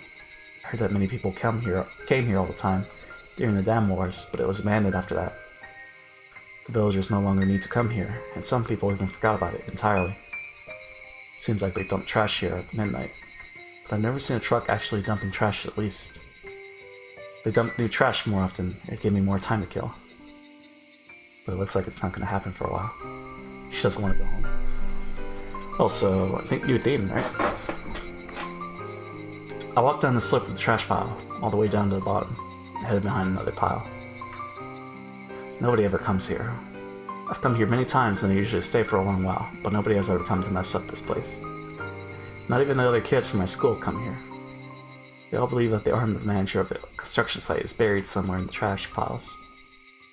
I heard that many people came here all the time during the dam wars, but it was abandoned after that. The villagers no longer need to come here, and some people even forgot about it entirely. Seems like they dump trash here at midnight. but I've never seen a truck actually dumping trash at least. They dump new trash more often. It gave me more time to kill. But it looks like it's not going to happen for a while. She doesn't want to go home. Also, I think you were dating, right? I walked down the slope of the trash pile, all the way down to the bottom, headed behind another pile. Nobody ever comes here. I've come here many times and I usually stay for a long while, but nobody has ever come to mess up this place. Not even the other kids from my school come here. They all believe that the armed manager of the construction site is buried somewhere in the trash piles.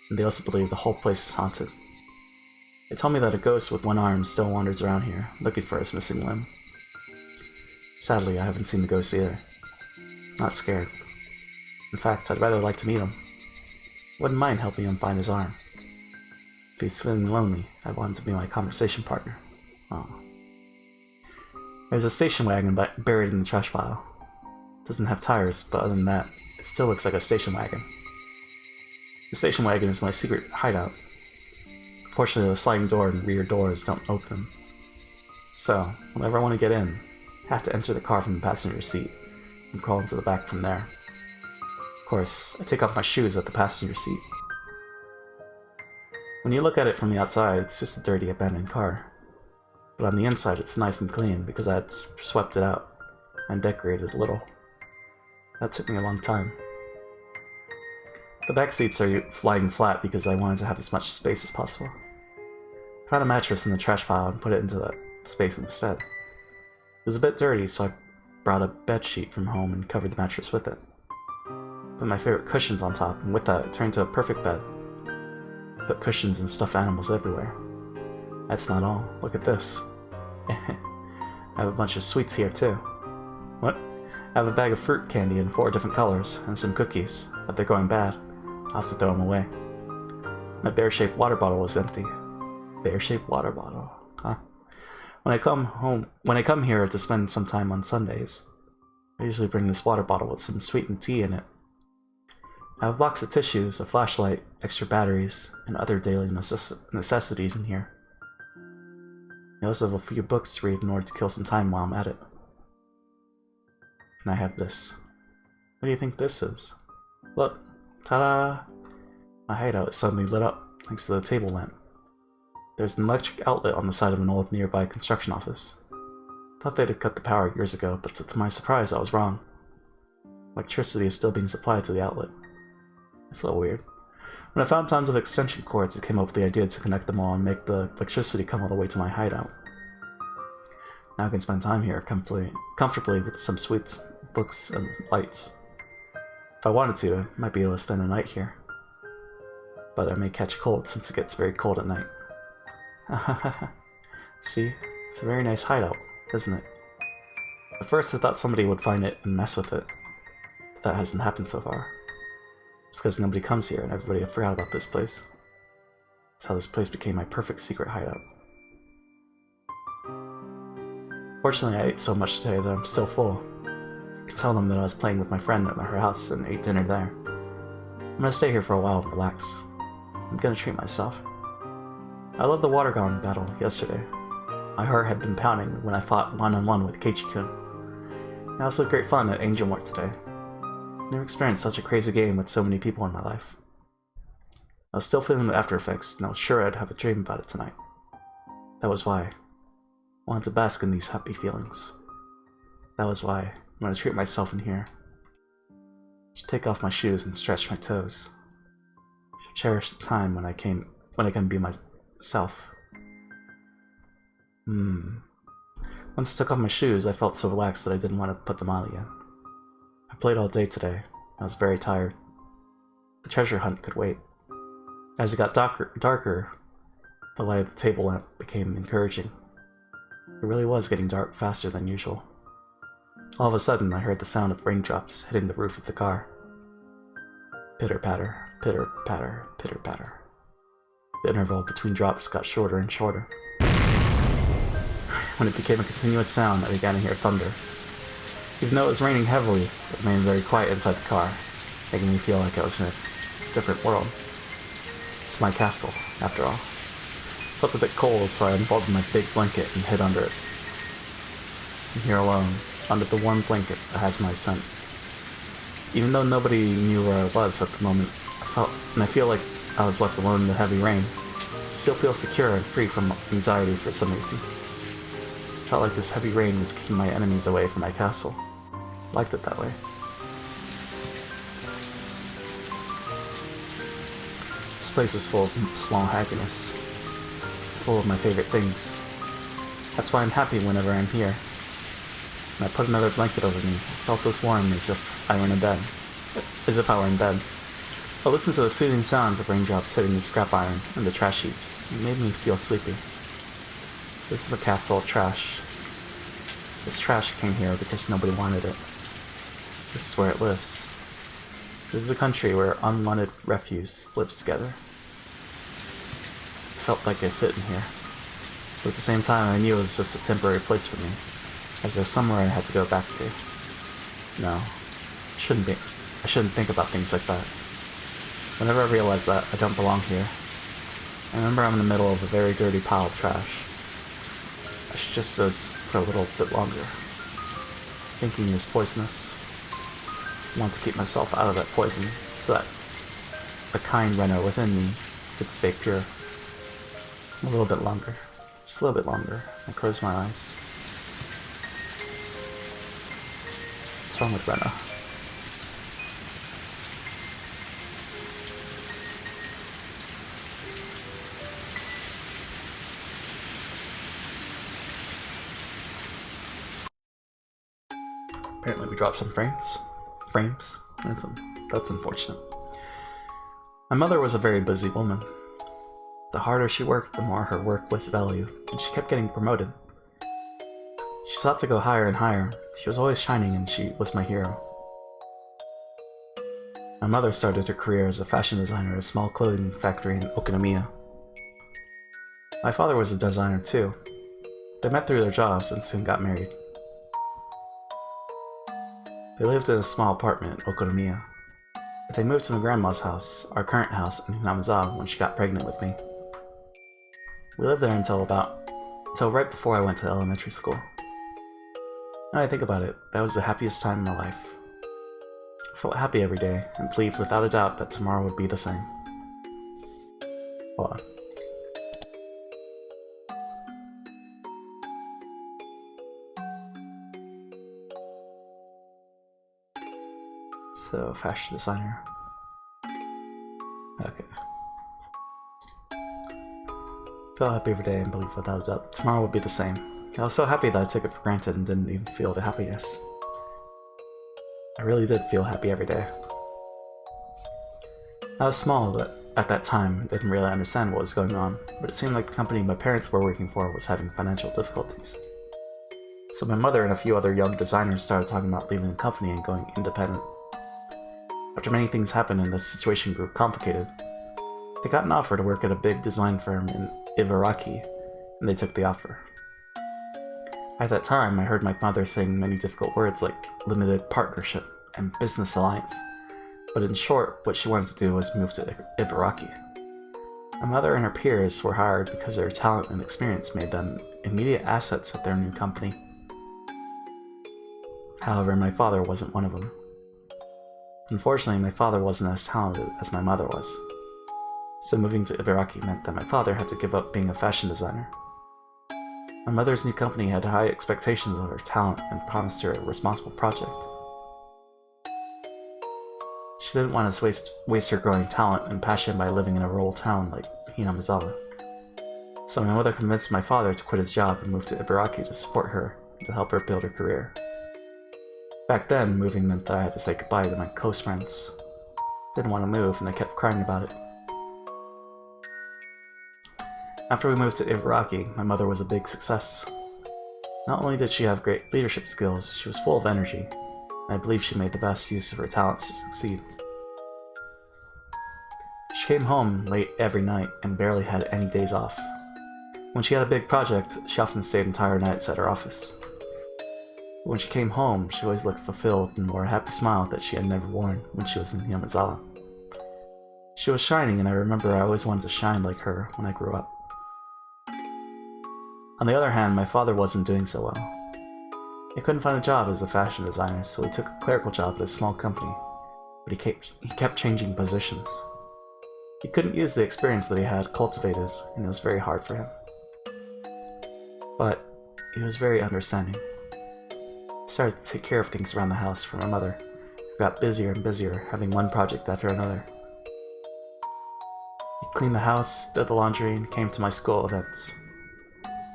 And they also believe the whole place is haunted. They told me that a ghost with one arm still wanders around here, looking for his missing limb. Sadly, I haven't seen the ghost either. Not scared. In fact, I'd rather like to meet him. Wouldn't mind helping him find his arm. If he's feeling lonely, I want him to be my conversation partner. Oh. There's a station wagon buried in the trash pile. Doesn't have tires, but other than that, it still looks like a station wagon. The station wagon is my secret hideout. Fortunately, the sliding door and rear doors don't open. So, whenever I want to get in, I have to enter the car from the passenger seat and crawl into the back from there. Of course, I take off my shoes at the passenger seat. When you look at it from the outside, it's just a dirty, abandoned car. But on the inside, it's nice and clean because I had swept it out and decorated a little. That took me a long time. The back seats are lying flat because I wanted to have as much space as possible. I found a mattress in the trash pile and put it into that space instead. It was a bit dirty, so I brought a bed sheet from home and covered the mattress with it. Put my favorite cushions on top, and with that, it turned to a perfect bed. Put cushions and stuffed animals everywhere. That's not all. Look at this. I have a bunch of sweets here too. What? I have a bag of fruit candy in 4 different colors, and some cookies, but they're going bad. I'll have to throw them away. My bear-shaped water bottle is empty. Bear-shaped water bottle, huh? When I come here to spend some time on Sundays, I usually bring this water bottle with some sweetened tea in it. I have a box of tissues, a flashlight, extra batteries, and other daily necessities in here. I also have a few books to read in order to kill some time while I'm at it. And I have this. What do you think this is? Look! Ta-da! My hideout is suddenly lit up, thanks to the table lamp. There's an electric outlet on the side of an old nearby construction office. Thought they'd have cut the power years ago, but to my surprise I was wrong. Electricity is still being supplied to the outlet. It's a little weird. When I found tons of extension cords, I came up with the idea to connect them all and make the electricity come all the way to my hideout. Now I can spend time here comfortably with some sweets, books, and lights. If I wanted to, I might be able to spend a night here. But I may catch a cold since it gets very cold at night. See? It's a very nice hideout, isn't it? At first I thought somebody would find it and mess with it, but that hasn't happened so far. It's because nobody comes here and everybody forgot about this place. That's how this place became my perfect secret hideout. Fortunately, I ate so much today that I'm still full. I can tell them that I was playing with my friend at her house and ate dinner there. I'm gonna stay here for a while and relax. I'm gonna treat myself. I loved the water gun battle yesterday. My heart had been pounding when I fought one-on-one with Keiichi-kun. I also had great fun at Angel Mart today. I never experienced such a crazy game with so many people in my life. I was still feeling the after effects, and I was sure I'd have a dream about it tonight. That was why I wanted to bask in these happy feelings. That was why I'm going to treat myself in here. I should take off my shoes and stretch my toes. I should cherish the time when I can be myself. Once I took off my shoes, I felt so relaxed that I didn't want to put them on again. I played all day today. I was very tired. The treasure hunt could wait. As it got darker, the light of the table lamp became encouraging. It really was getting dark faster than usual. All of a sudden, I heard the sound of raindrops hitting the roof of the car. Pitter-patter, pitter-patter, pitter-patter. The interval between drops got shorter and shorter. When it became a continuous sound, I began to hear thunder. Even though it was raining heavily, it remained very quiet inside the car, making me feel like I was in a different world. It's my castle, after all. It felt a bit cold, so I unfolded my big blanket and hid under it. I'm here alone, under the warm blanket that has my scent. Even though nobody knew where I was at the moment, I feel like I was left alone in the heavy rain. Still feel secure and free from anxiety for some reason. Felt like this heavy rain was keeping my enemies away from my castle. Liked it that way. This place is full of small happiness. It's full of my favorite things. That's why I'm happy whenever I'm here. When I put another blanket over me, it felt as warm as if I were in bed. I listened to the soothing sounds of raindrops hitting the scrap iron and the trash heaps. It made me feel sleepy. This is a castle of trash. This trash came here because nobody wanted it. This is where it lives. This is a country where unwanted refuse lives together. It felt like I fit in here. But at the same time, I knew it was just a temporary place for me, as though somewhere I had to go back to. No, shouldn't be. I shouldn't think about things like that. Whenever I realize that I don't belong here, I remember I'm in the middle of a very dirty pile of trash. I should just do this for a little bit longer. Thinking is poisonous. I want to keep myself out of that poison, so that the kind Renner within me could stay pure. A little bit longer. Just a little bit longer. I close my eyes. What's wrong with Renner? Apparently we dropped some frames. That's unfortunate. My mother was a very busy woman. The harder she worked, the more her work was valued, and she kept getting promoted. She sought to go higher and higher. She was always shining, and she was my hero. My mother started her career as a fashion designer at a small clothing factory in Okinomiya. My father was a designer too. They met through their jobs and soon got married. They lived in a small apartment in Okinomiya, but they moved to my grandma's house, our current house in Hinamizawa, when she got pregnant with me. We lived there until right before I went to elementary school. Now I think about it, that was the happiest time in my life. I felt happy every day, and believed without a doubt that tomorrow would be the same. Hold on. So, fashion designer. Okay. Felt happy every day and believed without a doubt that tomorrow would be the same. I was so happy that I took it for granted and didn't even feel the happiness. I really did feel happy every day. I was small at that time and didn't really understand what was going on, but it seemed like the company my parents were working for was having financial difficulties. So my mother and a few other young designers started talking about leaving the company and going independent. After many things happened and the situation grew complicated, they got an offer to work at a big design firm in Ibaraki, and they took the offer. At that time, I heard my mother saying many difficult words like limited partnership and business alliance, but in short, what she wanted to do was move to Ibaraki. My mother and her peers were hired because their talent and experience made them immediate assets at their new company. However, my father wasn't one of them. Unfortunately, my father wasn't as talented as my mother was. So moving to Ibaraki meant that my father had to give up being a fashion designer. My mother's new company had high expectations of her talent and promised her a responsible project. She didn't want to waste her growing talent and passion by living in a rural town like Hinamizawa. So my mother convinced my father to quit his job and move to Ibaraki to support her and to help her build her career. Back then, moving meant that I had to say goodbye to my close friends. Didn't want to move, and I kept crying about it. After we moved to Ibaraki, my mother was a big success. Not only did she have great leadership skills, she was full of energy, and I believe she made the best use of her talents to succeed. She came home late every night and barely had any days off. When she had a big project, she often stayed entire nights at her office. When she came home, she always looked fulfilled and wore a happy smile that she had never worn when she was in Yamazawa. She was shining, and I remember I always wanted to shine like her when I grew up. On the other hand, my father wasn't doing so well. He couldn't find a job as a fashion designer, so he took a clerical job at a small company, but he kept changing positions. He couldn't use the experience that he had cultivated, and it was very hard for him. But he was very understanding. He started to take care of things around the house for my mother, who got busier and busier, having one project after another. He cleaned the house, did the laundry, and came to my school events.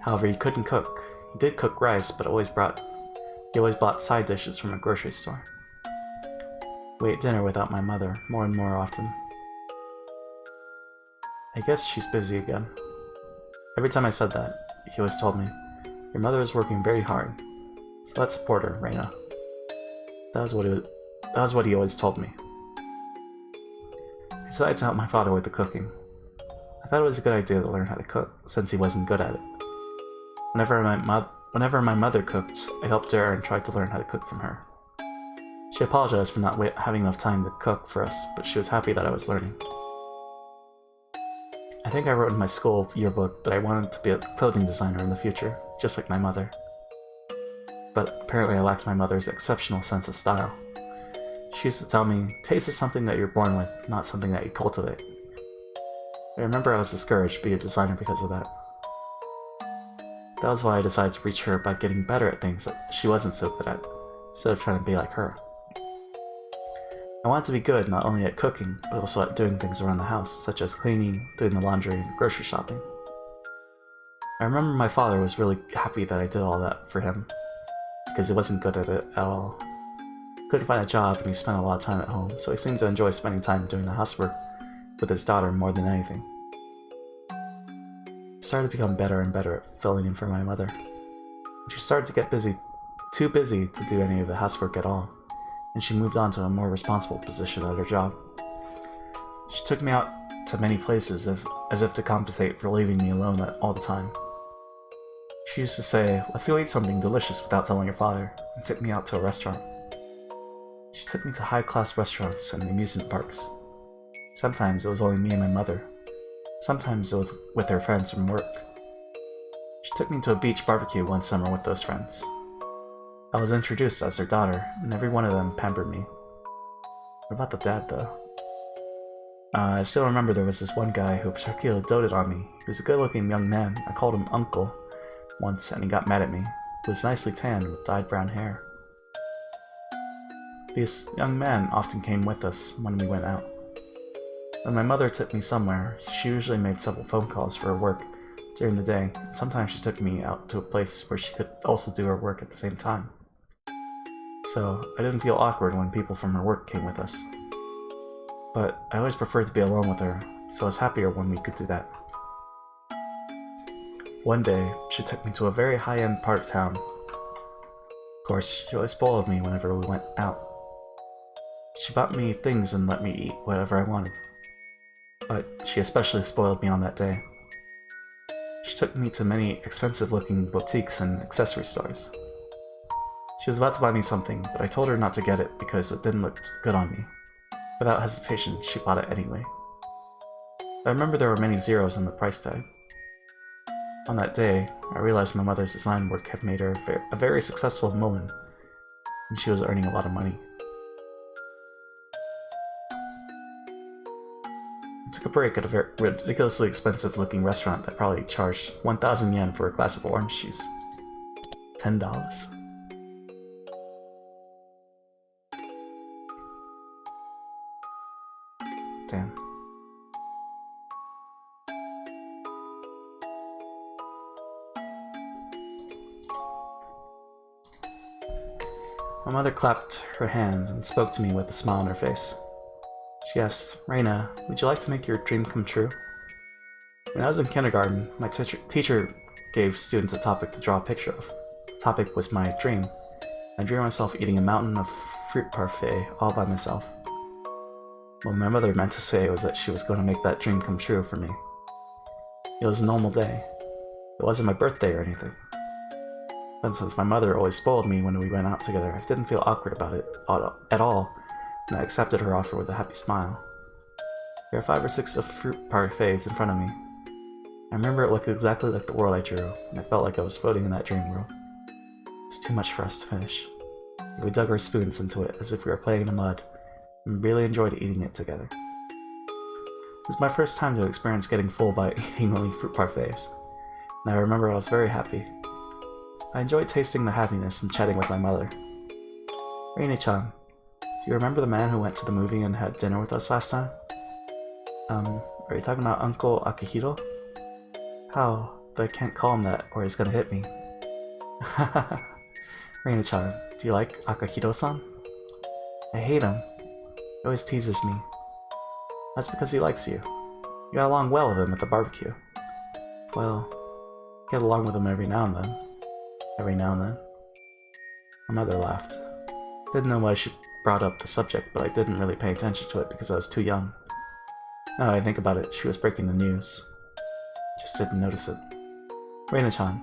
However, he couldn't cook. He did cook rice, but he always bought side dishes from a grocery store. We ate dinner without my mother more and more often. I guess she's busy again. Every time I said that, he always told me, "Your mother is working very hard, so let's support her, Reina." That was what he always told me. I decided to help my father with the cooking. I thought it was a good idea to learn how to cook, since he wasn't good at it. Whenever my mother cooked, I helped her and tried to learn how to cook from her. She apologized for not having enough time to cook for us, but she was happy that I was learning. I think I wrote in my school yearbook that I wanted to be a clothing designer in the future, just like my mother. But apparently I lacked my mother's exceptional sense of style. She used to tell me, "Taste is something that you're born with, not something that you cultivate." I remember I was discouraged to be a designer because of that. That was why I decided to reach her by getting better at things that she wasn't so good at, instead of trying to be like her. I wanted to be good not only at cooking, but also at doing things around the house, such as cleaning, doing the laundry, and grocery shopping. I remember my father was really happy that I did all that for him, because he wasn't good at it at all. He couldn't find a job and he spent a lot of time at home, so he seemed to enjoy spending time doing the housework with his daughter more than anything. I started to become better and better at filling in for my mother. She started to get too busy to do any of the housework at all, and she moved on to a more responsible position at her job. She took me out to many places as if to compensate for leaving me alone all the time. She used to say, "Let's go eat something delicious without telling your father," and took me out to a restaurant. She took me to high-class restaurants and amusement parks. Sometimes it was only me and my mother. Sometimes it was with her friends from work. She took me to a beach barbecue one summer with those friends. I was introduced as her daughter, and every one of them pampered me. What about the dad, though? I still remember there was this one guy who particularly doted on me. He was a good-looking young man. I called him Uncle once, and he got mad at me. He was nicely tanned with dyed brown hair. This young man often came with us when we went out. When my mother took me somewhere, she usually made several phone calls for her work during the day, and sometimes she took me out to a place where she could also do her work at the same time. So I didn't feel awkward when people from her work came with us. But I always preferred to be alone with her, so I was happier when we could do that. One day, she took me to a very high-end part of town. Of course, she always spoiled me whenever we went out. She bought me things and let me eat whatever I wanted. But she especially spoiled me on that day. She took me to many expensive-looking boutiques and accessory stores. She was about to buy me something, but I told her not to get it because it didn't look good on me. Without hesitation, she bought it anyway. I remember there were many zeros on the price tag. On that day, I realized my mother's design work had made her a very successful woman, and she was earning a lot of money. I took a break at a very ridiculously expensive-looking restaurant that probably charged 1,000 yen for a glass of orange juice. $10. Damn. My mother clapped her hands and spoke to me with a smile on her face. She asked, "Reina, would you like to make your dream come true?" When I was in kindergarten, my teacher gave students a topic to draw a picture of. The topic was my dream. I drew myself eating a mountain of fruit parfait all by myself. What my mother meant to say was that she was going to make that dream come true for me. It was a normal day. It wasn't my birthday or anything. But since my mother always spoiled me when we went out together, I didn't feel awkward about it at all, and I accepted her offer with a happy smile. There were 5 or 6 of fruit parfaits in front of me. I remember it looked exactly like the world I drew, and I felt like I was floating in that dream world. was too much for us to finish. We dug our spoons into it as if we were playing in the mud, and really enjoyed eating it together. It was my first time to experience getting full by eating only fruit parfaits, and I remember I was very happy. I enjoyed tasting the happiness and chatting with my mother. Reine-chan, do you remember the man who went to the movie and had dinner with us last time? Are you talking about Uncle Akihiro? How? But I can't call him that, or he's gonna hit me. Reina-chan, do you like Akihiro-san? I hate him. He always teases me. That's because he likes you. You got along well with him at the barbecue. Well, get along with him every now and then. Every now and then. My mother laughed. Didn't know why she brought up the subject, but I didn't really pay attention to it because I was too young. Now that I think about it, she was breaking the news. Just didn't notice it. Reina-chan,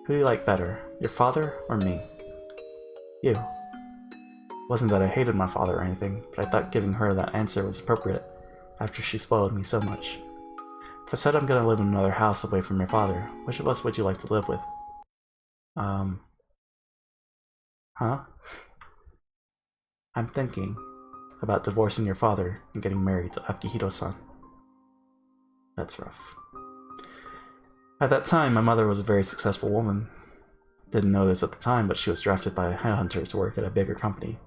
who do you like better, your father or me? You. It wasn't that I hated my father or anything, but I thought giving her that answer was appropriate after she spoiled me so much. If I said I'm gonna live in another house away from your father, which of us would you like to live with? Huh? I'm thinking about divorcing your father and getting married to Akihiro-san. That's rough. At that time, my mother was a very successful woman. Didn't know this at the time, but she was drafted by a headhunter to work at a bigger company,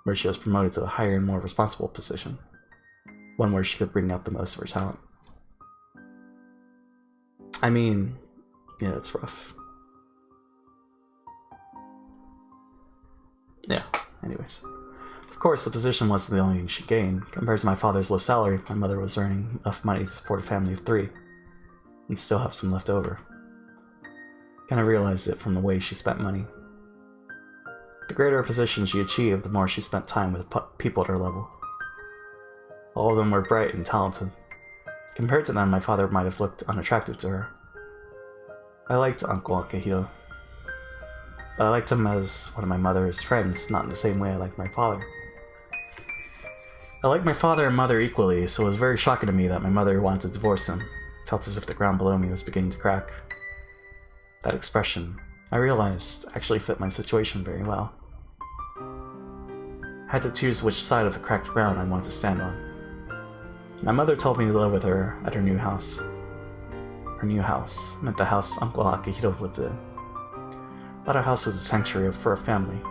where she was promoted to a higher and more responsible position. One where she could bring out the most of her talent. I mean, yeah, it's rough. Yeah, anyways. Of course, the position wasn't the only thing she gained. Compared to my father's low salary, my mother was earning enough money to support a family of 3, and still have some left over. Kind of realized it from the way she spent money. The greater position she achieved, the more she spent time with people at her level. All of them were bright and talented. Compared to them, my father might have looked unattractive to her. I liked Uncle Akihiro, but I liked him as one of my mother's friends, not in the same way I liked my father. I liked my father and mother equally, so it was very shocking to me that my mother wanted to divorce him. Felt as if the ground below me was beginning to crack. That expression, I realized, actually fit my situation very well. I had to choose which side of the cracked ground I wanted to stand on. My mother told me to live with her at her new house. Her new house meant the house Uncle Akihiro lived in. I thought our house was a sanctuary for a family.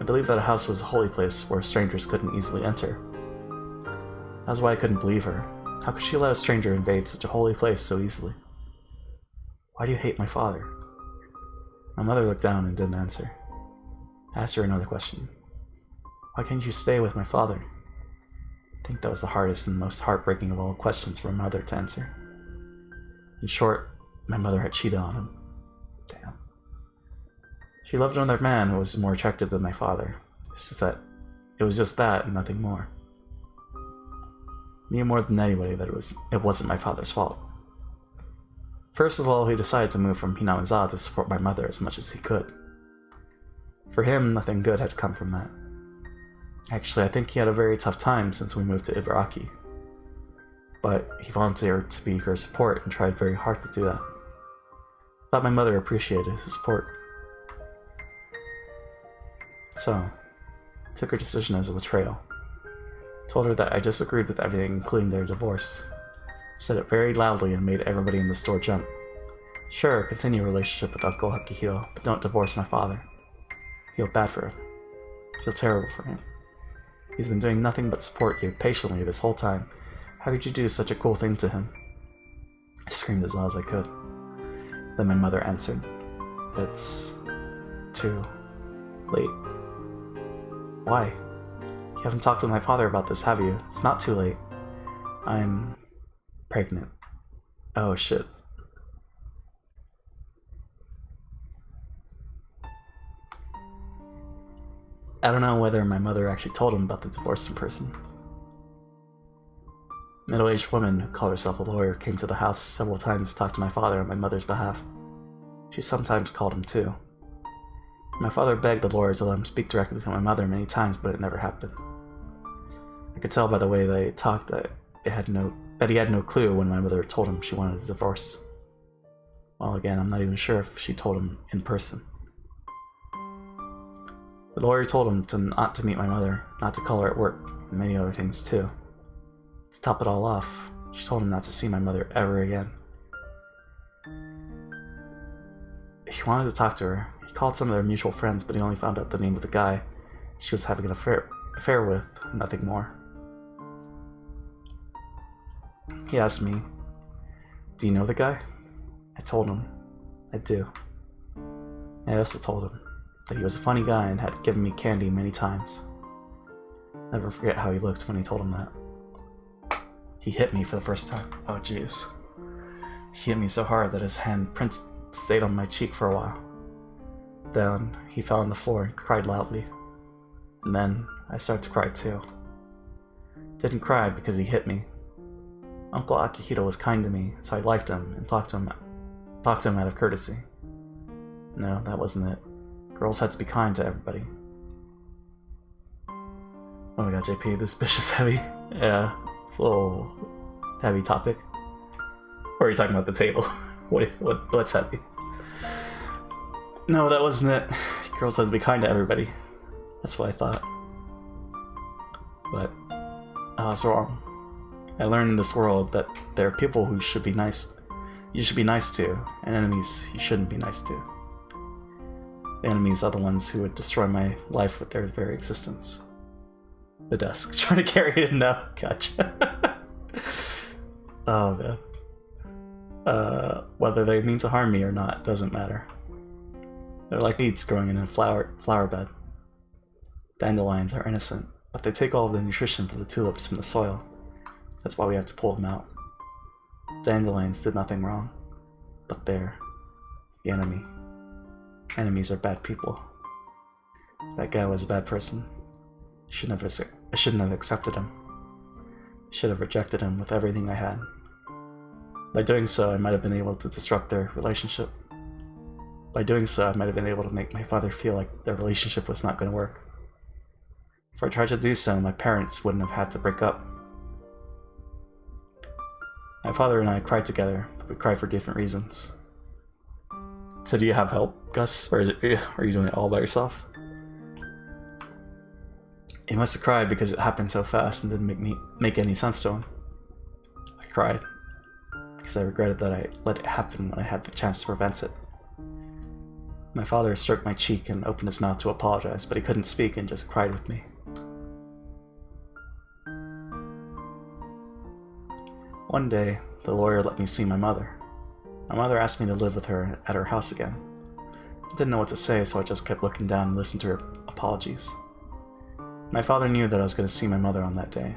I believed that a house was a holy place where strangers couldn't easily enter. That's why I couldn't believe her. How could she let a stranger invade such a holy place so easily? Why do you hate my father? My mother looked down and didn't answer. I asked her another question. Why can't you stay with my father? I think that was the hardest and most heartbreaking of all questions for a mother to answer. In short, my mother had cheated on him. Damn. She loved another man who was more attractive than my father. It was just that and nothing more. Knew more than anybody that it wasn't my father's fault. First of all, he decided to move from Hinamizawa to support my mother as much as he could. For him, nothing good had come from that. Actually, I think he had a very tough time since we moved to Ibaraki. But he volunteered to be her support and tried very hard to do that. Thought my mother appreciated his support. So, I took her decision as a betrayal. Told her that I disagreed with everything, including their divorce. Said it very loudly and made everybody in the store jump. Sure, continue a relationship with Uncle Akihiro, but don't divorce my father. Feel bad for him. Feel terrible for him. He's been doing nothing but support you patiently this whole time. How could you do such a cool thing to him? I screamed as loud as I could. Then my mother answered. It's too late. Why? You haven't talked with my father about this, have you? It's not too late. I'm pregnant. Oh shit. I don't know whether my mother actually told him about the divorce in person. A middle-aged woman who called herself a lawyer came to the house several times to talk to my father on my mother's behalf. She sometimes called him too. My father begged the lawyer to let him speak directly to my mother many times, but it never happened. I could tell by the way they talked that he had no clue when my mother told him she wanted a divorce. Well, again, I'm not even sure if she told him in person. The lawyer told him not to meet my mother, not to call her at work, and many other things too. To top it all off, she told him not to see my mother ever again. He wanted to talk to her. He called some of their mutual friends, but he only found out the name of the guy she was having an affair with, nothing more. He asked me, "Do you know the guy?" I told him, "I do." I also told him that he was a funny guy and had given me candy many times. Never forget how he looked when he told him that. He hit me for the first time. Oh jeez. He hit me so hard that his hand stayed on my cheek for a while. Then he fell on the floor and cried loudly. And then I started to cry too. Didn't cry because he hit me. Uncle Akihito was kind to me, so I liked him and talked to him out of courtesy. No, that wasn't it. Girls had to be kind to everybody. Oh my god, JP, this bitch is heavy. Yeah, it's a little heavy topic. Or are you talking about the table? What's heavy? No, that wasn't it. Girls had to be kind to everybody. That's what I thought. But I was wrong. I learned in this world that there are people who you should be nice to, and enemies you shouldn't be nice to. The enemies are the ones who would destroy my life with their very existence. The desk. Trying to carry it now. Gotcha. Oh god. Whether they mean to harm me or not doesn't matter. They're like weeds growing in a flower bed. Dandelions are innocent, but they take all of the nutrition for the tulips from the soil. That's why we have to pull them out. Dandelions did nothing wrong, but they're the enemy. Enemies are bad people. That guy was a bad person. I shouldn't have accepted him. I should have rejected him with everything I had. By doing so, I might have been able to disrupt their relationship. By doing so, I might have been able to make my father feel like their relationship was not going to work. If I tried to do so, my parents wouldn't have had to break up. My father and I cried together, but we cried for different reasons. So do you have help, Gus? Or are you doing it all by yourself? He must have cried because it happened so fast and didn't make any sense to him. I cried because I regretted that I let it happen when I had the chance to prevent it. My father stroked my cheek and opened his mouth to apologize, but he couldn't speak and just cried with me. One day, the lawyer let me see my mother. My mother asked me to live with her at her house again. I didn't know what to say, so I just kept looking down and listened to her apologies. My father knew that I was going to see my mother on that day,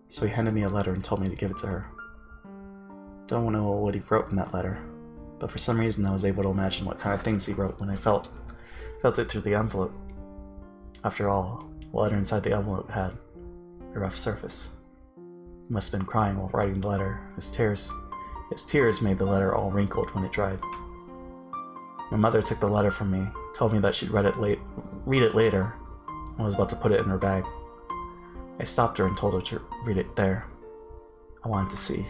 so he handed me a letter and told me to give it to her. Don't know what he wrote in that letter, but for some reason I was able to imagine what kind of things he wrote when I felt it through the envelope. After all, the letter inside the envelope had a rough surface. He must have been crying while writing the letter. His tears made the letter all wrinkled when it dried. My mother took the letter from me, told me that she'd read it later, and was about to put it in her bag. I stopped her and told her to read it there. I wanted to see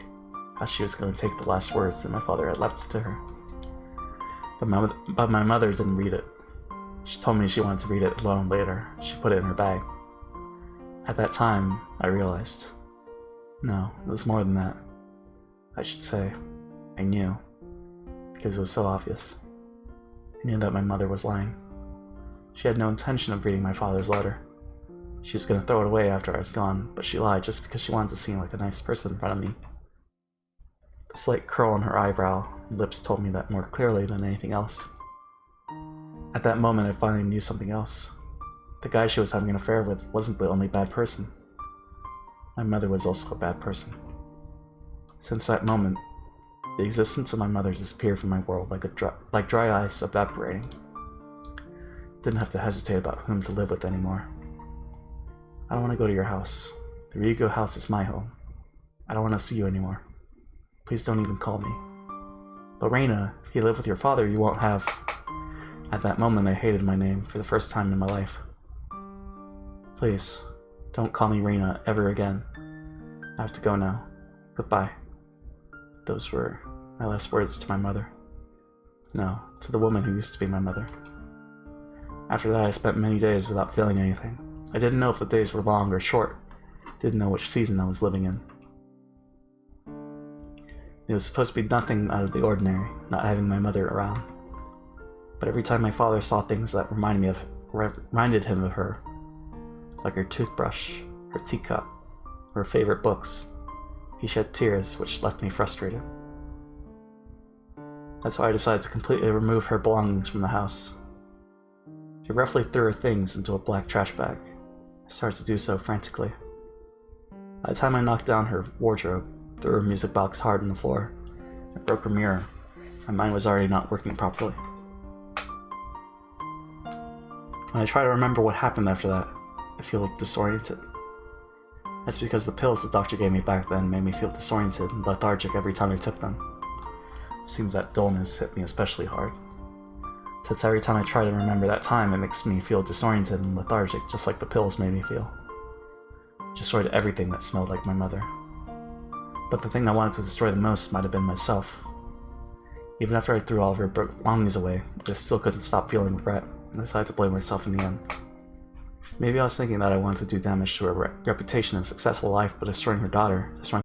how she was going to take the last words that my father had left to her. But my mother didn't read it. She told me she wanted to read it alone later. She put it in her bag. At that time, I realized. No, it was more than that. I should say, I knew, because it was so obvious. I knew that my mother was lying. She had no intention of reading my father's letter. She was going to throw it away after I was gone, but she lied just because she wanted to seem like a nice person in front of me. A slight curl on her eyebrow and lips told me that more clearly than anything else. At that moment, I finally knew something else. The guy she was having an affair with wasn't the only bad person. My mother was also a bad person. Since that moment, the existence of my mother disappeared from my world like dry ice evaporating. Didn't have to hesitate about whom to live with anymore. I don't want to go to your house. The Ryugo house is my home. I don't want to see you anymore. Please don't even call me. But Reina, if you live with your father, you won't have... At that moment, I hated my name for the first time in my life. Please, don't call me Reina ever again. I have to go now. Goodbye. Those were my last words to my mother. No, to the woman who used to be my mother. After that, I spent many days without feeling anything. I didn't know if the days were long or short. Didn't know which season I was living in. It was supposed to be nothing out of the ordinary, not having my mother around. But every time my father saw things that reminded him of her, like her toothbrush, her teacup, her favorite books, he shed tears, which left me frustrated. That's why I decided to completely remove her belongings from the house. She roughly threw her things into a black trash bag. I started to do so frantically. By the time I knocked down her wardrobe, threw her music box hard on the floor, and broke her mirror, my mind was already not working properly. When I try to remember what happened after that, I feel disoriented. That's because the pills the doctor gave me back then made me feel disoriented and lethargic every time I took them. Seems that dullness hit me especially hard. Since every time I try to remember that time, it makes me feel disoriented and lethargic, just like the pills made me feel. It destroyed everything that smelled like my mother. But the thing I wanted to destroy the most might have been myself. Even after I threw all of her belongings away, I still couldn't stop feeling regret, and decided to blame myself in the end. Maybe I was thinking that I wanted to do damage to her reputation and successful life, but destroying her daughter, destroying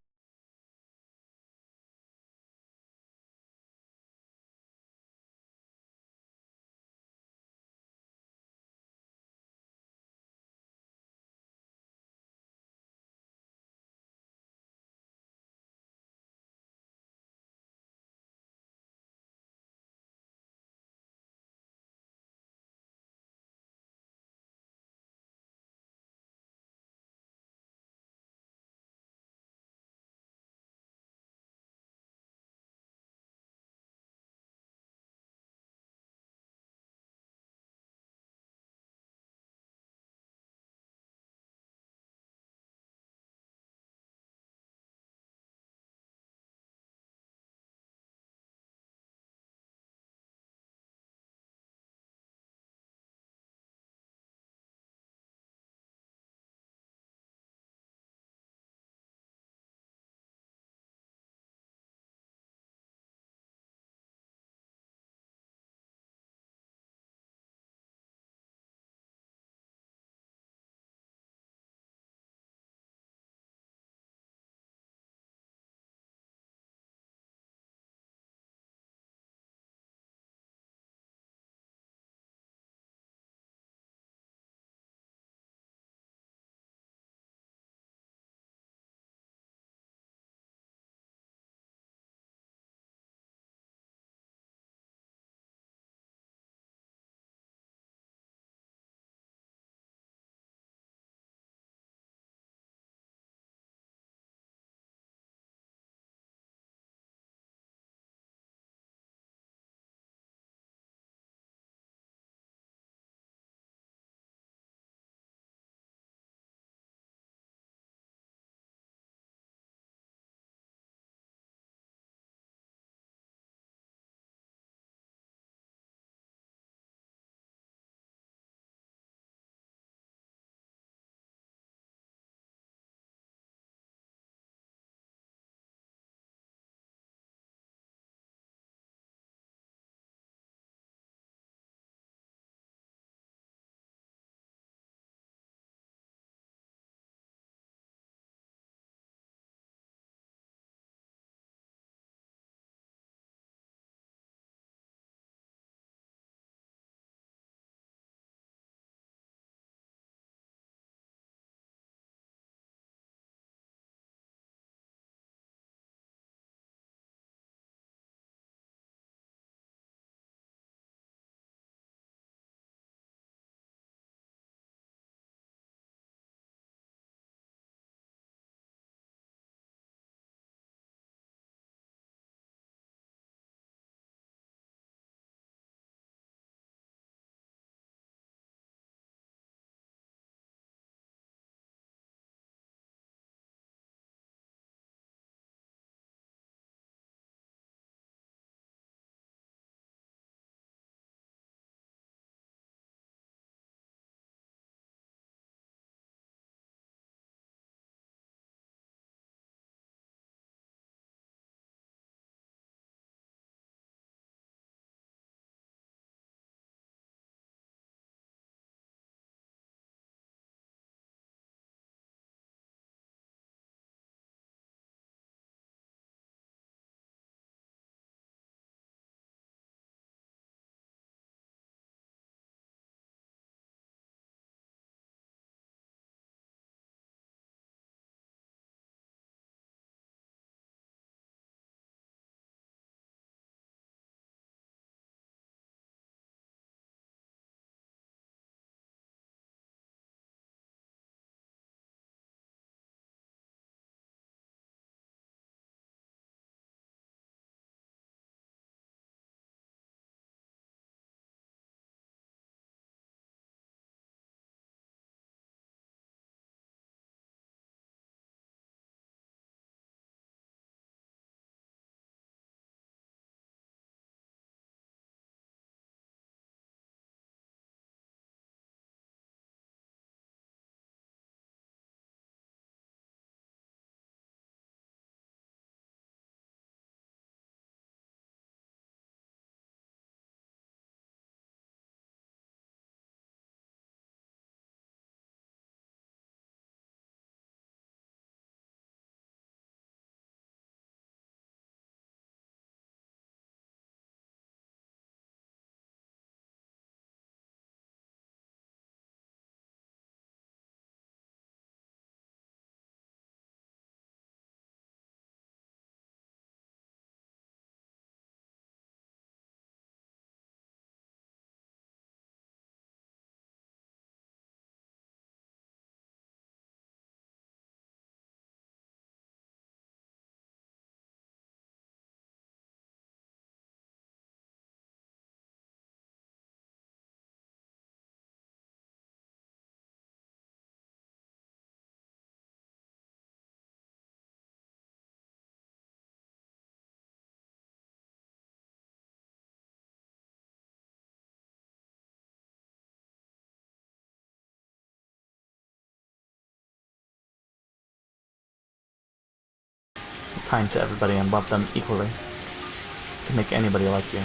kind to everybody and love them equally. You can make anybody like you.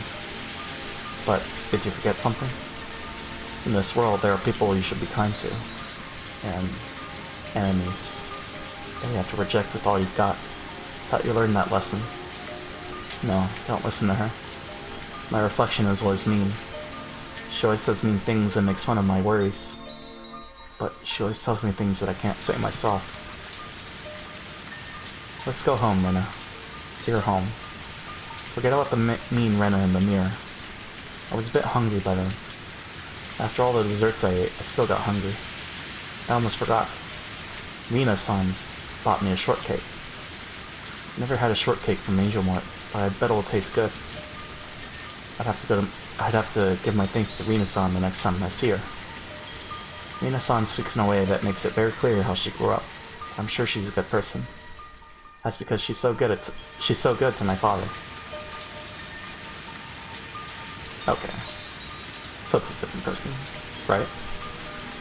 But did you forget something? In this world, there are people you should be kind to. And enemies that you have to reject with all you've got. Thought you learned that lesson. No, don't listen to her. My reflection is always mean. She always says mean things and makes fun of my worries. But she always tells me things that I can't say myself. Let's go home, Rena. It's your home. Forget about the mean Rena in the mirror. I was a bit hungry by then. After all the desserts I ate, I still got hungry. I almost forgot. Rina-san bought me a shortcake. Never had a shortcake from Angel Mart, but I bet it'll taste good. I'd have to give my thanks to Rina-san the next time I see her. Rina-san speaks in a way that makes it very clear how she grew up. I'm sure she's a good person. That's because she's so good to my father. Okay. So it's a different person, right?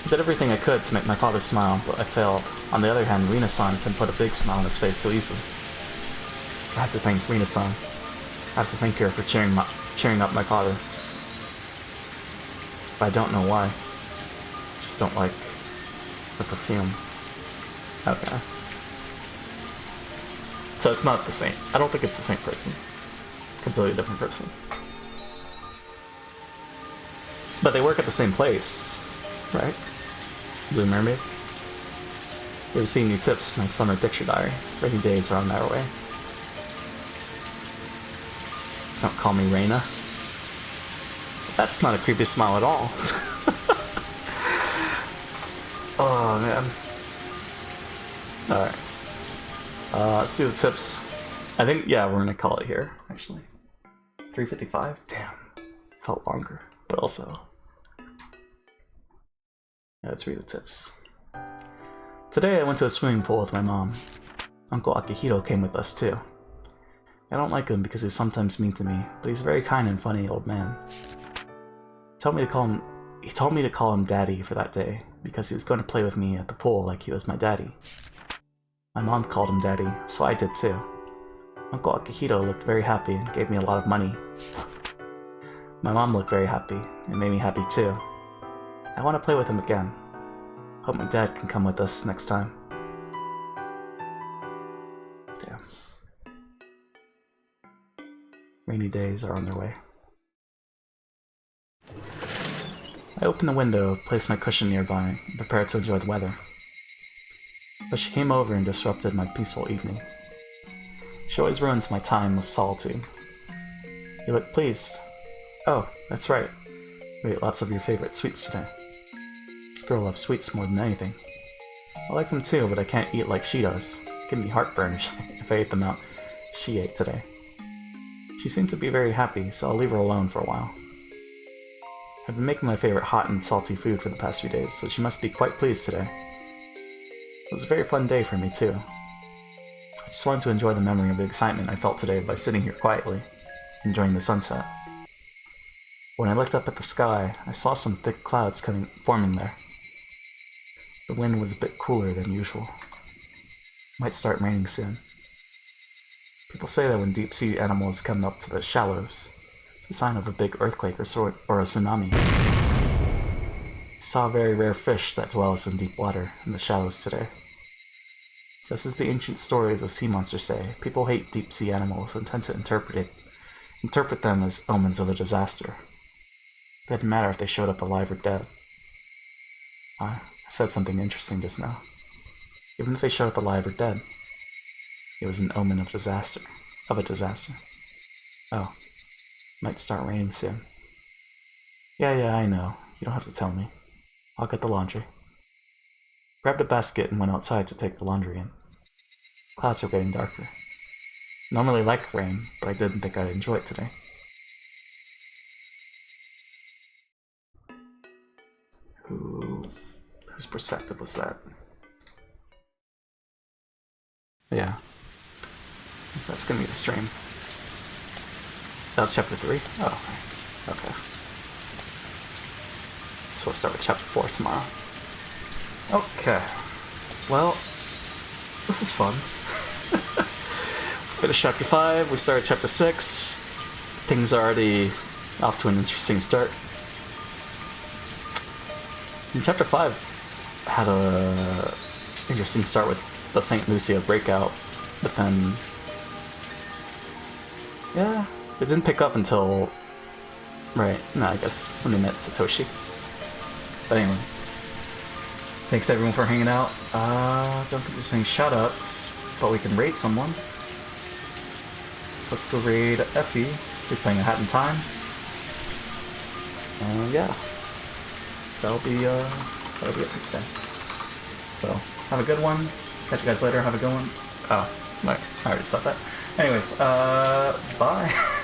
I did everything I could to make my father smile, but I failed. On the other hand, Rina-san can put a big smile on his face so easily. I have to thank Rina-san. I have to thank her for cheering up my father. But I don't know why. I just don't like the perfume. Okay. So it's not the same. I don't think it's the same person. Completely different person. But they work at the same place, right? Blue Mermaid. You ever seen new tips from my summer picture diary? Rainy days are on their way. Don't call me Reina. That's not a creepy smile at all. Oh, man. Alright. Let's see the tips. I think, yeah, we're gonna call it here, actually. 3:55? Damn. Felt longer, but also... Yeah, let's read the tips. Today I went to a swimming pool with my mom. Uncle Akihito came with us too. I don't like him because he's sometimes mean to me, but he's a very kind and funny old man. He told me to call him Daddy for that day, because he was going to play with me at the pool like he was my daddy. My mom called him Daddy, so I did too. Uncle Akihito looked very happy and gave me a lot of money. My mom looked very happy, and made me happy too. I want to play with him again. Hope my dad can come with us next time. Damn. Rainy days are on their way. I opened the window, placed my cushion nearby, and prepared to enjoy the weather. But she came over and disrupted my peaceful evening. She always ruins my time of solitude. You look pleased. Oh, that's right. We ate lots of your favorite sweets today. This girl loves sweets more than anything. I like them too, but I can't eat like she does. It can be heartburn if I ate them out she ate today. She seemed to be very happy, so I'll leave her alone for a while. I've been making my favorite hot and salty food for the past few days, so she must be quite pleased today. It was a very fun day for me too. I just wanted to enjoy the memory of the excitement I felt today by sitting here quietly, enjoying the sunset. When I looked up at the sky, I saw some thick clouds forming there. The wind was a bit cooler than usual. It might start raining soon. People say that when deep-sea animals come up to the shallows, it's a sign of a big earthquake or a tsunami. I saw a very rare fish that dwells in deep water in the shallows today. Just as the ancient stories of sea monsters say, people hate deep-sea animals and tend to interpret them as omens of a disaster. It didn't matter if they showed up alive or dead. I said something interesting just now. Even if they showed up alive or dead, it was an omen of disaster. Oh, might start raining soon. Yeah, I know. You don't have to tell me. I'll get the laundry. Grabbed a basket and went outside to take the laundry in. Clouds are getting darker. Normally like rain, but I didn't think I'd enjoy it today. Whose perspective was that? Yeah. That's gonna be the stream. That's chapter 3? Oh, okay. So we'll start with chapter 4 tomorrow. Okay. Well, this is fun. finished chapter 5, we started chapter 6. Things are already off to an interesting start. And chapter 5 had a interesting start with the St. Lucia breakout, but then yeah, it didn't pick up until right, no, I guess when they met Satoshi. But anyways, thanks everyone for hanging out. Don't think there's any shoutouts, but we can raid someone. So let's go raid Effie, who's playing A Hat in Time. Yeah, that'll be it for today. So have a good one. Catch you guys later. Have a good one. Oh, I already said that. Anyways, bye.